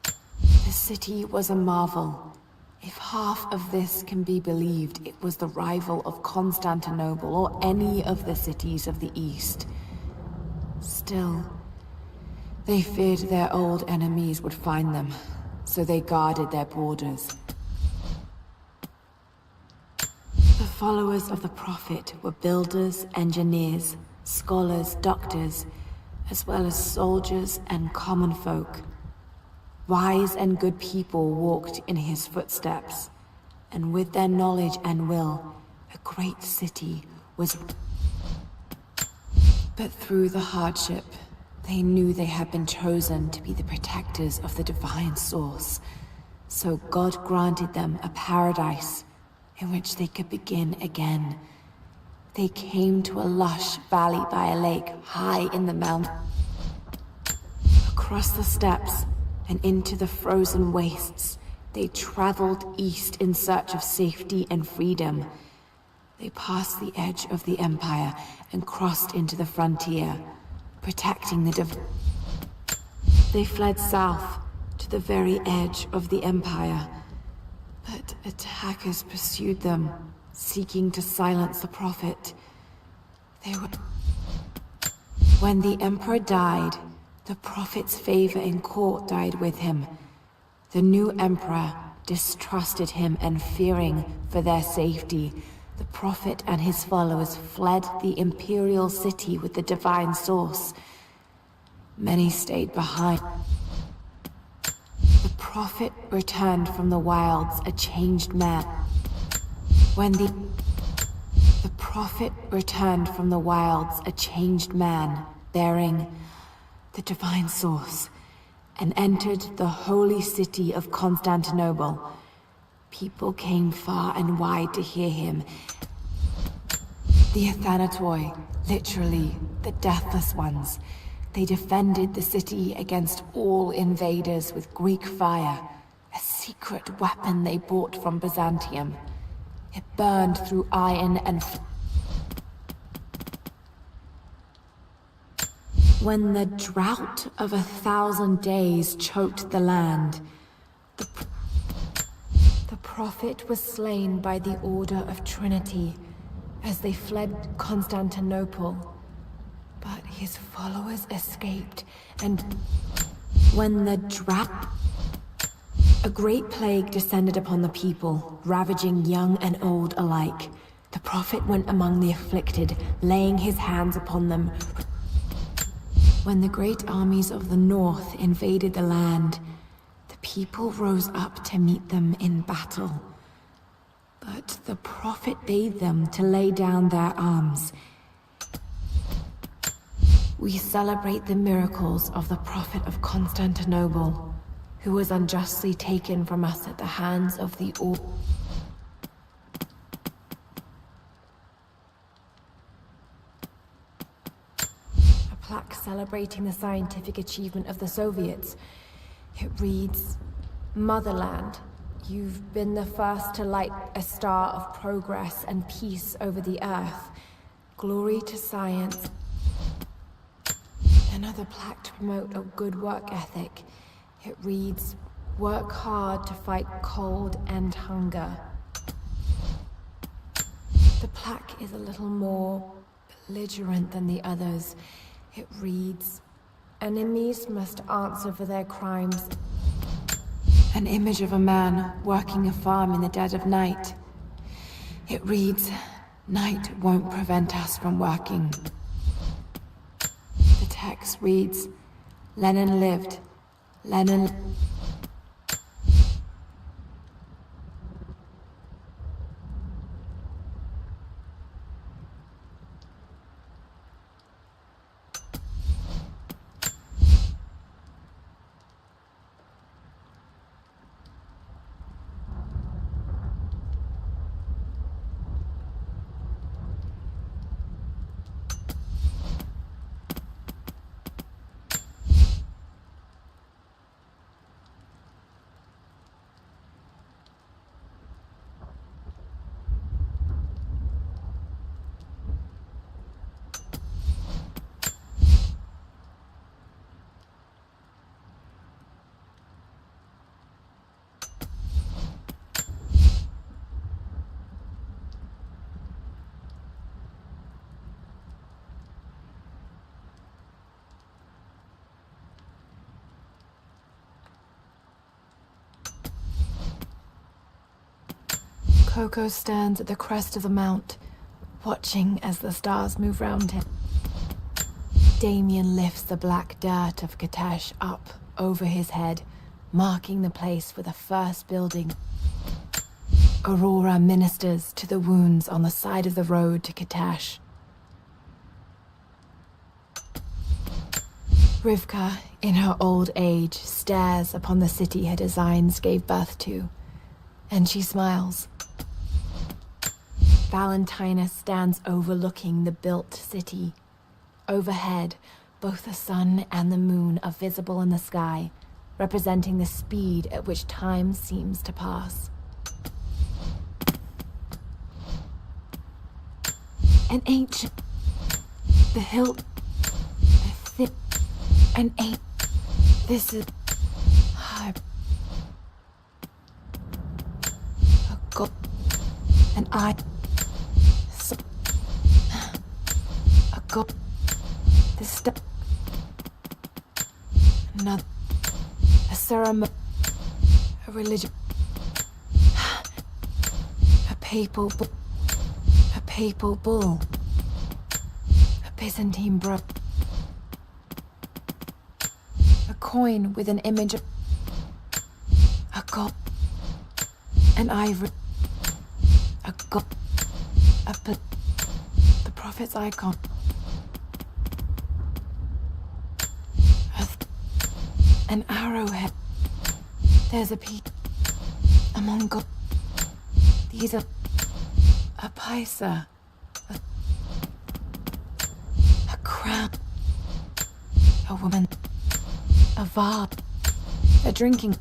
the city was a marvel. If half of this can be believed, it was the rival of Constantinople or any of the cities of the East. Still, they feared their old enemies would find them, so they guarded their borders. The followers of the Prophet were builders, engineers, scholars, doctors, as well as soldiers and common folk. Wise and good people walked in his footsteps, and with their knowledge and will, a great city was... But through the hardship, they knew they had been chosen to be the protectors of the divine source. So God granted them a paradise in which they could begin again. They came to a lush valley by a lake high in the mountain. Across the steppes and into the frozen wastes, they traveled east in search of safety and freedom. They passed the edge of the Empire and crossed into the frontier, protecting the They fled south to the very edge of the Empire, but attackers pursued them, seeking to silence the Prophet. When the Emperor died, the Prophet's favor in court died with him. The new Emperor distrusted him, and fearing for their safety, the Prophet and his followers fled the Imperial City with the divine source. Many stayed behind. The Prophet returned from the wilds a changed man. When the Prophet returned from the wilds a changed man, bearing the divine source, and entered the holy city of Constantinople. People came far and wide to hear him. The Athanatoi, literally the Deathless Ones, they defended the city against all invaders with Greek fire, a secret weapon they bought from Byzantium. It burned through iron and... When the drought of 1,000 days choked the land, the Prophet was slain by the Order of Trinity as they fled Constantinople. But his followers escaped, and when the drought... A great plague descended upon the people, ravaging young and old alike. The Prophet went among the afflicted, laying his hands upon them. When the great armies of the north invaded the land, the people rose up to meet them in battle. But the Prophet bade them to lay down their arms. We celebrate the miracles of the Prophet of Constantinople, who was unjustly taken from us at the hands of the plaque celebrating the scientific achievement of the Soviets. It reads, "Motherland, you've been the first to light a star of progress and peace over the earth. Glory to science." Another plaque to promote a good work ethic. It reads, "Work hard to fight cold and hunger." The plaque is a little more belligerent than the others. It reads, "Enemies must answer for their crimes." An image of a man working a farm in the dead of night. It reads, "Night won't prevent us from working." The text reads, "Lenin lived. Lenin..." Coco stands at the crest of the mount, watching as the stars move round him. Damien lifts the black dirt of Kitezh up over his head, marking the place for the first building. Aurora ministers to the wounds on the side of the road to Kitezh. Rivka, in her old age, stares upon the city her designs gave birth to, and she smiles. Valentinus stands overlooking the built city. Overhead, both the sun and the moon are visible in the sky, representing the speed at which time seems to pass. An ancient... The hilt... The thick... An ancient... This is... A god... An eye... A god... This stuff... Another... A ceremony... A religion... A papal... A papal bull. A Byzantine bro. A coin with an image of... A god. An ivory. A god. The prophet's icon. An arrowhead. There's a piece. A Mongol. These are... A paisa. A crown. A woman. A vase. A drinking.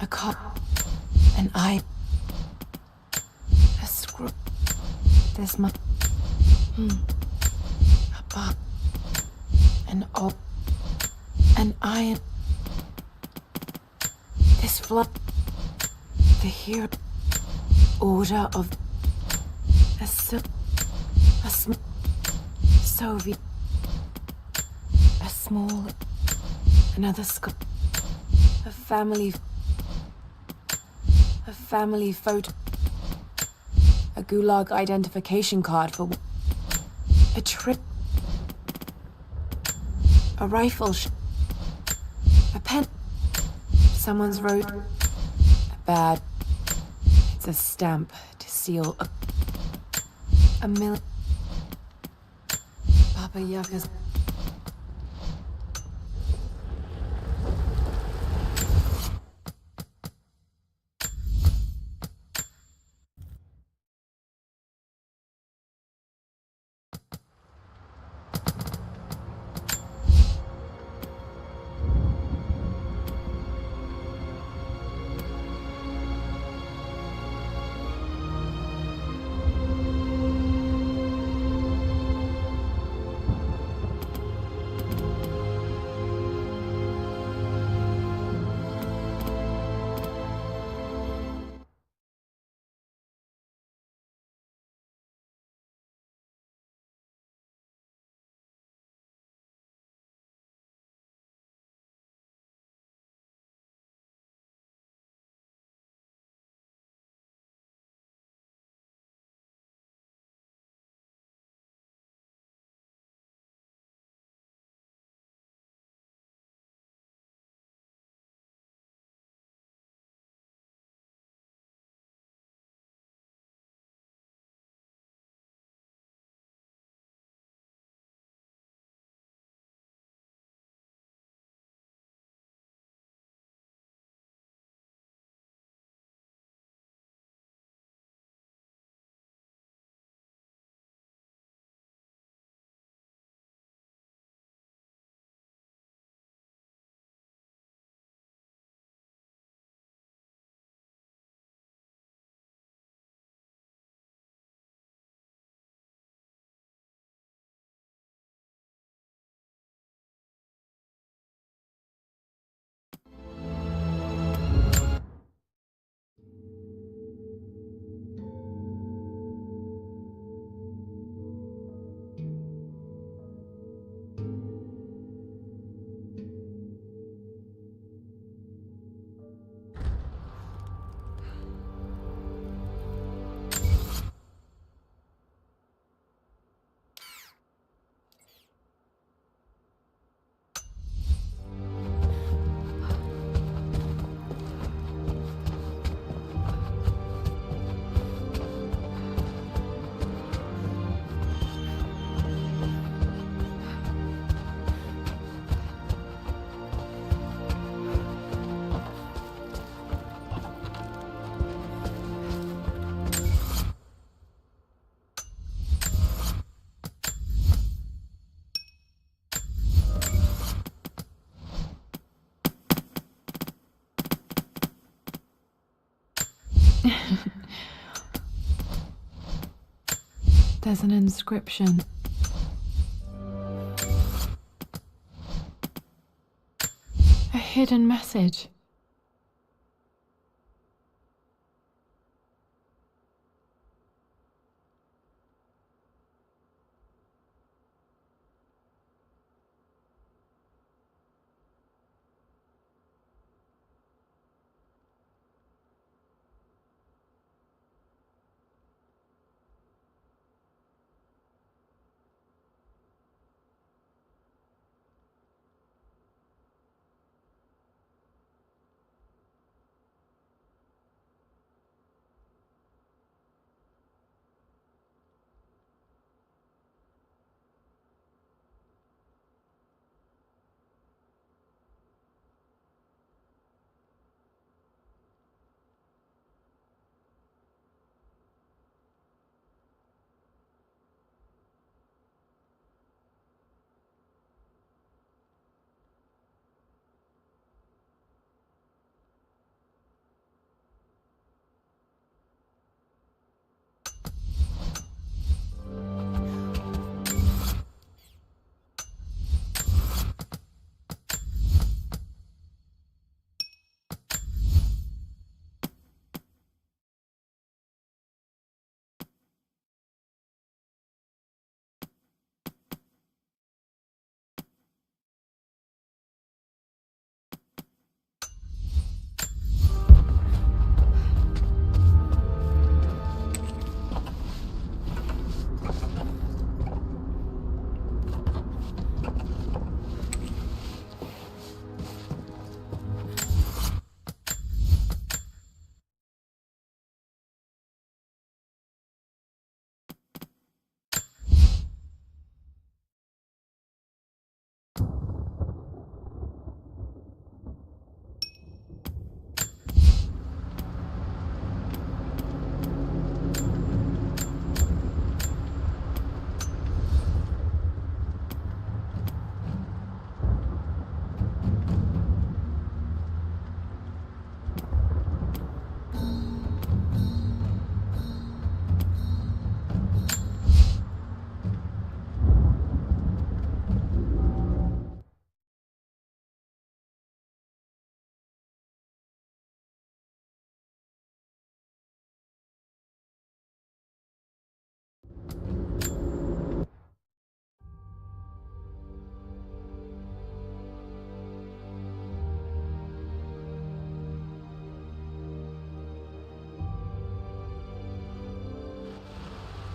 A cup. An eye. A screw. There's my... A bar. An ob. An iron. This flood. The hero. Order of... Soviet. A small... Another scope. A family... A family photo. A Gulag identification card for... A trip. A rifle A pen. Someone's wrote... Bad. It's a stamp to seal a Baba Yaga's... There's an inscription. A hidden message.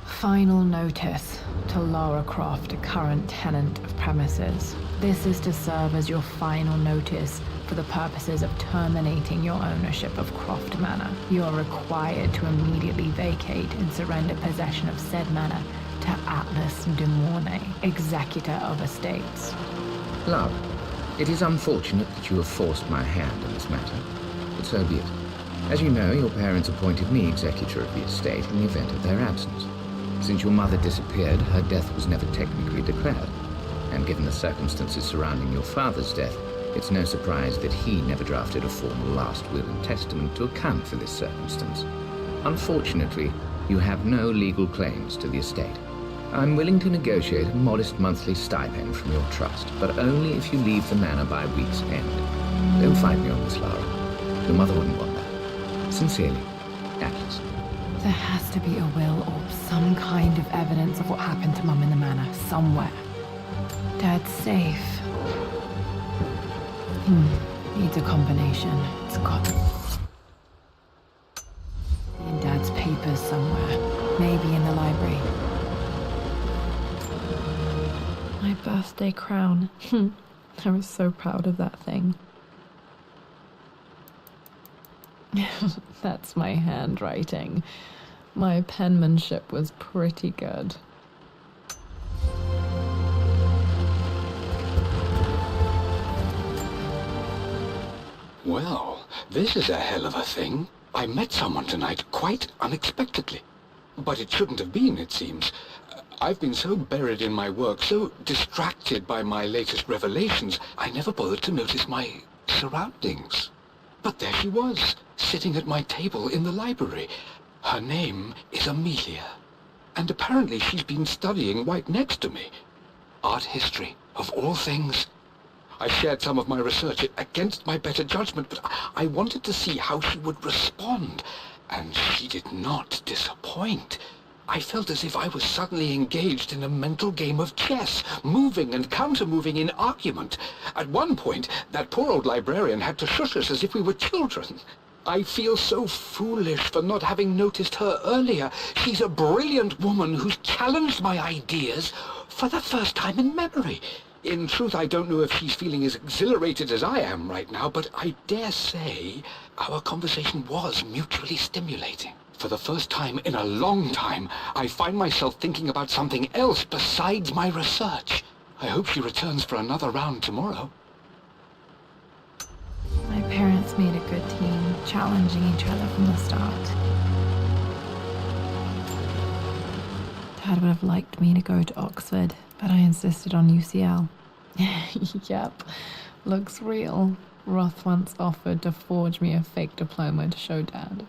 Final notice to Lara Croft, a current tenant of premises. This is to serve as your final notice for the purposes of terminating your ownership of Croft Manor. You are required to immediately vacate and surrender possession of said manor to Atlas de Mornay, executor of estates. Lara, it is unfortunate that you have forced my hand in this matter, but so be it. As you know, your parents appointed me executor of the estate in the event of their absence. Since your mother disappeared, her death was never technically declared. And given the circumstances surrounding your father's death, it's no surprise that he never drafted a formal last will and testament to account for this circumstance. Unfortunately, you have no legal claims to the estate. I'm willing to negotiate a modest monthly stipend from your trust, but only if you leave the manor by week's end. Don't fight me on this, Lara. Your mother wouldn't want that. Sincerely, Atlas. There has to be a will or some kind of evidence of what happened to Mum in the manor, somewhere. Dad's safe. Needs a combination. It's got... in Dad's papers somewhere. Maybe in the library. My birthday crown. I was so proud of that thing. That's my handwriting. My penmanship was pretty good. Well, this is a hell of a thing. I met someone tonight quite unexpectedly. But it shouldn't have been, it seems. I've been so buried in my work, so distracted by my latest revelations, I never bothered to notice my surroundings. But there she was, sitting at my table in the library. Her name is Amelia. And apparently she's been studying right next to me. Art history, of all things. I shared some of my research against my better judgment, but I wanted to see how she would respond. And she did not disappoint. I felt as if I was suddenly engaged in a mental game of chess, moving and counter-moving in argument. At one point, that poor old librarian had to shush us as if we were children. I feel so foolish for not having noticed her earlier. She's a brilliant woman who's challenged my ideas for the first time in memory. In truth, I don't know if she's feeling as exhilarated as I am right now, but I dare say our conversation was mutually stimulating. For the first time in a long time, I find myself thinking about something else besides my research. I hope she returns for another round tomorrow. My parents made a good team, challenging each other from the start. Dad would have liked me to go to Oxford, but I insisted on UCL. Yep, looks real. Roth once offered to forge me a fake diploma to show Dad.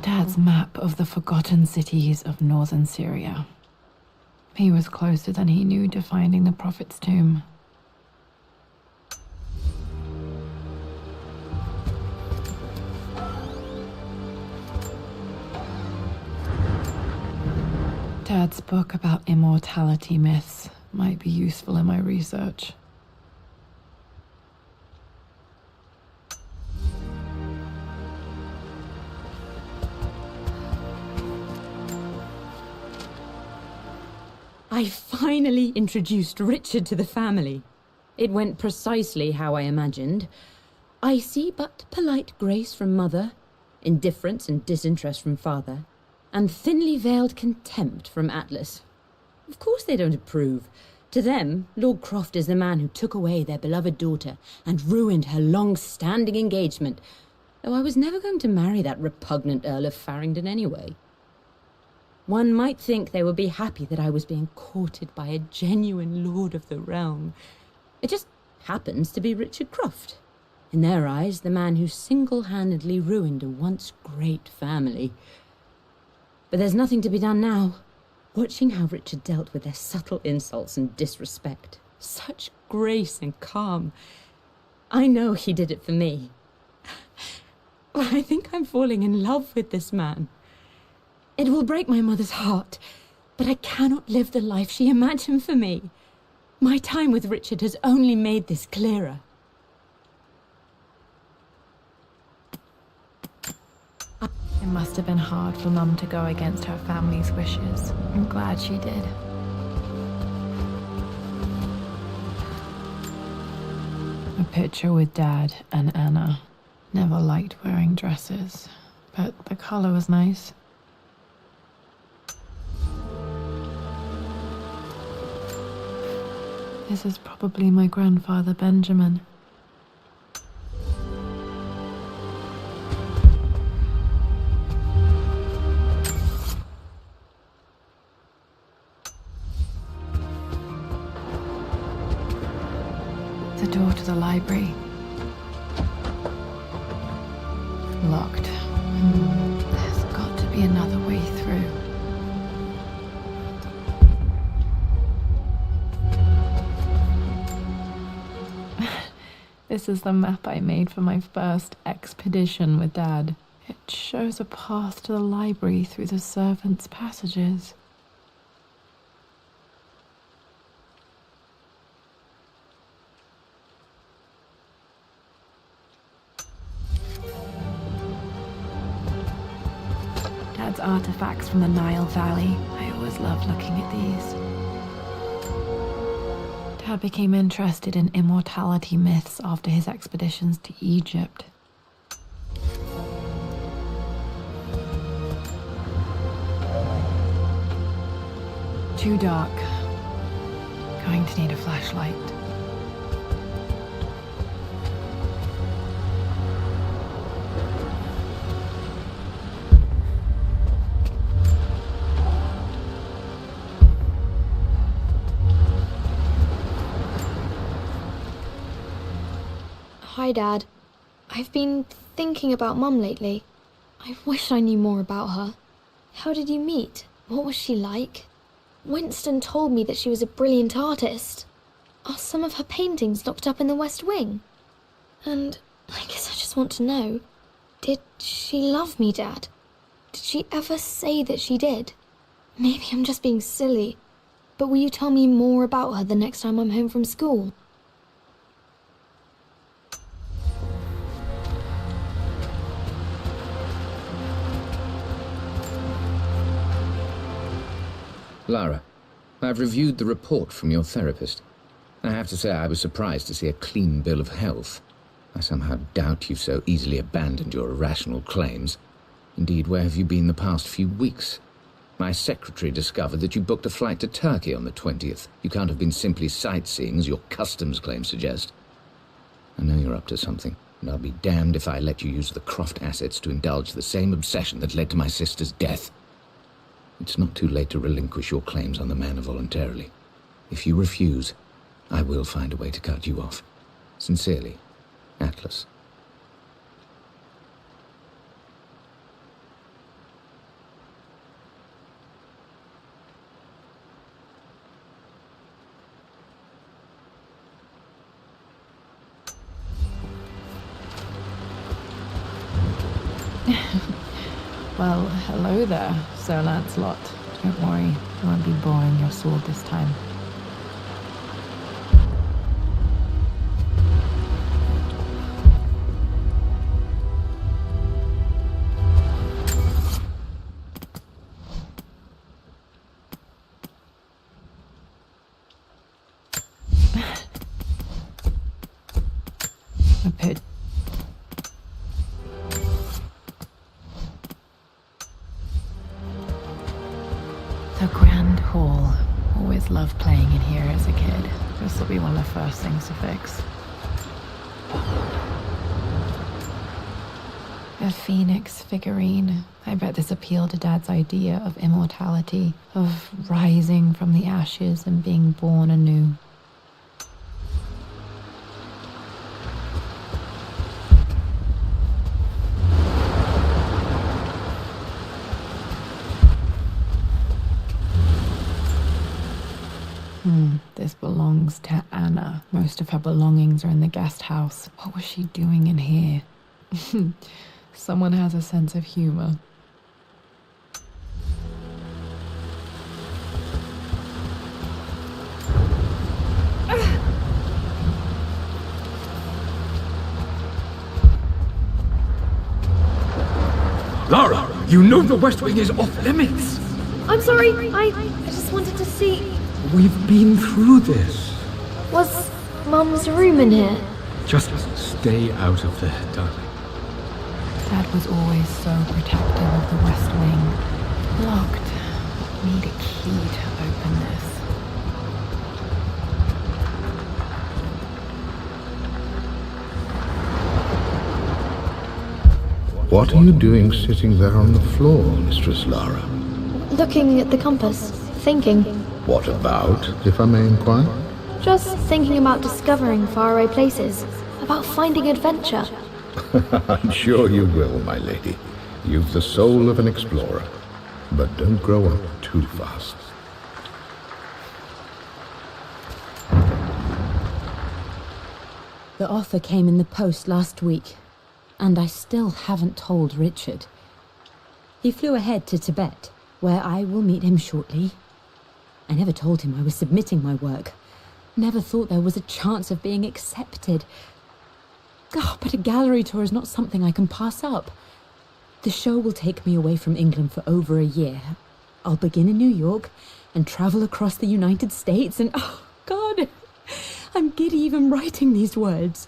Dad's map of the forgotten cities of northern Syria. He was closer than he knew to finding the Prophet's tomb. Dad's book about immortality myths might be useful in my research. I finally introduced Richard to the family. It went precisely how I imagined. I see but polite grace from mother, indifference and disinterest from father, and thinly veiled contempt from Atlas. Of course they don't approve. To them, Lord Croft is the man who took away their beloved daughter and ruined her long-standing engagement, though I was never going to marry that repugnant Earl of Farringdon anyway. One might think they would be happy that I was being courted by a genuine lord of the realm. It just happens to be Richard Croft. In their eyes, the man who single-handedly ruined a once great family. But there's nothing to be done now. Watching how Richard dealt with their subtle insults and disrespect. Such grace and calm. I know he did it for me. I think I'm falling in love with this man. It will break my mother's heart, but I cannot live the life she imagined for me. My time with Richard has only made this clearer. It must have been hard for Mum to go against her family's wishes. I'm glad she did. A picture with Dad and Anna. Never liked wearing dresses, but the color was nice. This is probably my grandfather, Benjamin. The door to the library. Locked. There's got to be another way through. This is the map I made for my first expedition with Dad. It shows a path to the library through the servants' passages. Dad's artifacts from the Nile Valley. I always loved looking at these. Dad became interested in immortality myths after his expeditions to Egypt. Too dark. Going to need a flashlight. Hi, Dad. I've been thinking about Mum lately. I wish I knew more about her. How did you meet? What was she like? Winston told me that she was a brilliant artist. Are some of her paintings locked up in the West Wing? And I guess I just want to know, did she love me, Dad? Did she ever say that she did? Maybe I'm just being silly, but will you tell me more about her the next time I'm home from school? Lara, I've reviewed the report from your therapist. I have to say I was surprised to see a clean bill of health. I somehow doubt you've so easily abandoned your irrational claims. Indeed, where have you been the past few weeks? My secretary discovered that you booked a flight to Turkey on the 20th. You can't have been simply sightseeing, as your customs claims suggest. I know you're up to something, and I'll be damned if I let you use the Croft assets to indulge the same obsession that led to my sister's death. It's not too late to relinquish your claims on the manor voluntarily. If you refuse, I will find a way to cut you off. Sincerely, Atlas. Well, hello there, Sir Lancelot. Don't worry, I won't be boring your sword this time. A pit. The Grand Hall. Always loved playing in here as a kid. This will be one of the first things to fix. A phoenix figurine. I bet this appealed to Dad's idea of immortality, of rising from the ashes and being born anew. This belongs to Anna. Most of her belongings are in the guest house. What was she doing in here? Someone has a sense of humor. Lara, you know the West Wing is off limits. I'm sorry, I just wanted to see... We've been through this. Was Mum's room in here? Just stay out of there, darling. Dad was always so protective of the West Wing. Locked. Need a key to open this. What are you doing sitting there on the floor, Mistress Lara? Looking at the compass, thinking. What about, if I may inquire? Just thinking about discovering faraway places, about finding adventure. I'm sure you will, my lady. You've the soul of an explorer. But don't grow up too fast. The offer came in the post last week, and I still haven't told Richard. He flew ahead to Tibet, where I will meet him shortly. I never told him I was submitting my work. Never thought there was a chance of being accepted. Oh, but a gallery tour is not something I can pass up. The show will take me away from England for over a year. I'll begin in New York and travel across the United States and, oh God, I'm giddy even writing these words.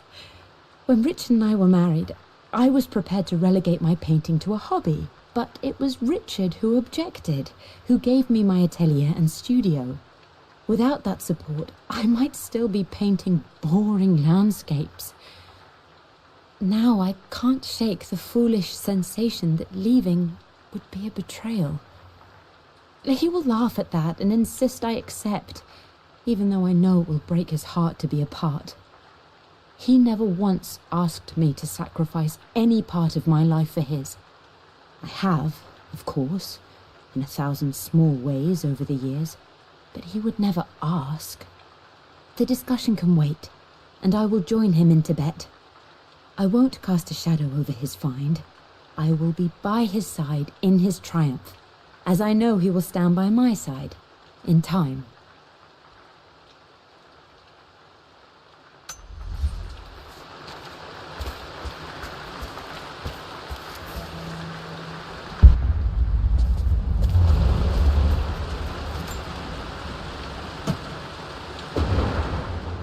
When Richard and I were married, I was prepared to relegate my painting to a hobby, but it was Richard who objected, who gave me my atelier and studio. Without that support, I might still be painting boring landscapes. Now I can't shake the foolish sensation that leaving would be a betrayal. He will laugh at that and insist I accept, even though I know it will break his heart to be apart. He never once asked me to sacrifice any part of my life for his. I have, of course, in 1,000 small ways over the years, but he would never ask. The discussion can wait, and I will join him in Tibet. I won't cast a shadow over his find. I will be by his side in his triumph, as I know he will stand by my side, in time.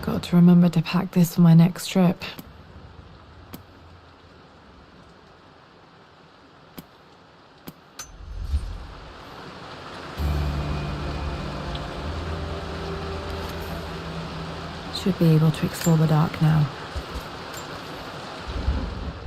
Got to remember to pack this for my next trip. Should be able to explore the dark now.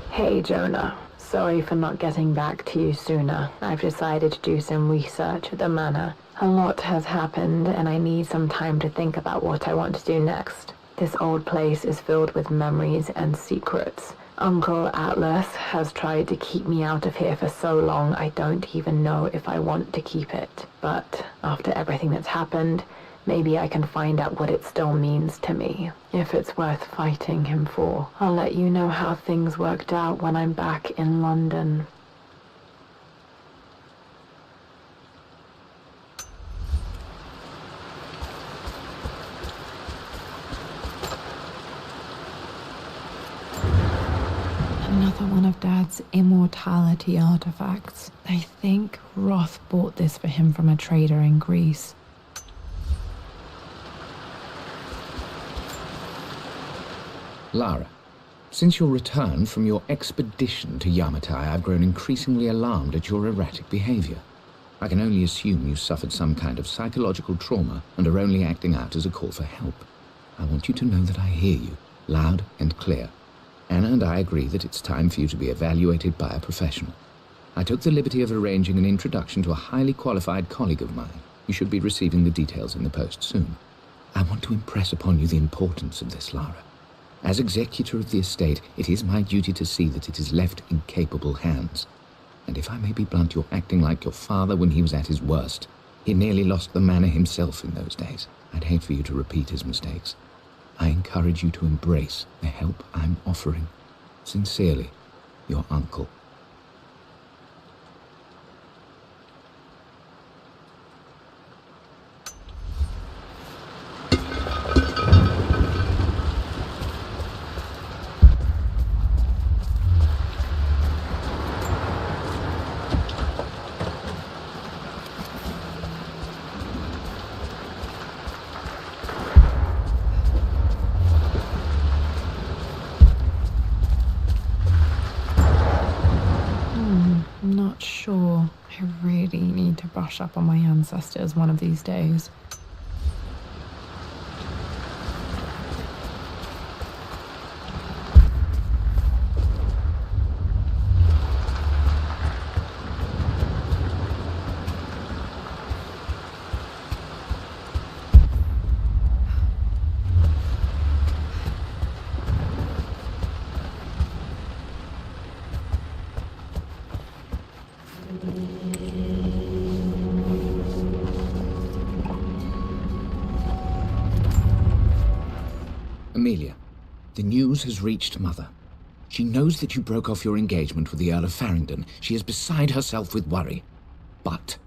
Hey, Jonah. Sorry for not getting back to you sooner. I've decided to do some research at the manor. A lot has happened, and I need some time to think about what I want to do next. This old place is filled with memories and secrets. Uncle Atlas has tried to keep me out of here for so long, I don't even know if I want to keep it. But after everything that's happened, maybe I can find out what it still means to me, if it's worth fighting him for. I'll let you know how things worked out when I'm back in London. Another one of Dad's immortality artifacts. I think Roth bought this for him from a trader in Greece. Lara, since your return from your expedition to Yamatai, I've grown increasingly alarmed at your erratic behavior. I can only assume you suffered some kind of psychological trauma and are only acting out as a call for help. I want you to know that I hear you, loud and clear. Anna and I agree that it's time for you to be evaluated by a professional. I took the liberty of arranging an introduction to a highly qualified colleague of mine. You should be receiving the details in the post soon. I want to impress upon you the importance of this, Lara. As executor of the estate, it is my duty to see that it is left in capable hands. And if I may be blunt, you're acting like your father when he was at his worst. He nearly lost the manor himself in those days. I'd hate for you to repeat his mistakes. I encourage you to embrace the help I'm offering. Sincerely, your uncle. Not sure. I really need to brush up on my ancestors one of these days. Amelia, the news has reached Mother. She knows that you broke off your engagement with the Earl of Farringdon. She is beside herself with worry. But,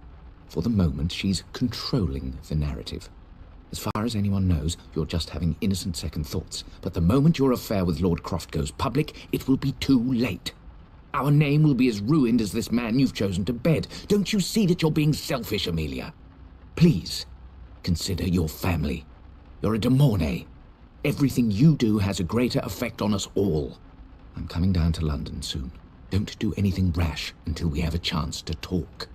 for the moment, she's controlling the narrative. As far as anyone knows, you're just having innocent second thoughts. But the moment your affair with Lord Croft goes public, it will be too late. Our name will be as ruined as this man you've chosen to bed. Don't you see that you're being selfish, Amelia? Please, consider your family. You're a De Mornay. Everything you do has a greater effect on us all. I'm coming down to London soon. Don't do anything rash until we have a chance to talk.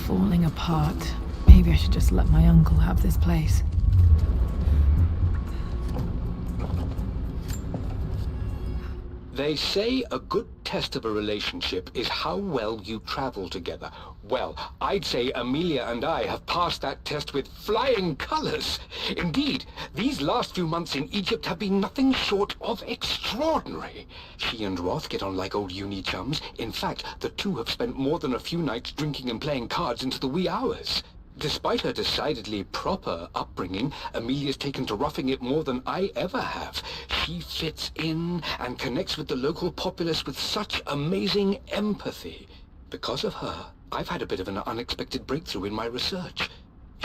Falling apart. Maybe I should just let my uncle have this place. They say a good test of a relationship is how well you travel together. Well, I'd say Amelia and I have passed that test with flying colors. Indeed, these last few months in Egypt have been nothing short of extraordinary. She and Roth get on like old uni chums. In fact, the two have spent more than a few nights drinking and playing cards into the wee hours. Despite her decidedly proper upbringing, Amelia's taken to roughing it more than I ever have. She fits in and connects with the local populace with such amazing empathy. Because of her, I've had a bit of an unexpected breakthrough in my research.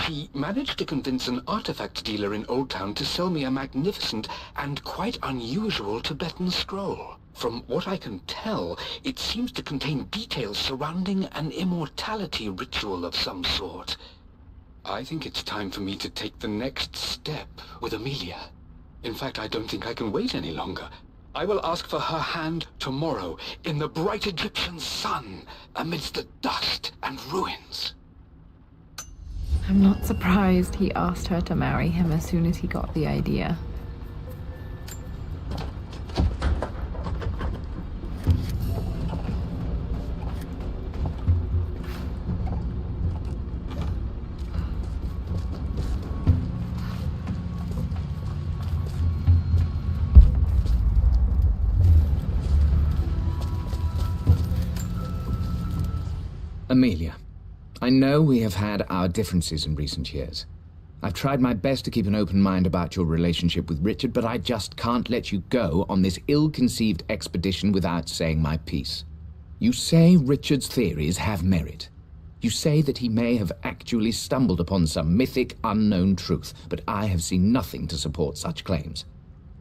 She managed to convince an artifact dealer in Old Town to sell me a magnificent and quite unusual Tibetan scroll. From what I can tell, it seems to contain details surrounding an immortality ritual of some sort. I think it's time for me to take the next step with Amelia. In fact, I don't think I can wait any longer. I will ask for her hand tomorrow in the bright Egyptian sun amidst the dust and ruins. I'm not surprised he asked her to marry him as soon as he got the idea. Amelia, I know we have had our differences in recent years. I've tried my best to keep an open mind about your relationship with Richard, but I just can't let you go on this ill-conceived expedition without saying my piece. You say Richard's theories have merit. You say that he may have actually stumbled upon some mythic, unknown truth, but I have seen nothing to support such claims.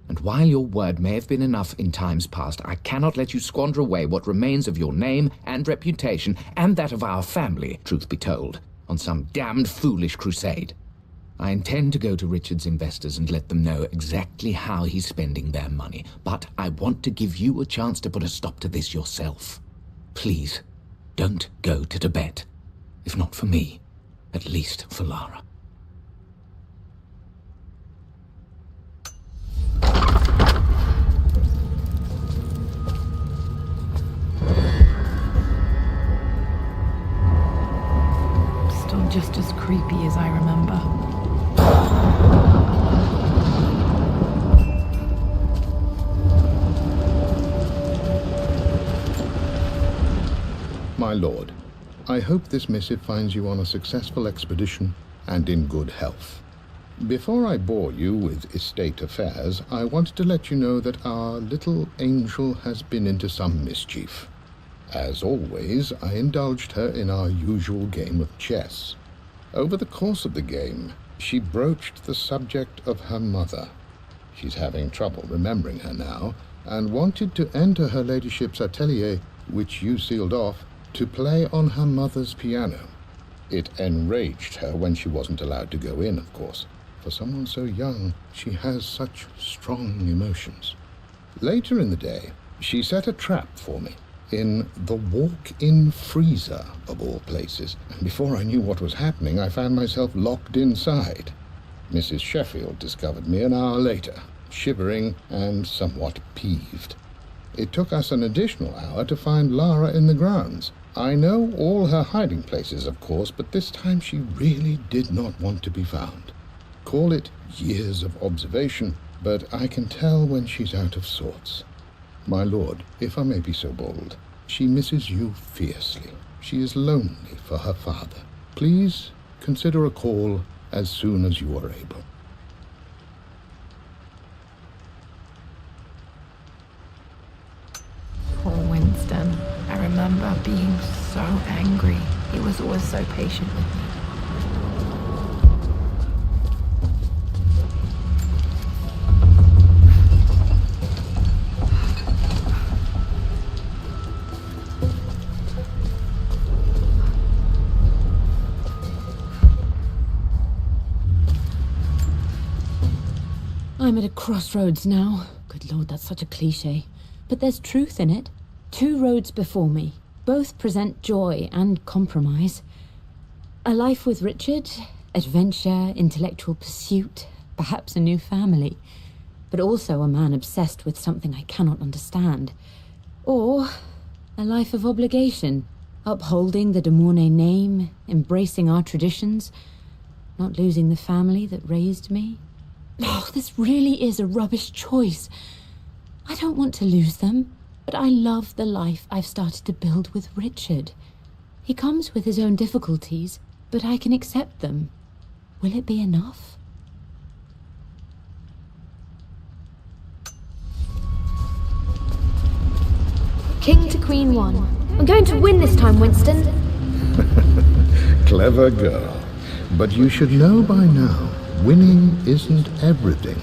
And while your word may have been enough in times past, I cannot let you squander away what remains of your name and reputation, and that of our family, truth be told, on some damned foolish crusade. I intend to go to Richard's investors and let them know exactly how he's spending their money, but I want to give you a chance to put a stop to this yourself. Please, don't go to Tibet. If not for me, at least for Lara. Still just as creepy as I remember. My lord, I hope this missive finds you on a successful expedition and in good health. Before I bore you with estate affairs, I wanted to let you know that our little angel has been into some mischief. As always, I indulged her in our usual game of chess. Over the course of the game, she broached the subject of her mother. She's having trouble remembering her now, and wanted to enter her ladyship's atelier, which you sealed off, to play on her mother's piano. It enraged her when she wasn't allowed to go in, of course. For someone so young, she has such strong emotions. Later in the day, she set a trap for me in the walk-in freezer, of all places, and before I knew what was happening, I found myself locked inside. Mrs. Sheffield discovered me an hour later, shivering and somewhat peeved. It took us an additional hour to find Lara in the grounds. I know all her hiding places, of course, but this time she really did not want to be found. Call it years of observation, but I can tell when she's out of sorts. My lord, if I may be so bold, she misses you fiercely. She is lonely for her father. Please consider a call as soon as you are able. Poor Winston. I remember so angry. He was always so patient with me. I'm at a crossroads now. Good lord, that's such a cliche. But there's truth in it. 2 roads before me. Both present joy and compromise. A life with Richard, adventure, intellectual pursuit, perhaps a new family. But also a man obsessed with something I cannot understand. Or a life of obligation, upholding the de Mornay name, embracing our traditions, not losing the family that raised me. Oh, this really is a rubbish choice. I don't want to lose them, but I love the life I've started to build with Richard. He comes with his own difficulties, but I can accept them. Will it be enough? King to Queen 1. I'm going to win this time, Winston. Clever girl. But you should know by now, winning isn't everything.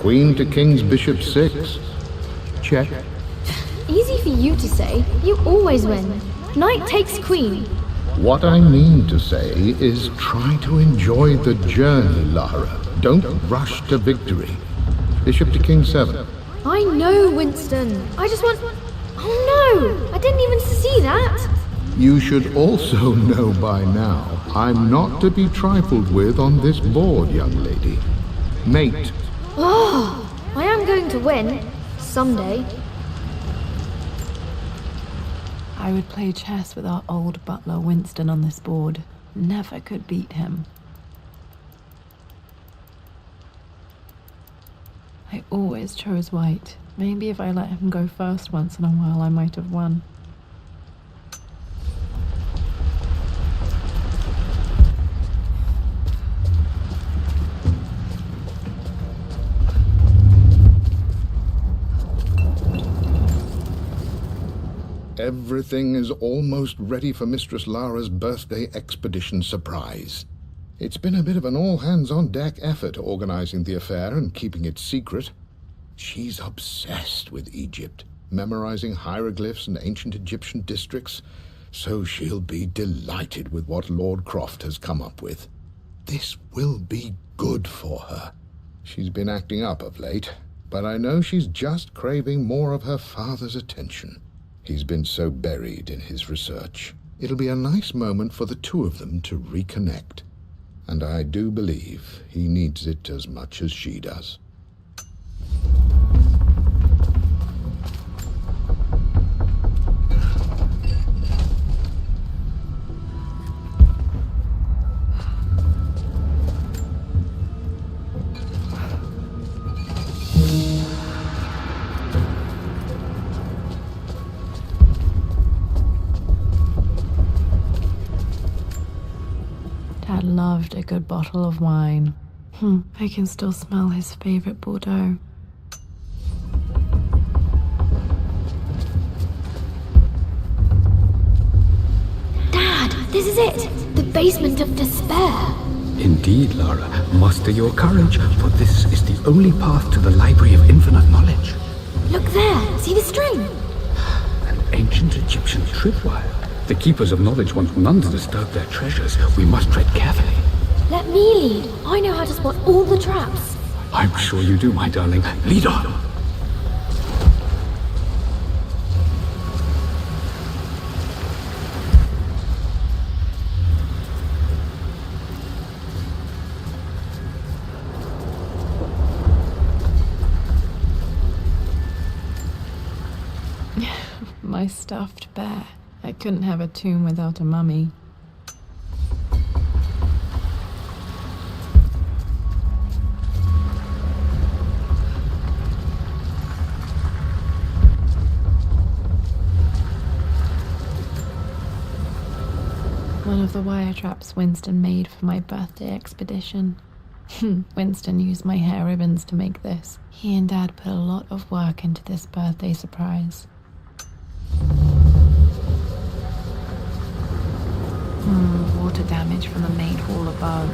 Queen to King's Bishop 6. Check. Easy for you to say. You always win. Knight takes queen. What I mean to say is try to enjoy the journey, Lara. Don't rush to victory. Bishop to King 7. I know, Winston. I just want... Oh no! I didn't even see that! You should also know by now, I'm not to be trifled with on this board, young lady. Mate. Oh, I am going to win. Someday. I would play chess with our old butler Winston on this board. Never could beat him. I always chose white. Maybe if I let him go first once in a while, I might have won. Everything is almost ready for Mistress Lara's birthday expedition surprise. It's been a bit of an all-hands-on-deck effort organizing the affair and keeping it secret. She's obsessed with Egypt, memorizing hieroglyphs and ancient Egyptian districts, so she'll be delighted with what Lord Croft has come up with. This will be good for her. She's been acting up of late, but I know she's just craving more of her father's attention. He's been so buried in his research. It'll be a nice moment for the two of them to reconnect. And I do believe he needs it as much as she does. Dad loved a good bottle of wine. I can still smell his favorite Bordeaux. Dad, this is it! The basement of despair! Indeed, Lara. Muster your courage, for this is the only path to the Library of Infinite Knowledge. Look there! See the string? An ancient Egyptian tripwire. The Keepers of Knowledge want none to disturb their treasures. We must tread carefully. Let me lead. I know how to spot all the traps. I'm sure you do, my darling. Lead on! My stuffed bear. I couldn't have a tomb without a mummy. One of the wire traps Winston made for my birthday expedition. Winston used my hair ribbons to make this. He and Dad put a lot of work into this birthday surprise. water damage from the main hall above.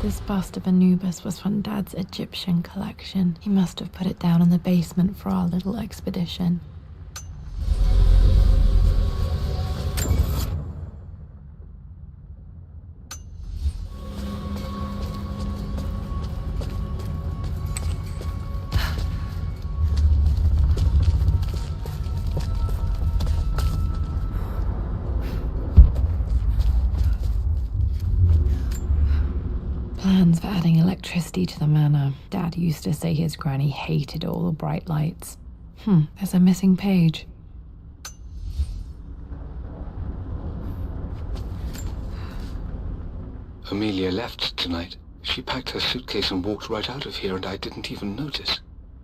This bust of Anubis was from Dad's Egyptian collection. He must have put it down in the basement for our little expedition. Plans for adding electricity to the manor. Dad used to say his granny hated all the bright lights. There's a missing page. Amelia left tonight. She packed her suitcase and walked right out of here, and I didn't even notice.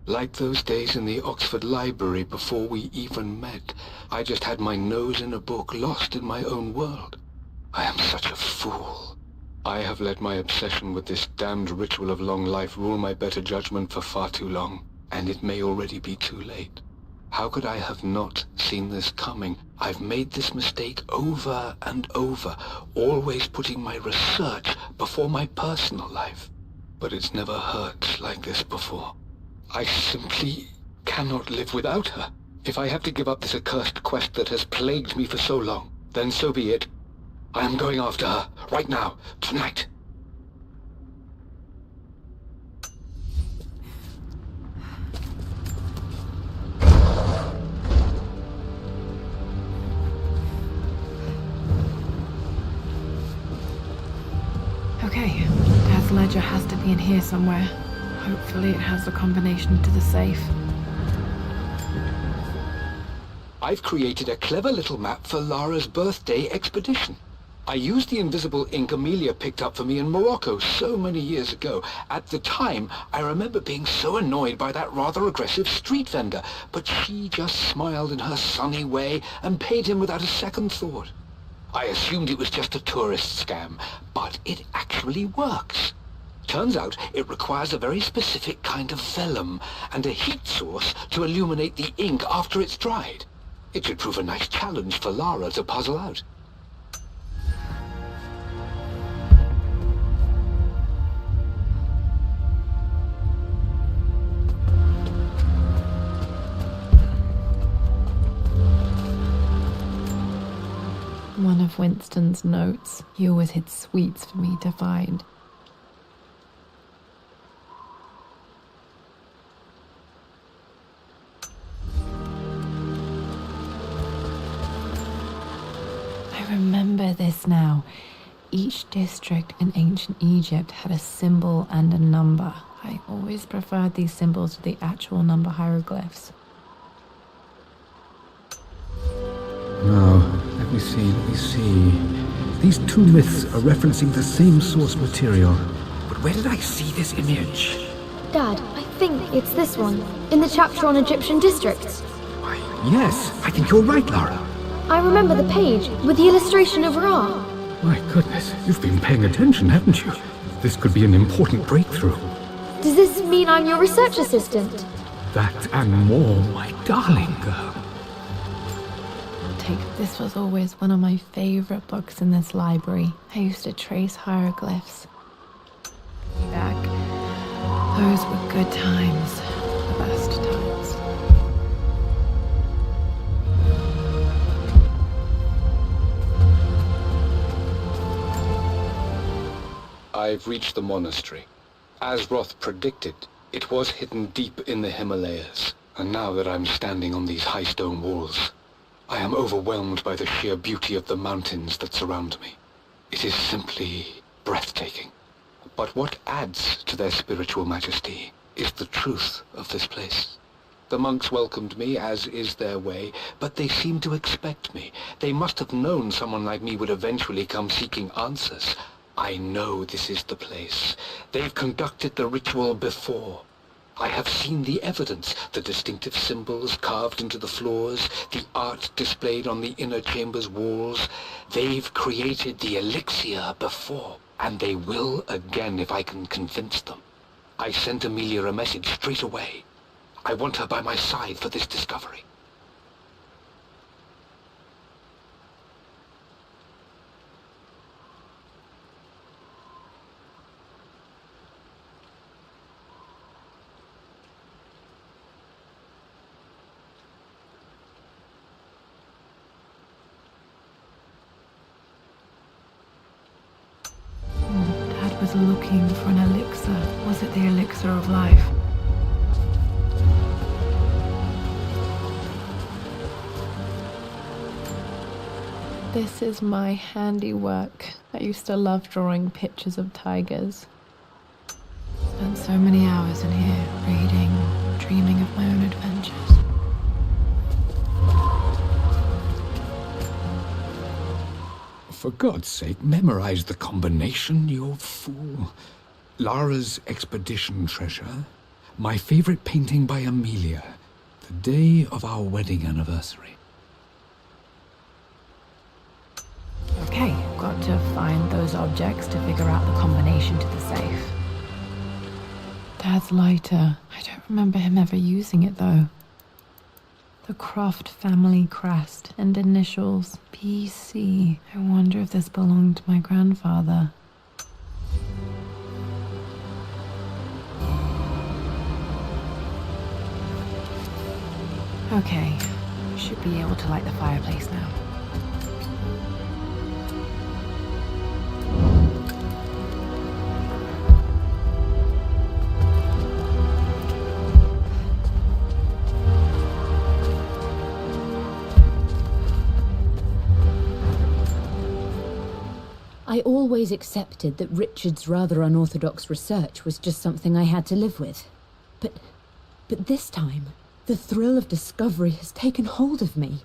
Like those days in the Oxford Library before we even met. I just had my nose in a book, lost in my own world. I am such a fool. I have let my obsession with this damned ritual of long life rule my better judgment for far too long, and it may already be too late. How could I have not seen this coming? I've made this mistake over and over, always putting my research before my personal life. But it's never hurt like this before. I simply cannot live without her. If I have to give up this accursed quest that has plagued me for so long, then so be it. I am going after her, right now, tonight. Okay, Dad's ledger has to be in here somewhere. Hopefully it has the combination to the safe. I've created a clever little map for Lara's birthday expedition. I used the invisible ink Amelia picked up for me in Morocco so many years ago. At the time, I remember being so annoyed by that rather aggressive street vendor, but she just smiled in her sunny way and paid him without a second thought. I assumed it was just a tourist scam, but it actually works. Turns out it requires a very specific kind of vellum and a heat source to illuminate the ink after it's dried. It should prove a nice challenge for Lara to puzzle out. One of Winston's notes. He always hid sweets for me to find. I remember this now. Each district in ancient Egypt had a symbol and a number. I always preferred these symbols to the actual number hieroglyphs. Now, let me see. These two myths are referencing the same source material. But where did I see this image? Dad, I think it's this one, in the chapter on Egyptian districts. Yes, I think you're right, Lara. I remember the page with the illustration of Ra. My goodness, you've been paying attention, haven't you? This could be an important breakthrough. Does this mean I'm your research assistant? That and more, my darling girl. This was always one of my favorite books in this library. I used to trace hieroglyphs. Back. Those were good times. The best times. I've reached the monastery. As Roth predicted, it was hidden deep in the Himalayas. And now that I'm standing on these high stone walls, I am overwhelmed by the sheer beauty of the mountains that surround me. It is simply breathtaking. But what adds to their spiritual majesty is the truth of this place. The monks welcomed me, as is their way, but they seemed to expect me. They must have known someone like me would eventually come seeking answers. I know this is the place. They've conducted the ritual before. I have seen the evidence, the distinctive symbols carved into the floors, the art displayed on the inner chamber's walls. They've created the elixir before, and they will again if I can convince them. I sent Emilia a message straight away. I want her by my side for this discovery. Looking for an elixir. Was it the elixir of life? This is my handiwork. I used to love drawing pictures of tigers. Spent so many hours in here, reading, dreaming of my own adventures. For God's sake, memorize the combination, you fool. Lara's expedition treasure, my favorite painting by Emilia, the day of our wedding anniversary. Okay, got to find those objects to figure out the combination to the safe. Dad's lighter. I don't remember him ever using it, though. The Croft family crest and initials, PC. I wonder if this belonged to my grandfather. Okay, should be able to light the fireplace now. I always accepted that Richard's rather unorthodox research was just something I had to live with. But this time, the thrill of discovery has taken hold of me.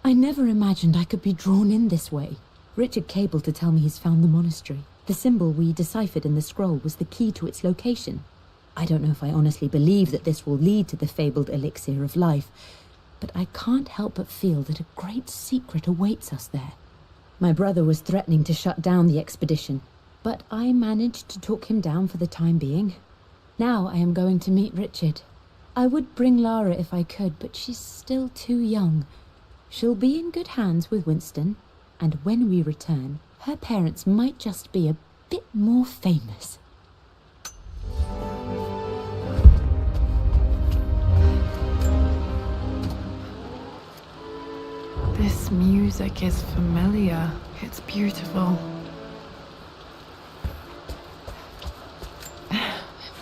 I never imagined I could be drawn in this way. Richard cabled to tell me he's found the monastery. The symbol we deciphered in the scroll was the key to its location. I don't know if I honestly believe that this will lead to the fabled elixir of life, but I can't help but feel that a great secret awaits us there. My brother was threatening to shut down the expedition, but I managed to talk him down for the time being. Now I am going to meet Richard. I would bring Lara if I could, but she's still too young. She'll be in good hands with Winston, and when we return, her parents might just be a bit more famous. This music is familiar. It's beautiful.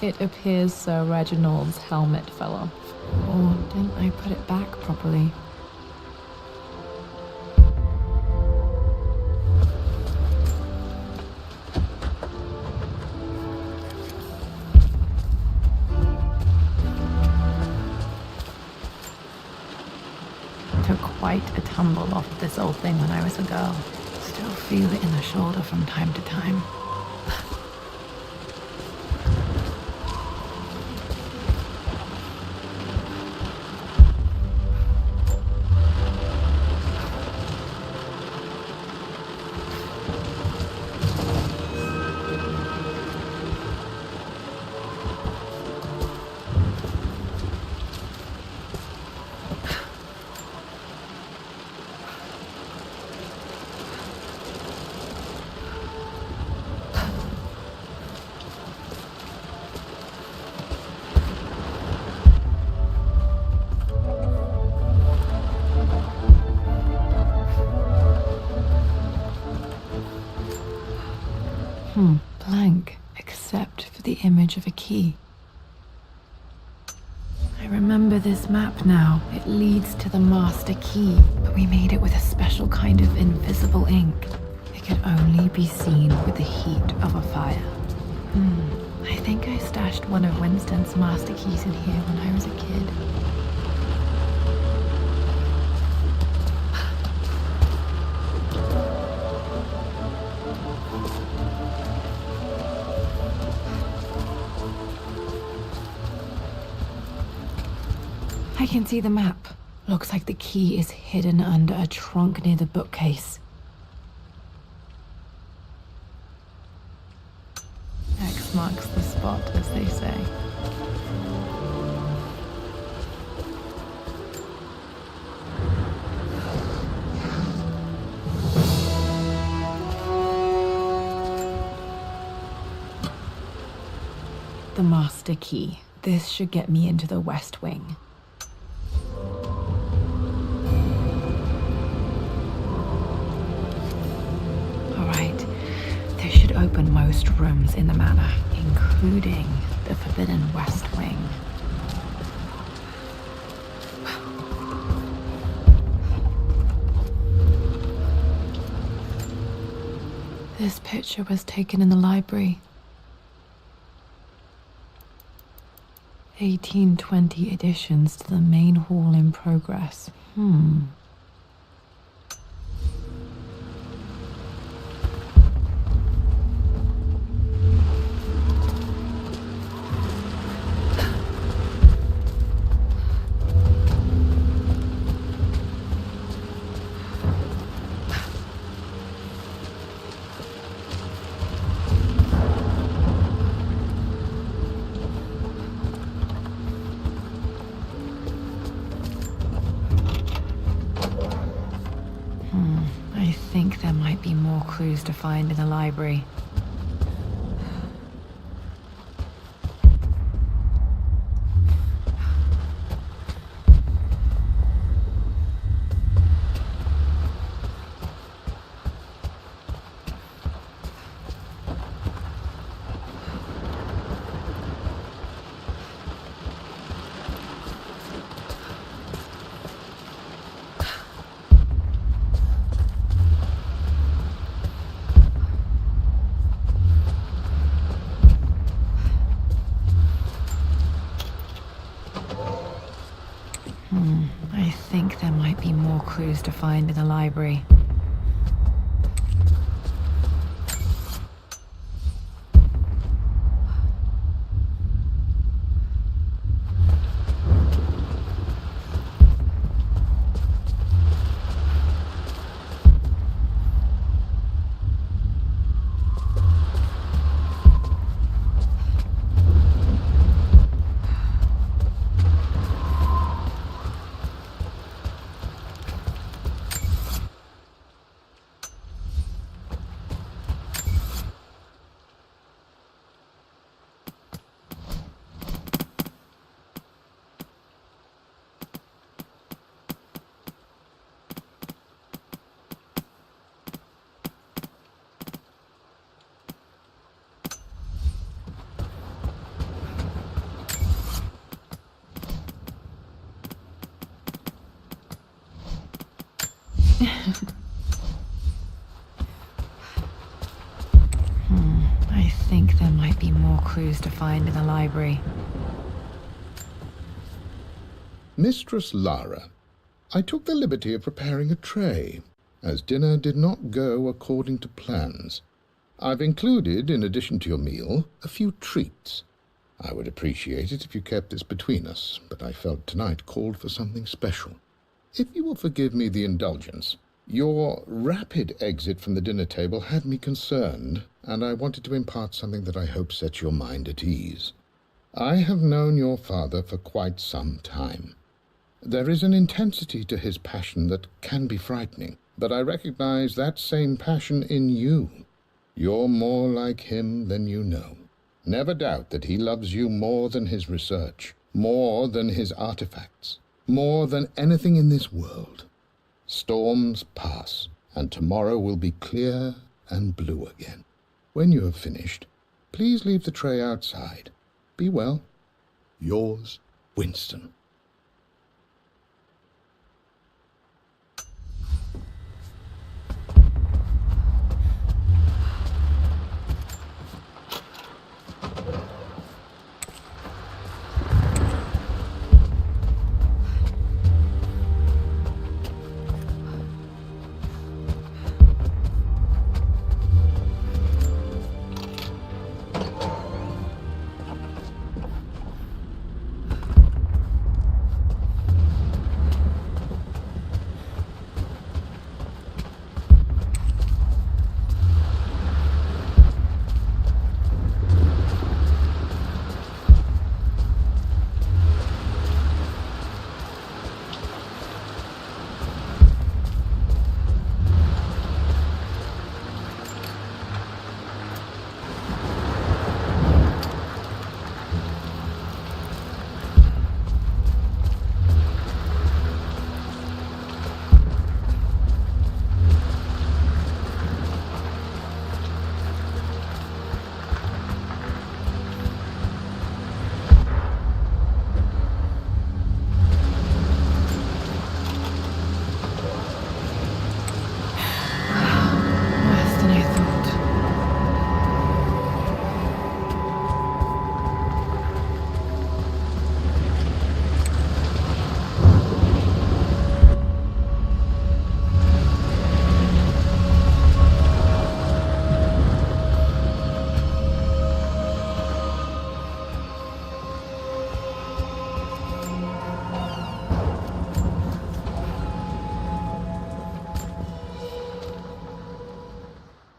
It appears Sir Reginald's helmet fell off. Or didn't I put it back properly? Took quite a tumble off of this old thing when I was a girl. Still feel it in the shoulder from time to time. Blank, except for the image of a key. I remember this map now. It leads to the master key, but we made it with a special kind of invisible ink. It could only be seen with the heat of a fire. I think I stashed one of Winston's master keys in here when I was a kid. I can see the map. Looks like the key is hidden under a trunk near the bookcase. X marks the spot, as they say. The master key. This should get me into the West Wing. Open most rooms in the manor, including the Forbidden West Wing. This picture was taken in the library. 1820 additions to the main hall in progress. I think there might be more clues to find in the library. I think there might be more clues to find in the library. I think there might be more clues to find in the library. Mistress Lara, I took the liberty of preparing a tray, as dinner did not go according to plans. I've included, in addition to your meal, a few treats. I would appreciate it if you kept this between us, but I felt tonight called for something special. If you will forgive me the indulgence, your rapid exit from the dinner table had me concerned, and I wanted to impart something that I hope sets your mind at ease. I have known your father for quite some time. There is an intensity to his passion that can be frightening, but I recognize that same passion in you. You're more like him than you know. Never doubt that he loves you more than his research, more than his artifacts, more than anything in this world. Storms pass, and tomorrow will be clear and blue again. When you have finished, please leave the tray outside. Be well. Yours, Winston.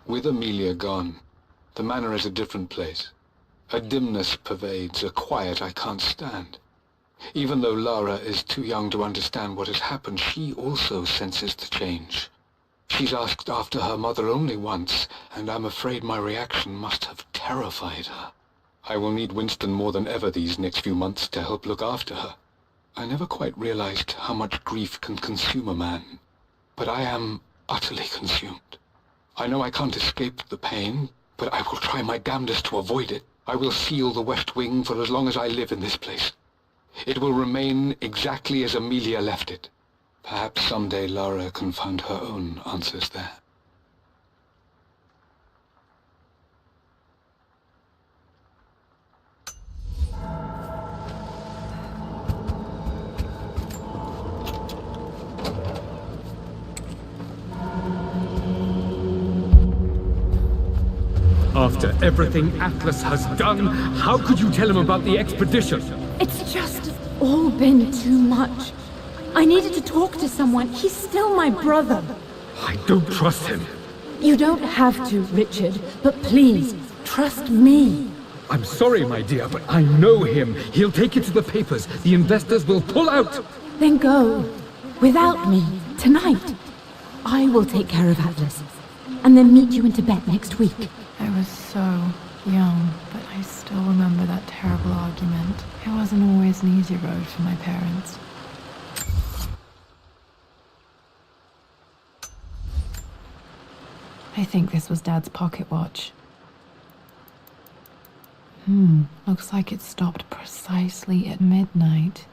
With Amelia gone, the manor is a different place. A dimness pervades, a quiet I can't stand. Even though Lara is too young to understand what has happened, she also senses the change. She's asked after her mother only once, and I'm afraid my reaction must have terrified her. I will need Winston more than ever these next few months to help look after her. I never quite realized how much grief can consume a man, but I am utterly consumed. I know I can't escape the pain, but I will try my damnedest to avoid it. I will seal the West Wing for as long as I live in this place. It will remain exactly as Amelia left it. Perhaps someday Lara can find her own answers there. After everything Atlas has done, how could you tell him about the expedition? It's just all been too much. I needed to talk to someone. He's still my brother. I don't trust him. You don't have to, Richard, but please, trust me. I'm sorry, my dear, but I know him. He'll take it to the papers. The investors will pull out. Then go. Without me. Tonight. I will take care of Atlas. And then meet you in Tibet next week. I was so young, but I still remember that terrible argument. It wasn't always an easy road for my parents. I think this was Dad's pocket watch. Looks like it stopped precisely at midnight.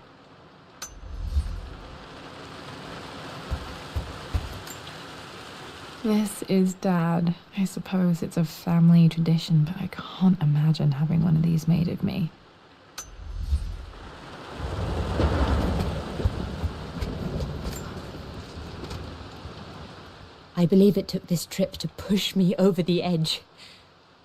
This is Dad. I suppose it's a family tradition, but I can't imagine having one of these made of me. I believe it took this trip to push me over the edge.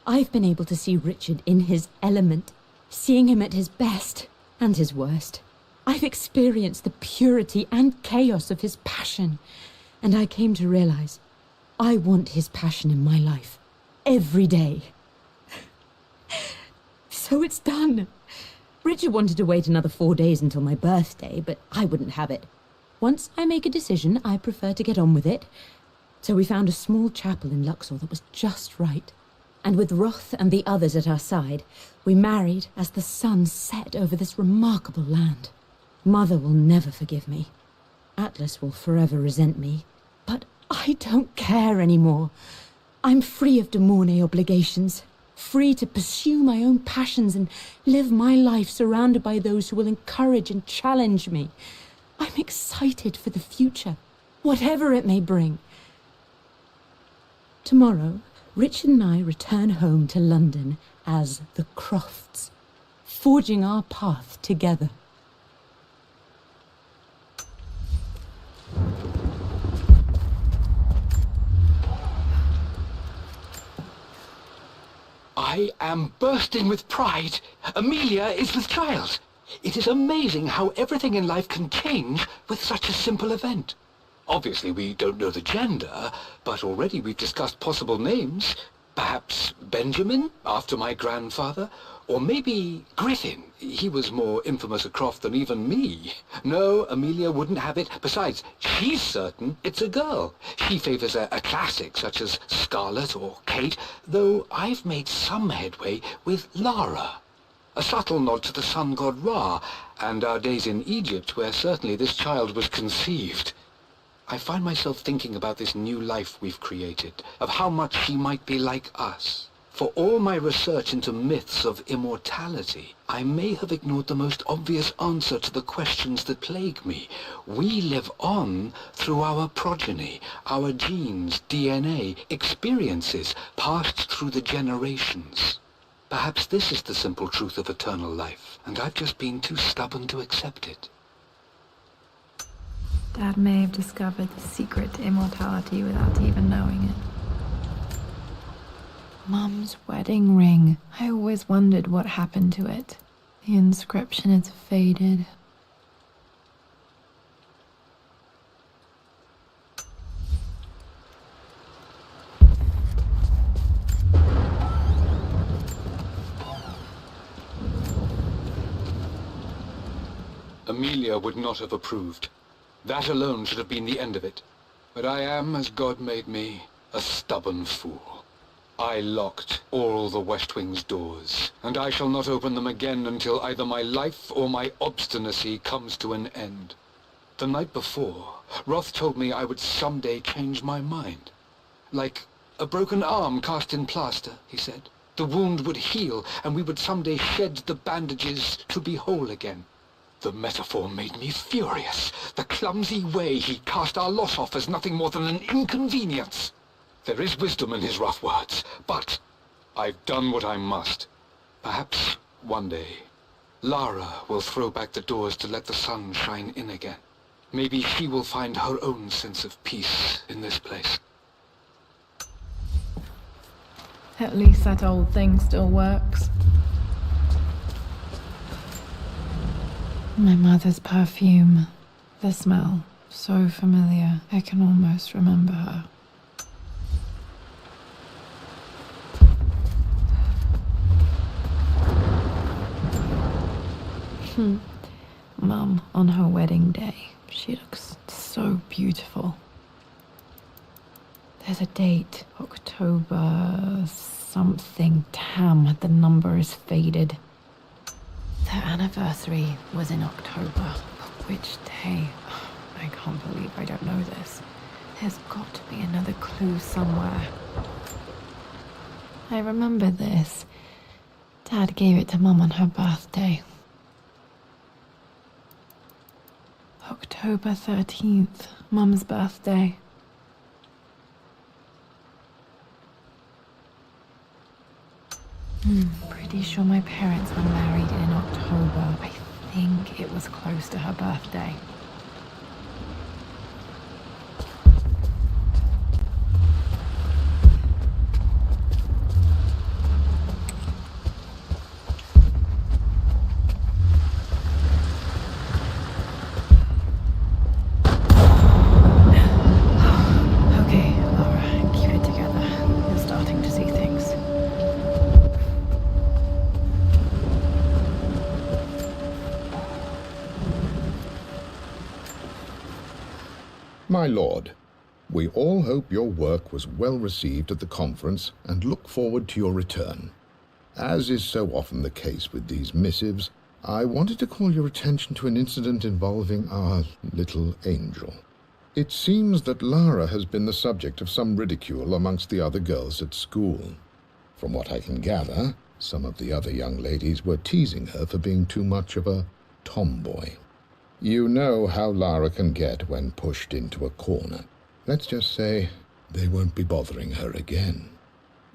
I've been able to see Richard in his element, seeing him at his best and his worst. I've experienced the purity and chaos of his passion, and I came to realize I want his passion in my life, every day. So it's done. Richard wanted to wait another 4 days until my birthday, but I wouldn't have it. Once I make a decision, I prefer to get on with it. So we found a small chapel in Luxor that was just right. And with Roth and the others at our side, we married as the sun set over this remarkable land. Mother will never forgive me. Atlas will forever resent me. But I don't care anymore. I'm free of De Mornay obligations, free to pursue my own passions and live my life surrounded by those who will encourage and challenge me. I'm excited for the future, whatever it may bring. Tomorrow, Richard and I return home to London as the Crofts, forging our path together. I am bursting with pride. Amelia is with child. It is amazing how everything in life can change with such a simple event. Obviously, we don't know the gender, but already we've discussed possible names. Perhaps Benjamin, after my grandfather, or maybe Griffin. He was more infamous a Croft than even me. No, Amelia wouldn't have it. Besides, she's certain it's a girl. She favors a classic such as Scarlet or Kate, though I've made some headway with Lara. A subtle nod to the sun god Ra, and our days in Egypt, where certainly this child was conceived. I find myself thinking about this new life we've created, of how much she might be like us. For all my research into myths of immortality, I may have ignored the most obvious answer to the questions that plague me. We live on through our progeny, our genes, DNA, experiences passed through the generations. Perhaps this is the simple truth of eternal life, and I've just been too stubborn to accept it. Dad may have discovered the secret to immortality without even knowing it. Mum's wedding ring. I always wondered what happened to it. The inscription is faded. Amelia would not have approved. That alone should have been the end of it. But I am, as God made me, a stubborn fool. I locked all the West Wing's doors, and I shall not open them again until either my life or my obstinacy comes to an end. The night before, Roth told me I would someday change my mind. Like a broken arm cast in plaster, he said. The wound would heal, and we would someday shed the bandages to be whole again. The metaphor made me furious. The clumsy way he cast our loss off as nothing more than an inconvenience. There is wisdom in his rough words, but I've done what I must. Perhaps one day, Lara will throw back the doors to let the sun shine in again. Maybe she will find her own sense of peace in this place. At least that old thing still works. My mother's perfume. The smell. So familiar. I can almost remember her. Mum, on her wedding day, she looks so beautiful. There's a date, October something. Damn, the number is faded. Their anniversary was in October. But which day? I can't believe I don't know this. There's got to be another clue somewhere. I remember this. Dad gave it to Mum on her birthday. October 13th, Mum's birthday. Pretty sure my parents were married in October. I think it was close to her birthday. My lord, we all hope your work was well received at the conference and look forward to your return. As is so often the case with these missives, I wanted to call your attention to an incident involving our little angel. It seems that Lara has been the subject of some ridicule amongst the other girls at school. From what I can gather, some of the other young ladies were teasing her for being too much of a tomboy. You know how Lara can get when pushed into a corner. Let's just say they won't be bothering her again.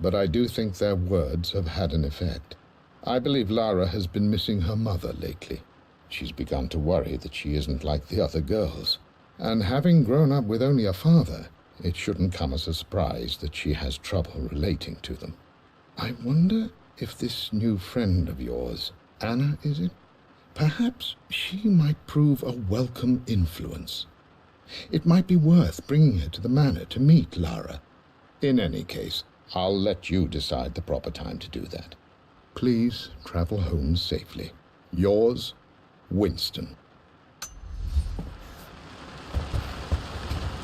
But I do think their words have had an effect. I believe Lara has been missing her mother lately. She's begun to worry that she isn't like the other girls. And having grown up with only a father, it shouldn't come as a surprise that she has trouble relating to them. I wonder if this new friend of yours, Anna, is it? Perhaps she might prove a welcome influence. It might be worth bringing her to the manor to meet Lara. In any case, I'll let you decide the proper time to do that. Please travel home safely. Yours, Winston.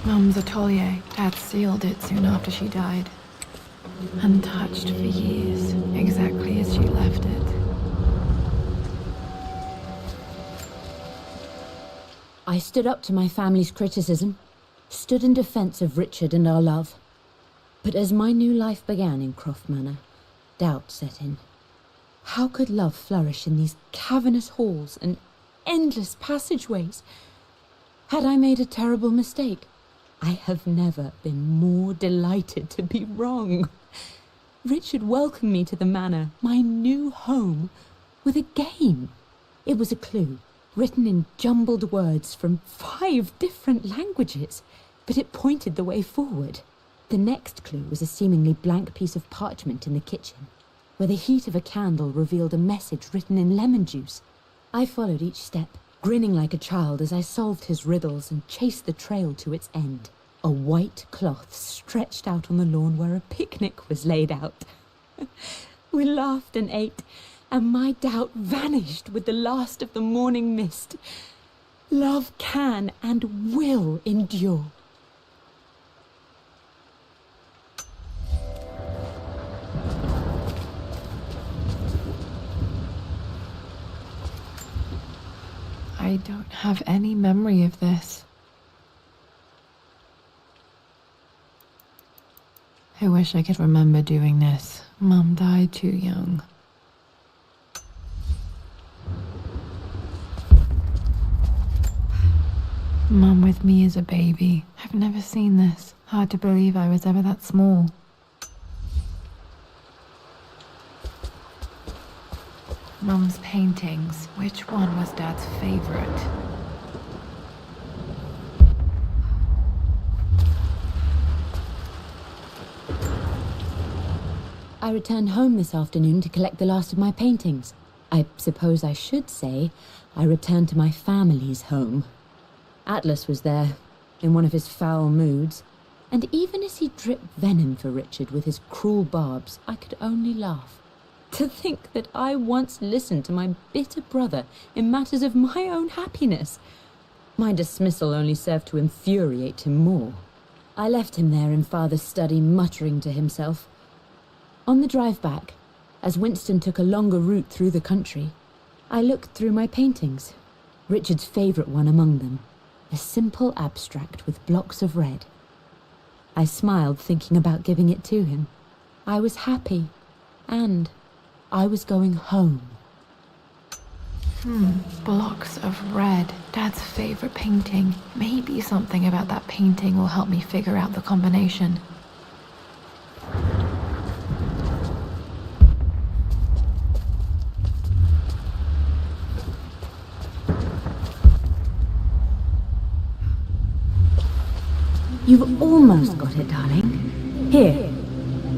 Mum's atelier. Dad sealed it soon after she died. Untouched for years, exactly as she left it. I stood up to my family's criticism, stood in defense of Richard and our love. But as my new life began in Croft Manor, doubt set in. How could love flourish in these cavernous halls and endless passageways? Had I made a terrible mistake? I have never been more delighted to be wrong. Richard welcomed me to the manor, my new home, with a game. It was a clue, written in jumbled words from 5 different languages, but it pointed the way forward. The next clue was a seemingly blank piece of parchment in the kitchen, where the heat of a candle revealed a message written in lemon juice. I followed each step, grinning like a child as I solved his riddles and chased the trail to its end. A white cloth stretched out on the lawn where a picnic was laid out. We laughed and ate, and my doubt vanished with the last of the morning mist. Love can and will endure. I don't have any memory of this. I wish I could remember doing this. Mum died too young. Mum with me as a baby. I've never seen this. Hard to believe I was ever that small. Mum's paintings. Which one was Dad's favorite? I returned home this afternoon to collect the last of my paintings. I suppose I should say I returned to my family's home. Atlas was there, in one of his foul moods, and even as he dripped venom for Richard with his cruel barbs, I could only laugh. To think that I once listened to my bitter brother in matters of my own happiness. My dismissal only served to infuriate him more. I left him there in Father's study, muttering to himself. On the drive back, as Winston took a longer route through the country, I looked through my paintings, Richard's favourite one among them, a simple abstract with blocks of red. I smiled, thinking about giving it to him. I was happy, and I was going home. Blocks of red. Dad's favorite painting. Maybe something about that painting will help me figure out the combination. You've almost got it, darling. Here,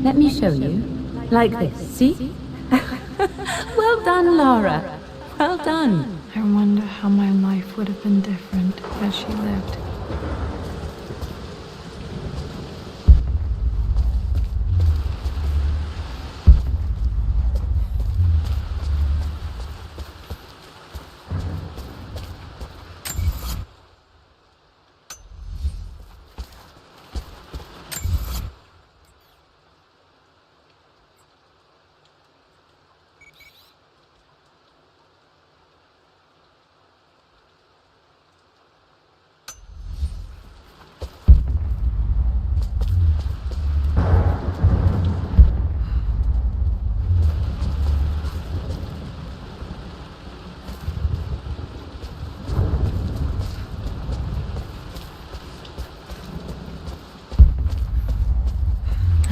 let me show you. Like this, see? Well done, Lara. Well done. I wonder how my life would have been different as she lived.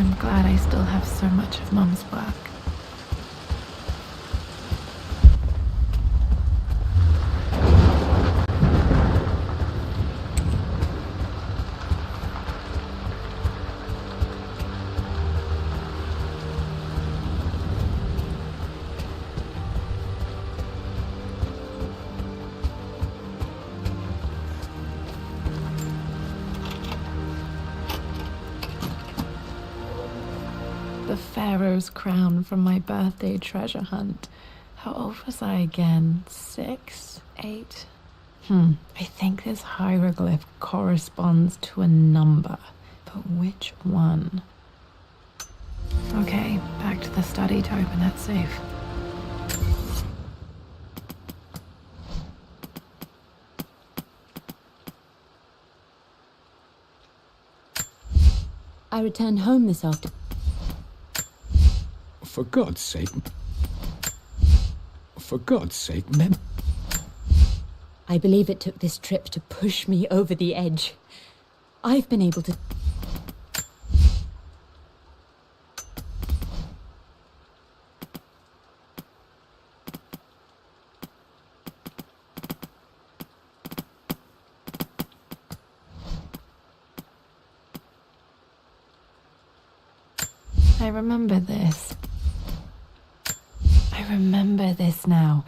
I'm glad I still have so much of Mum's work. The Pharaoh's crown from my birthday treasure hunt. How old was I again? 6? 8? I think this hieroglyph corresponds to a number, but which one? Okay, back to the study to open that safe. I returned home this afternoon. For God's sake, Mem. I believe it took this trip to push me over the edge. I've been able to... I remember this. I remember this now.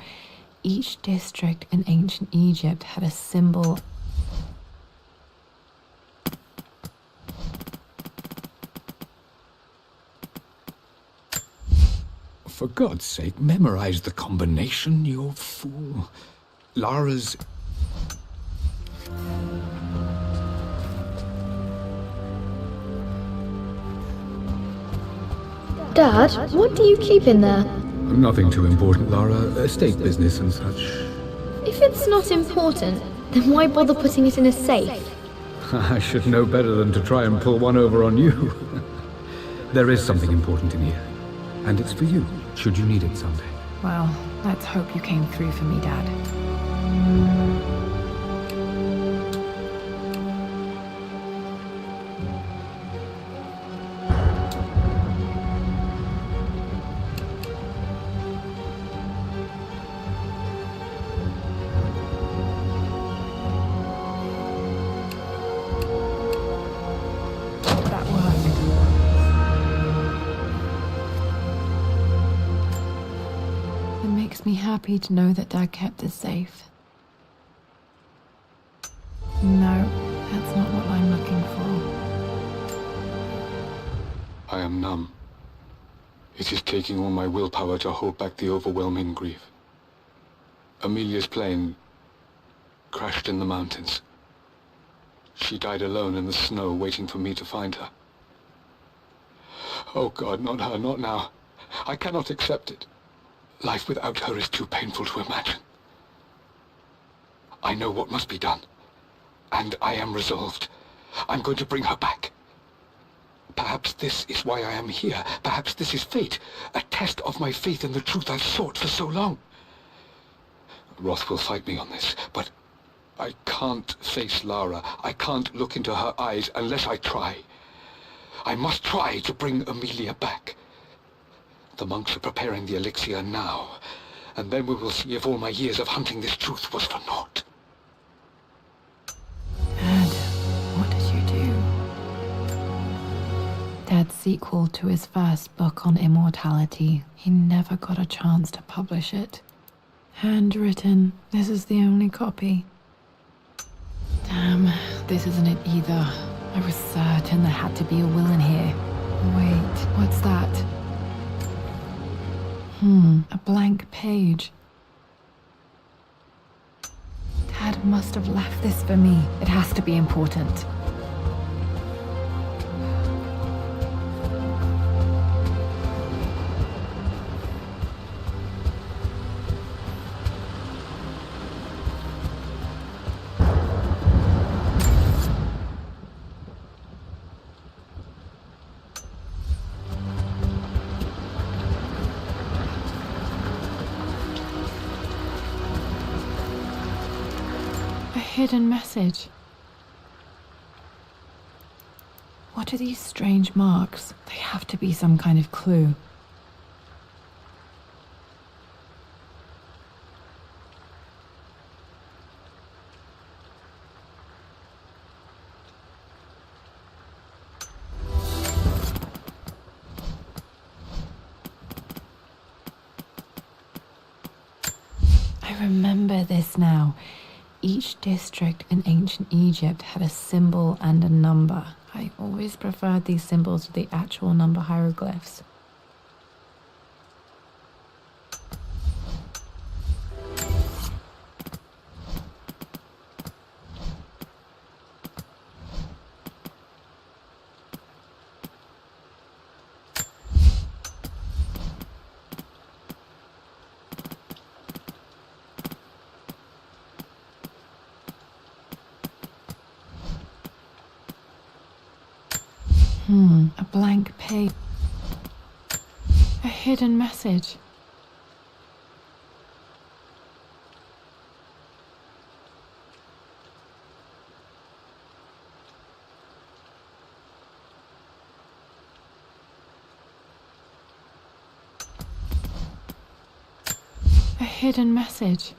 Each district in ancient Egypt had a symbol. For God's sake, memorize the combination, you fool. Lara's... Dad, what do you keep in there? Nothing too important, Lara. Estate business and such. If it's not important, then why bother putting it in a safe? I should know better than to try and pull one over on you. There is something important in here. And it's for you, should you need it someday. Well, let's hope you came through for me, Dad. Me happy to know that Dad kept us safe. No, that's not what I'm looking for. I am numb. It is taking all my willpower to hold back the overwhelming grief. Amelia's plane crashed in the mountains. She died alone in the snow, waiting for me to find her. Oh God, not her, not now. I cannot accept it. Life without her is too painful to imagine. I know what must be done, and I am resolved. I'm going to bring her back. Perhaps this is why I am here. Perhaps this is fate, a test of my faith in the truth I've sought for so long. Roth will fight me on this, but I can't face Lara. I can't look into her eyes unless I try. I must try to bring Amelia back. The monks are preparing the elixir now, and then we will see if all my years of hunting this truth was for naught. Dad, what did you do? Dad's sequel to his first book on immortality. He never got a chance to publish it. Handwritten. This is the only copy. Damn, this isn't it either. I was certain there had to be a will in here. Wait, what's that? A blank page. Dad must have left this for me. It has to be important. Hidden message. What are these strange marks? They have to be some kind of clue. I remember this now. Each district in ancient Egypt had a symbol and a number. I always preferred these symbols to the actual number hieroglyphs. A blank page. A hidden message. A hidden message.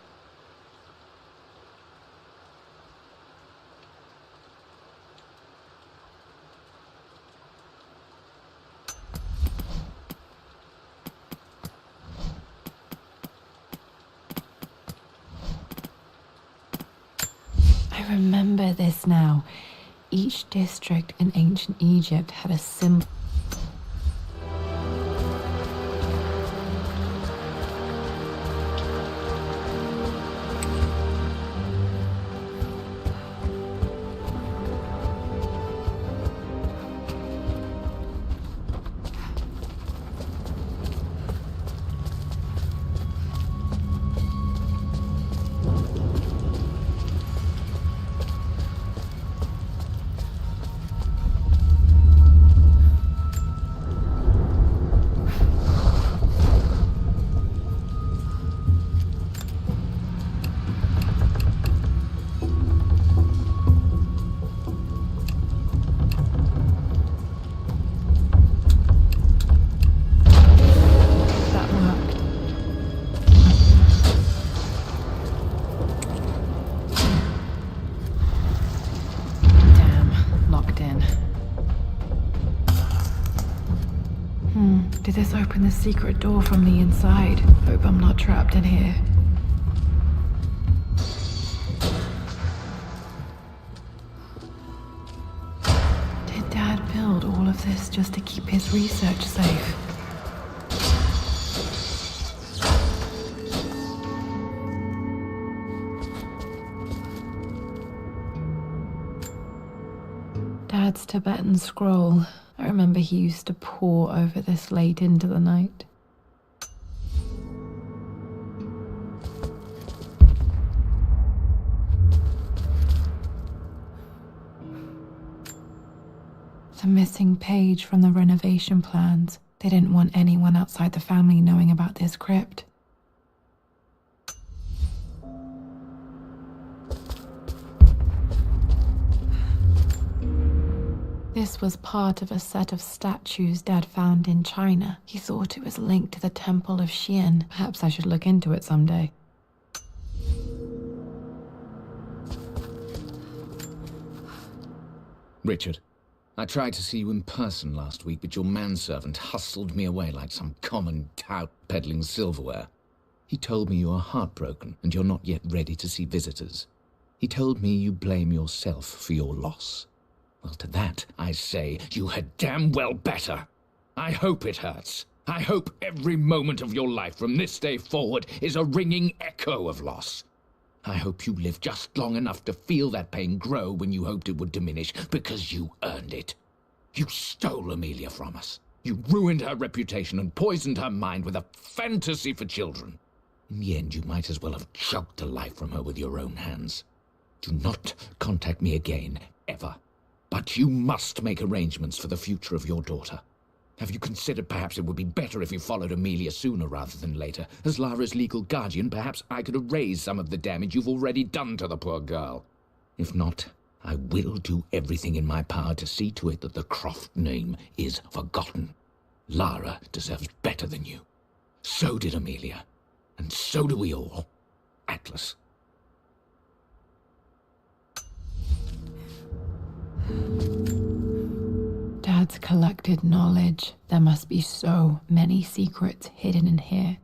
I remember this now. Each district in ancient Egypt had a symbol. Did this open the secret door from the inside? Hope I'm not trapped in here. Did Dad build all of this just to keep his research safe? Dad's Tibetan scroll. I remember he used to pore over this late into the night. The missing page from the renovation plans. They didn't want anyone outside the family knowing about this crypt. This was part of a set of statues Dad found in China. He thought it was linked to the Temple of Xian. Perhaps I should look into it someday. Richard, I tried to see you in person last week, but your manservant hustled me away like some common tout peddling silverware. He told me you are heartbroken and you're not yet ready to see visitors. He told me you blame yourself for your loss. Well, to that, I say, you had damn well better. I hope it hurts. I hope every moment of your life from this day forward is a ringing echo of loss. I hope you live just long enough to feel that pain grow when you hoped it would diminish, because you earned it. You stole Amelia from us. You ruined her reputation and poisoned her mind with a fantasy for children. In the end, you might as well have choked the life from her with your own hands. Do not contact me again, ever. But you must make arrangements for the future of your daughter. Have you considered perhaps it would be better if you followed Amelia sooner rather than later? As Lara's legal guardian, perhaps I could erase some of the damage you've already done to the poor girl. If not, I will do everything in my power to see to it that the Croft name is forgotten. Lara deserves better than you. So did Amelia. And so do we all. Atlas. Dad's collected knowledge. There must be so many secrets hidden in here.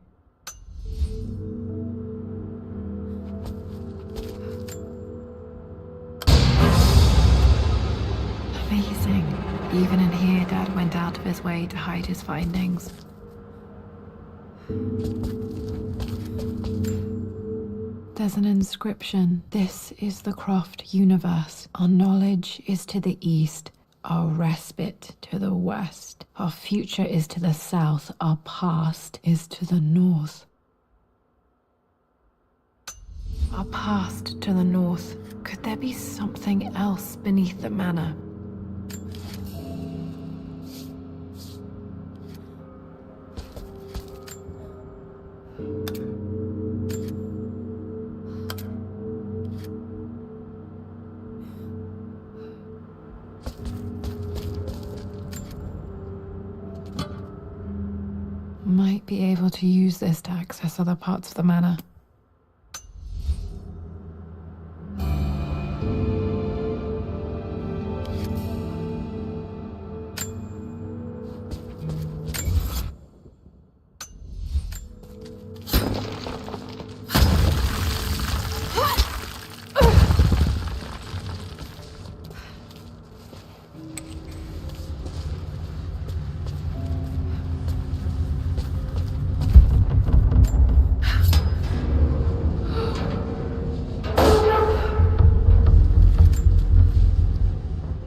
Amazing. Even in here, Dad went out of his way to hide his findings. There's an inscription. This is the Croft universe. Our knowledge is to the east, our respite to the west. Our future is to the south, our past is to the north. Our past to the north. Could there be something else beneath the manor? Might be able to use this to access other parts of the manor.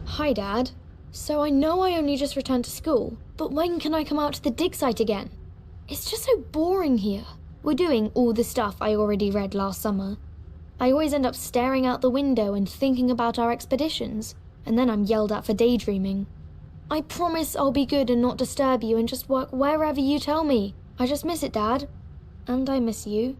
Hi, Dad. So I know I only just returned to school, but when can I come out to the dig site again? It's just so boring here. We're doing all the stuff I already read last summer. I always end up staring out the window and thinking about our expeditions, and then I'm yelled at for daydreaming. I promise I'll be good and not disturb you and just work wherever you tell me. I just miss it, Dad. And I miss you.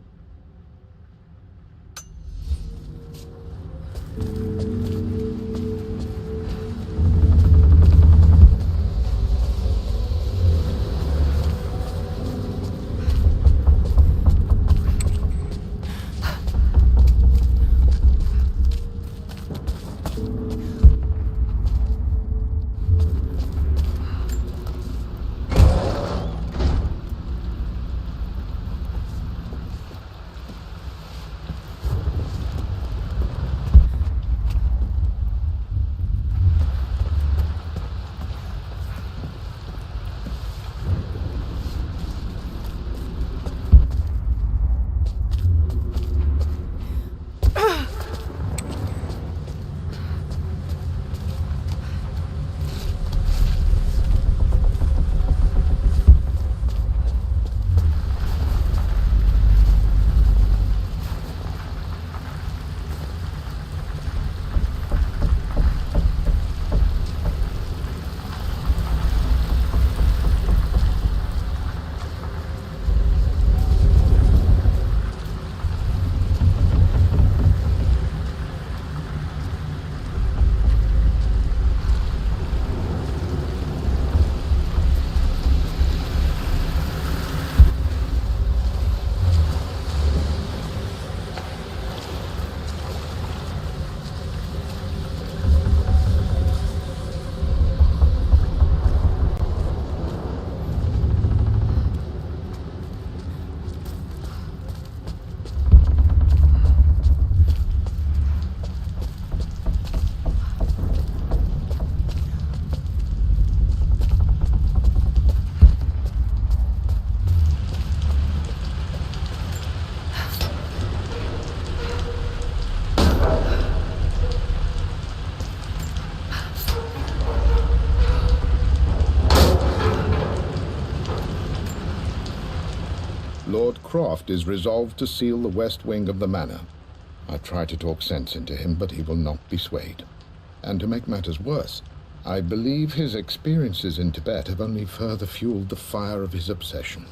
Lord Croft is resolved to seal the west wing of the manor. I try to talk sense into him, but he will not be swayed. And to make matters worse, I believe his experiences in Tibet have only further fueled the fire of his obsession.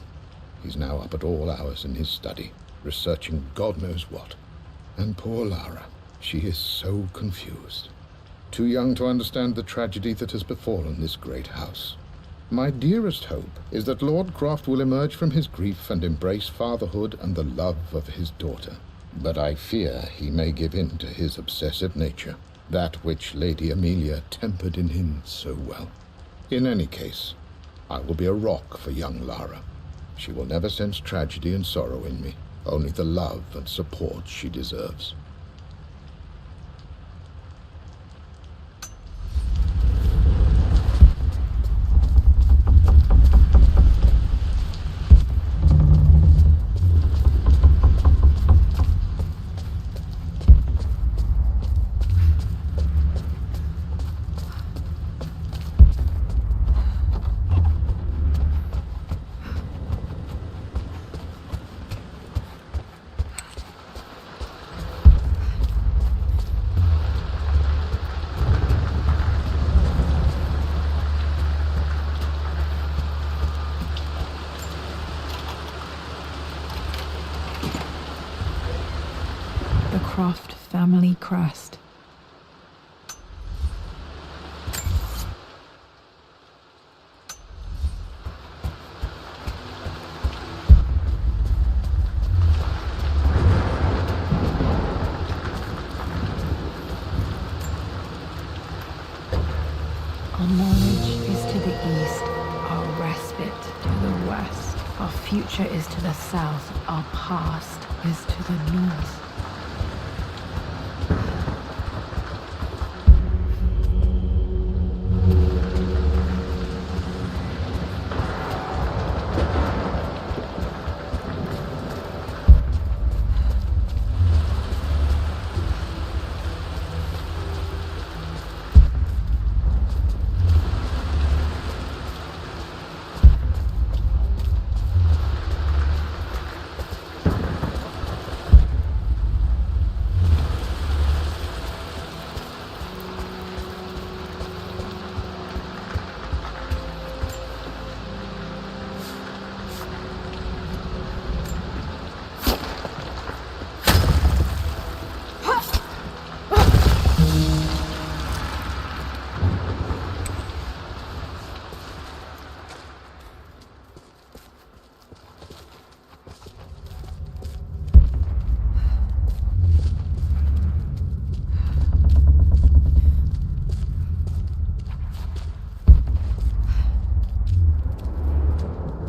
He's now up at all hours in his study, researching God knows what. And poor Lara, she is so confused. too young to understand the tragedy that has befallen this great house. My dearest hope is that Lord Croft will emerge from his grief and embrace fatherhood and the love of his daughter. But I fear he may give in to his obsessive nature, that which Lady Amelia tempered in him so well. In any case, I will be a rock for young Lara. She will never sense tragedy and sorrow in me, only the love and support she deserves. Croft family crest. Our knowledge is to the east, our respite to the west. Our future is to the south, our past is to the north.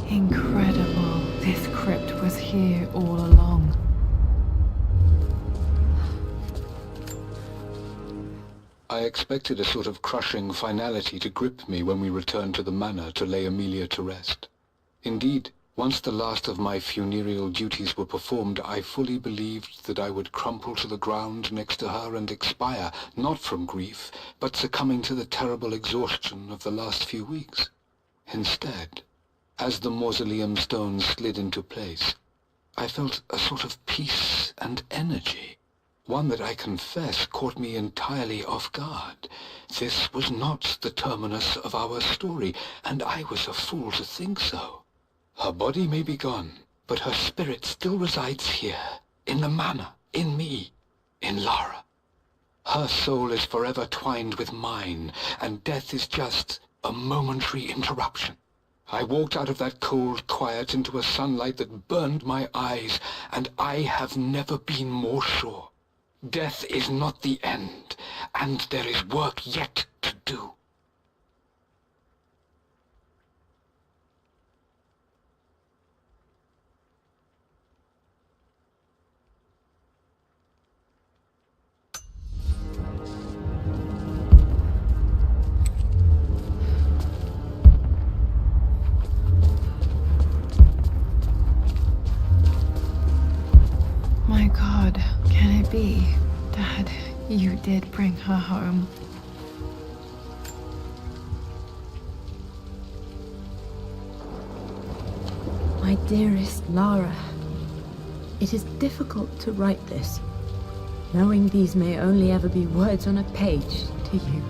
Incredible. This crypt was here all along. I expected a sort of crushing finality to grip me when we returned to the manor to lay Amelia to rest. Indeed, once the last of my funereal duties were performed, I fully believed that I would crumple to the ground next to her and expire, not from grief, but succumbing to the terrible exhaustion of the last few weeks. Instead, as the mausoleum stones slid into place, I felt a sort of peace and energy. One that I confess caught me entirely off guard. This was not the terminus of our story, and I was a fool to think so. Her body may be gone, but her spirit still resides here, in the manor, in me, in Lara. Her soul is forever twined with mine, and death is just a momentary interruption. I walked out of that cold quiet into a sunlight that burned my eyes, and I have never been more sure. Death is not the end, and there is work yet to do. My God, can it be? Dad, you did bring her home. My dearest Lara, it is difficult to write this, knowing these may only ever be words on a page to you.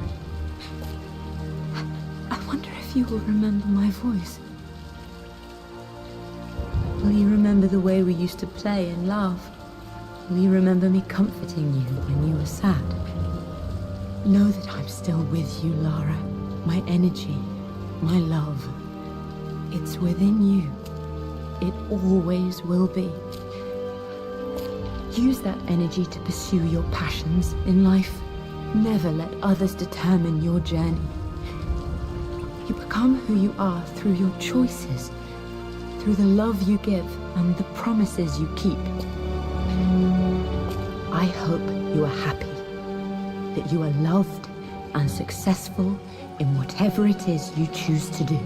I wonder if you will remember my voice. Will you remember the way we used to play and laugh? Will you remember me comforting you when you were sad? Know that I'm still with you, Lara. My energy, my love. It's within you. It always will be. Use that energy to pursue your passions in life. Never let others determine your journey. You become who you are through your choices, through the love you give and the promises you keep. I hope you are happy, that you are loved and successful in whatever it is you choose to do.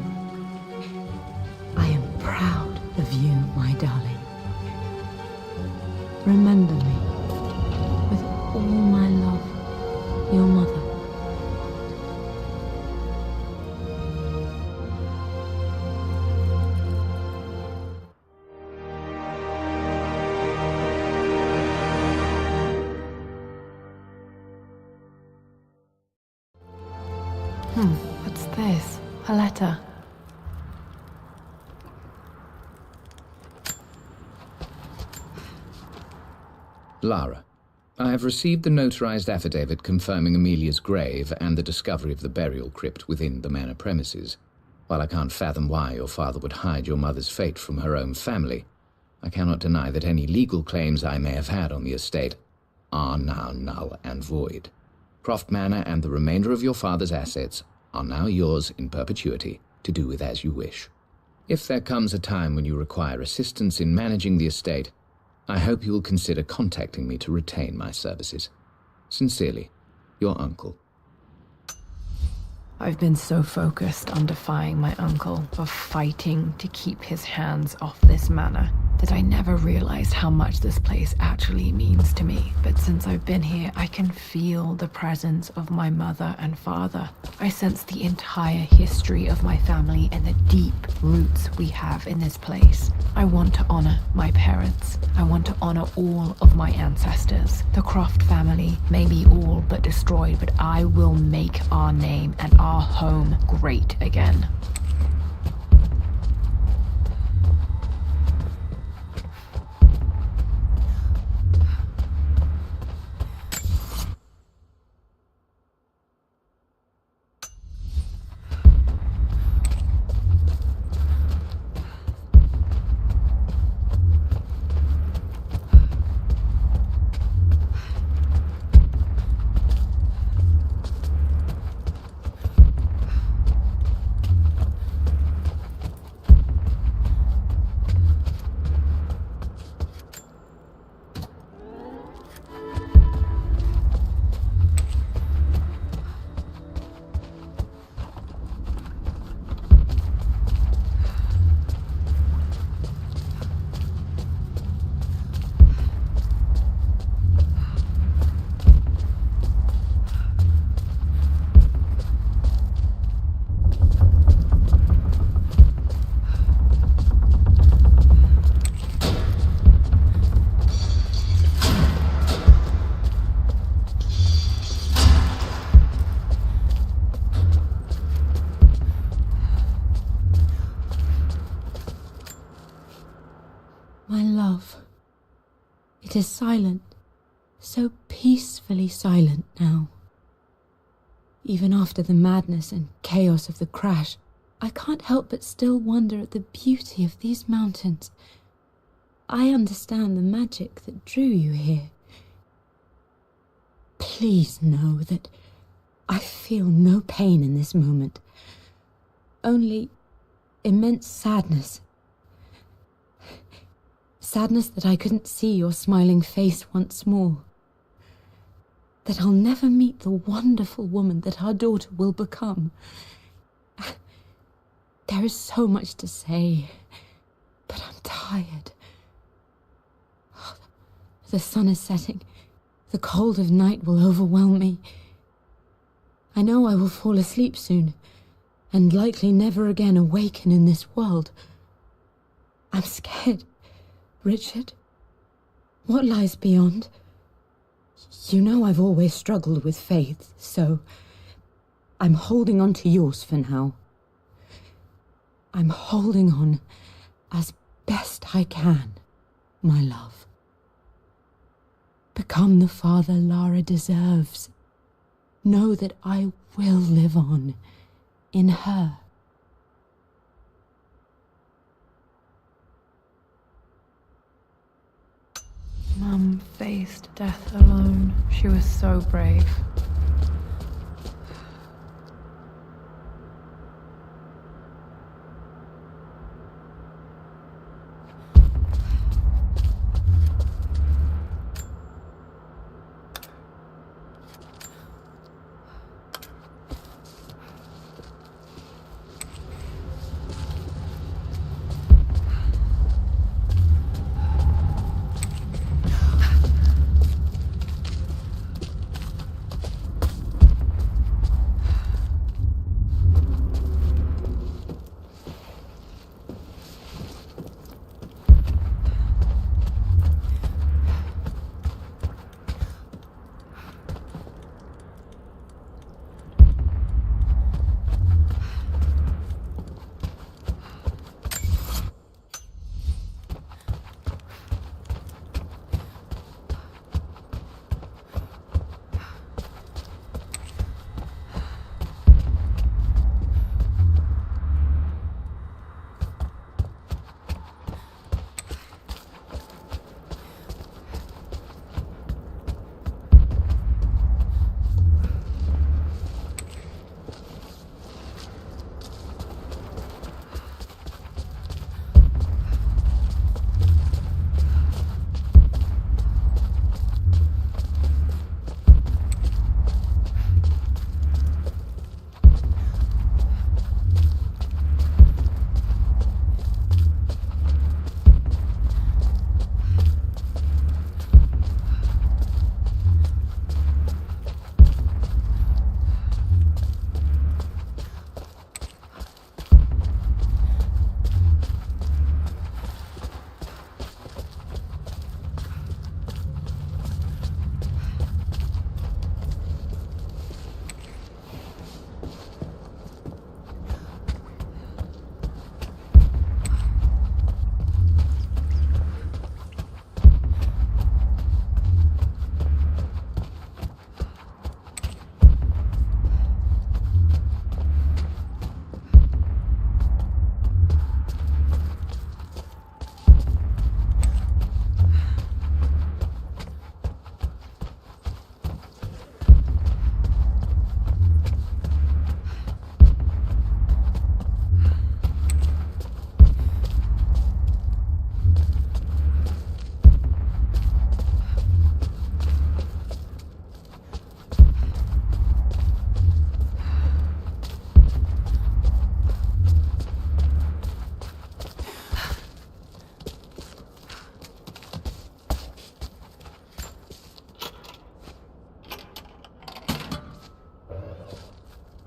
I am proud of you, my darling. Remember me, with all my love, your mother. What's this? A letter. Lara, I have received the notarized affidavit confirming Amelia's grave and the discovery of the burial crypt within the manor premises. While I can't fathom why your father would hide your mother's fate from her own family, I cannot deny that any legal claims I may have had on the estate are now null and void. Croft Manor and the remainder of your father's assets are now yours in perpetuity to do with as you wish. If there comes a time when you require assistance in managing the estate, I hope you will consider contacting me to retain my services. Sincerely, your uncle. I've been so focused on defying my uncle, of fighting to keep his hands off this manor, that I never realized how much this place actually means to me. But since I've been here, I can feel the presence of my mother and father. I sense the entire history of my family and the deep roots we have in this place. I want to honor my parents. I want to honor all of my ancestors. The Croft family may be all but destroyed, but I will make our name and our home great again. My love, it is silent, so peacefully silent now. Even after the madness and chaos of the crash, I can't help but still wonder at the beauty of these mountains. I understand the magic that drew you here. Please know that I feel no pain in this moment, only immense sadness. Sadness that I couldn't see your smiling face once more. That I'll never meet the wonderful woman that our daughter will become. There is so much to say, but I'm tired. The sun is setting. The cold of night will overwhelm me. I know I will fall asleep soon, and likely never again awaken in this world. I'm scared. Richard, what lies beyond? You know I've always struggled with faith, so I'm holding on to yours for now. I'm holding on as best I can, my love. Become the father Lara deserves. know that I will live on in her. Mum faced death alone. She was so brave.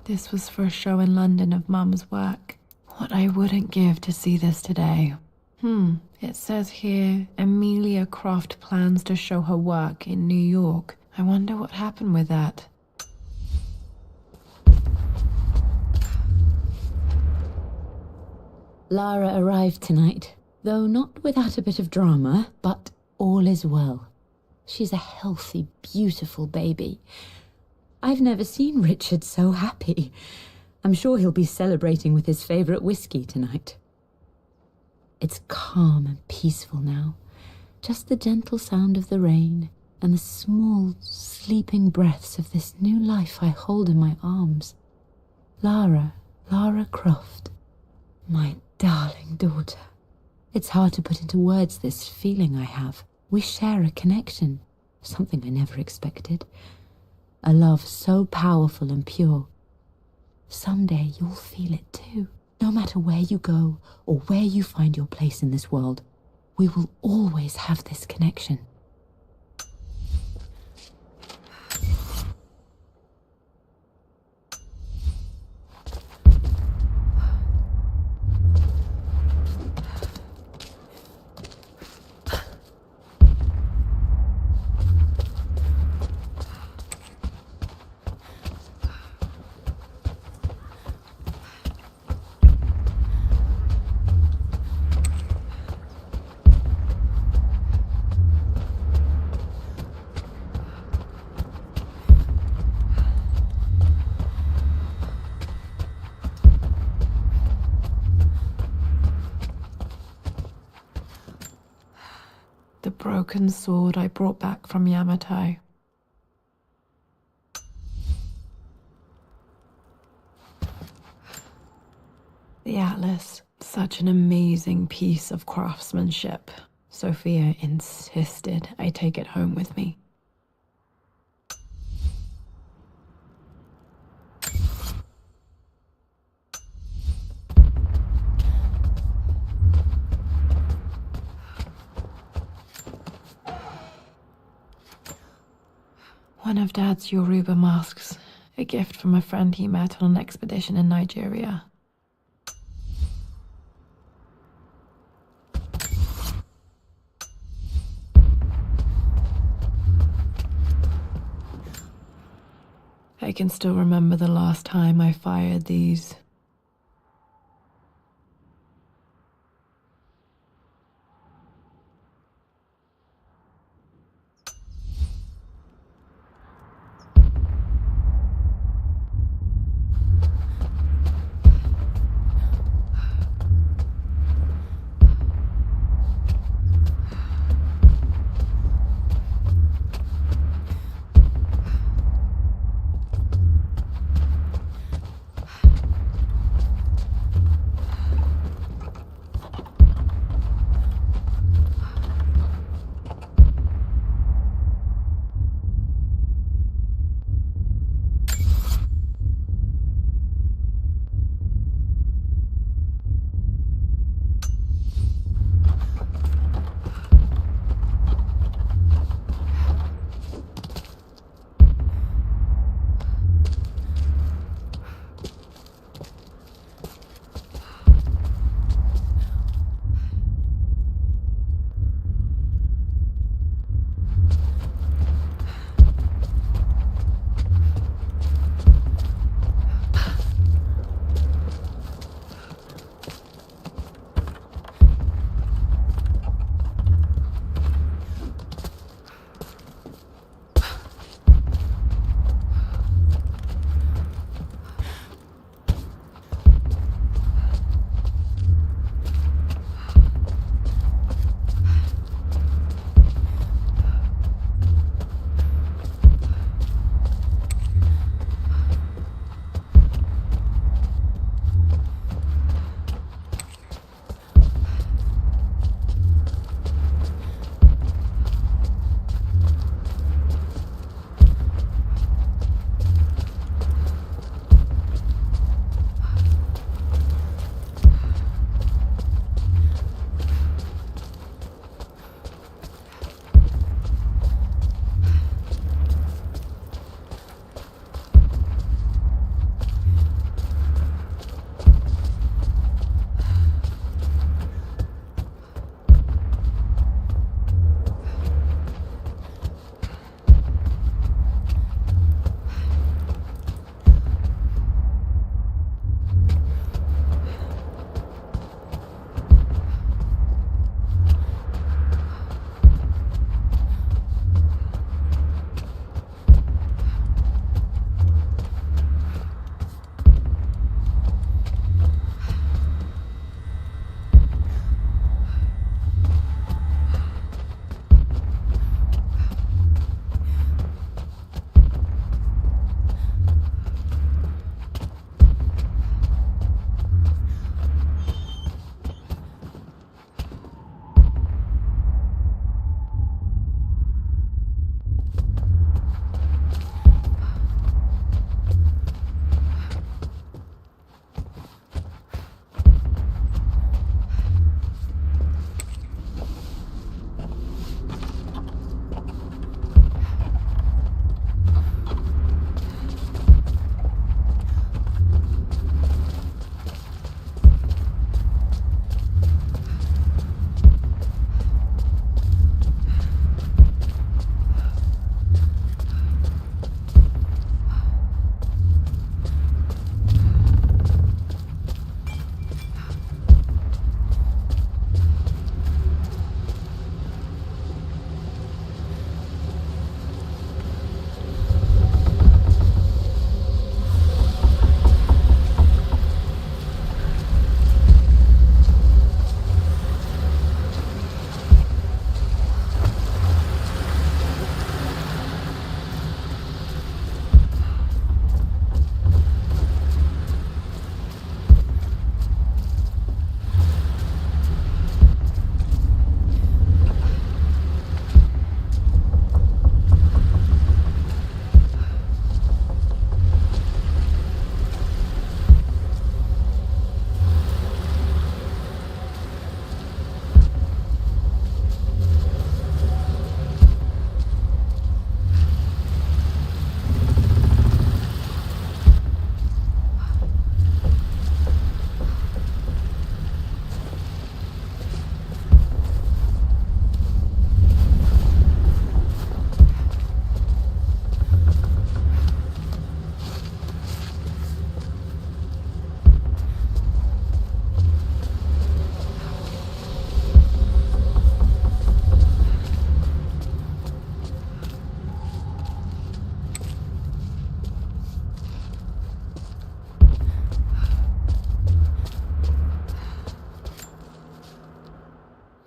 This was for a show in London of Mum's work. What I wouldn't give to see this today. It says here, Emilia Croft plans to show her work in New York. I wonder what happened with that. Lara arrived tonight, though not without a bit of drama, but all is well. She's a healthy, beautiful baby. I've never seen Richard so happy. I'm sure he'll be celebrating with his favorite whiskey tonight. It's calm and peaceful now. Just the gentle sound of the rain and the small, sleeping breaths of this new life I hold in my arms. Lara Croft, my darling daughter. It's hard to put into words this feeling I have. We share a connection, something I never expected. A love so powerful and pure. Someday you'll feel it too. No matter where you go or where you find your place in this world, we will always have this connection. broken sword I brought back from Yamato. The Atlas, such an amazing piece of craftsmanship. Sophia insisted I take it home with me. One of Dad's Yoruba masks, a gift from a friend he met on an expedition in Nigeria. I can still remember the last time I fired these.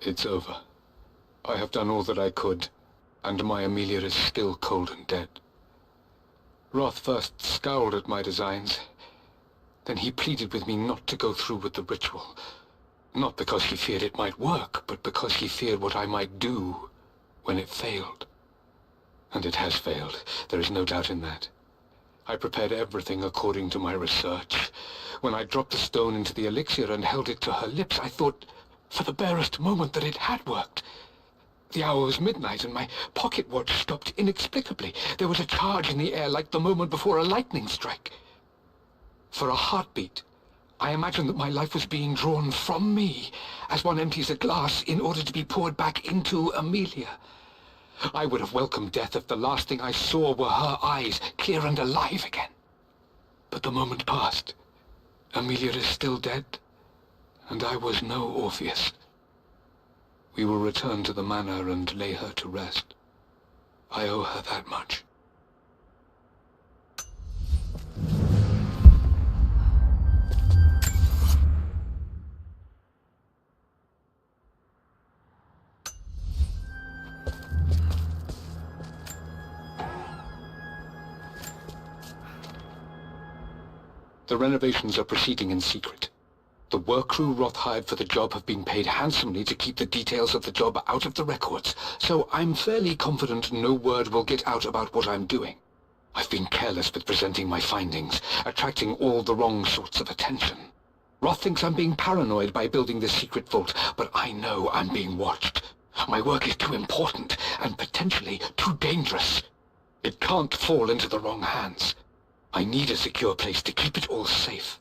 It's over. I have done all that I could, and my Amelia is still cold and dead. Roth first scowled at my designs. Then he pleaded with me not to go through with the ritual. Not because he feared it might work, but because he feared what I might do when it failed. And it has failed. There is no doubt in that. I prepared everything according to my research. When I dropped the stone into the elixir and held it to her lips, I thought for the barest moment that it had worked. The hour was midnight, and my pocket watch stopped inexplicably. There was a charge in the air like the moment before a lightning strike. For a heartbeat, I imagined that my life was being drawn from me, as one empties a glass in order to be poured back into Amelia. I would have welcomed death if the last thing I saw were her eyes, clear and alive again. But the moment passed. Amelia is still dead, and I was no Orpheus. We will return to the manor and lay her to rest. I owe her that much. The renovations are proceeding in secret. The work crew Roth hired for the job have been paid handsomely to keep the details of the job out of the records, so I'm fairly confident no word will get out about what I'm doing. I've been careless with presenting my findings, attracting all the wrong sorts of attention. Roth thinks I'm being paranoid by building this secret vault, but I know I'm being watched. My work is too important, and potentially too dangerous. It can't fall into the wrong hands. I need a secure place to keep it all safe.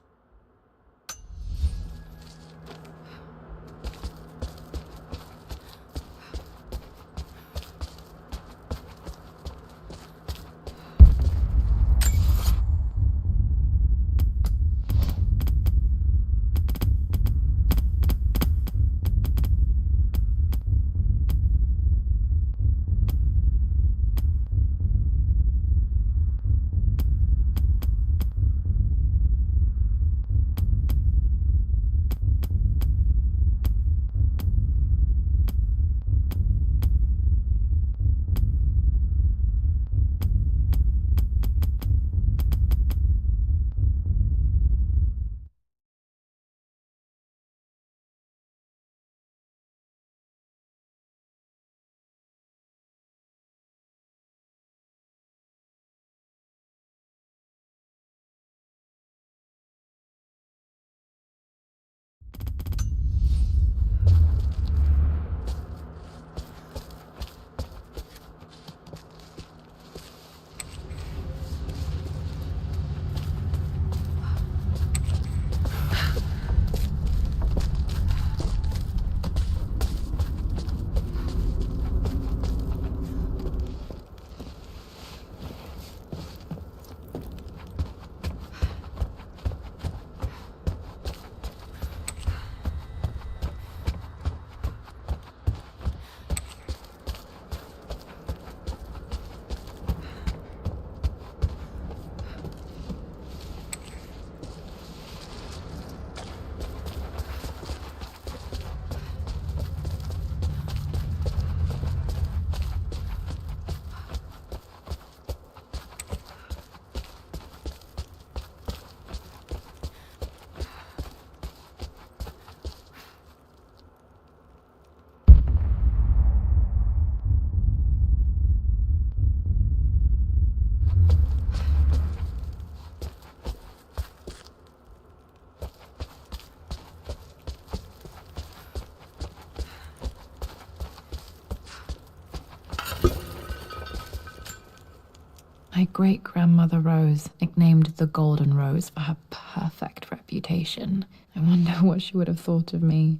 My great-grandmother Rose, nicknamed the Golden Rose for her perfect reputation. I wonder what she would have thought of me.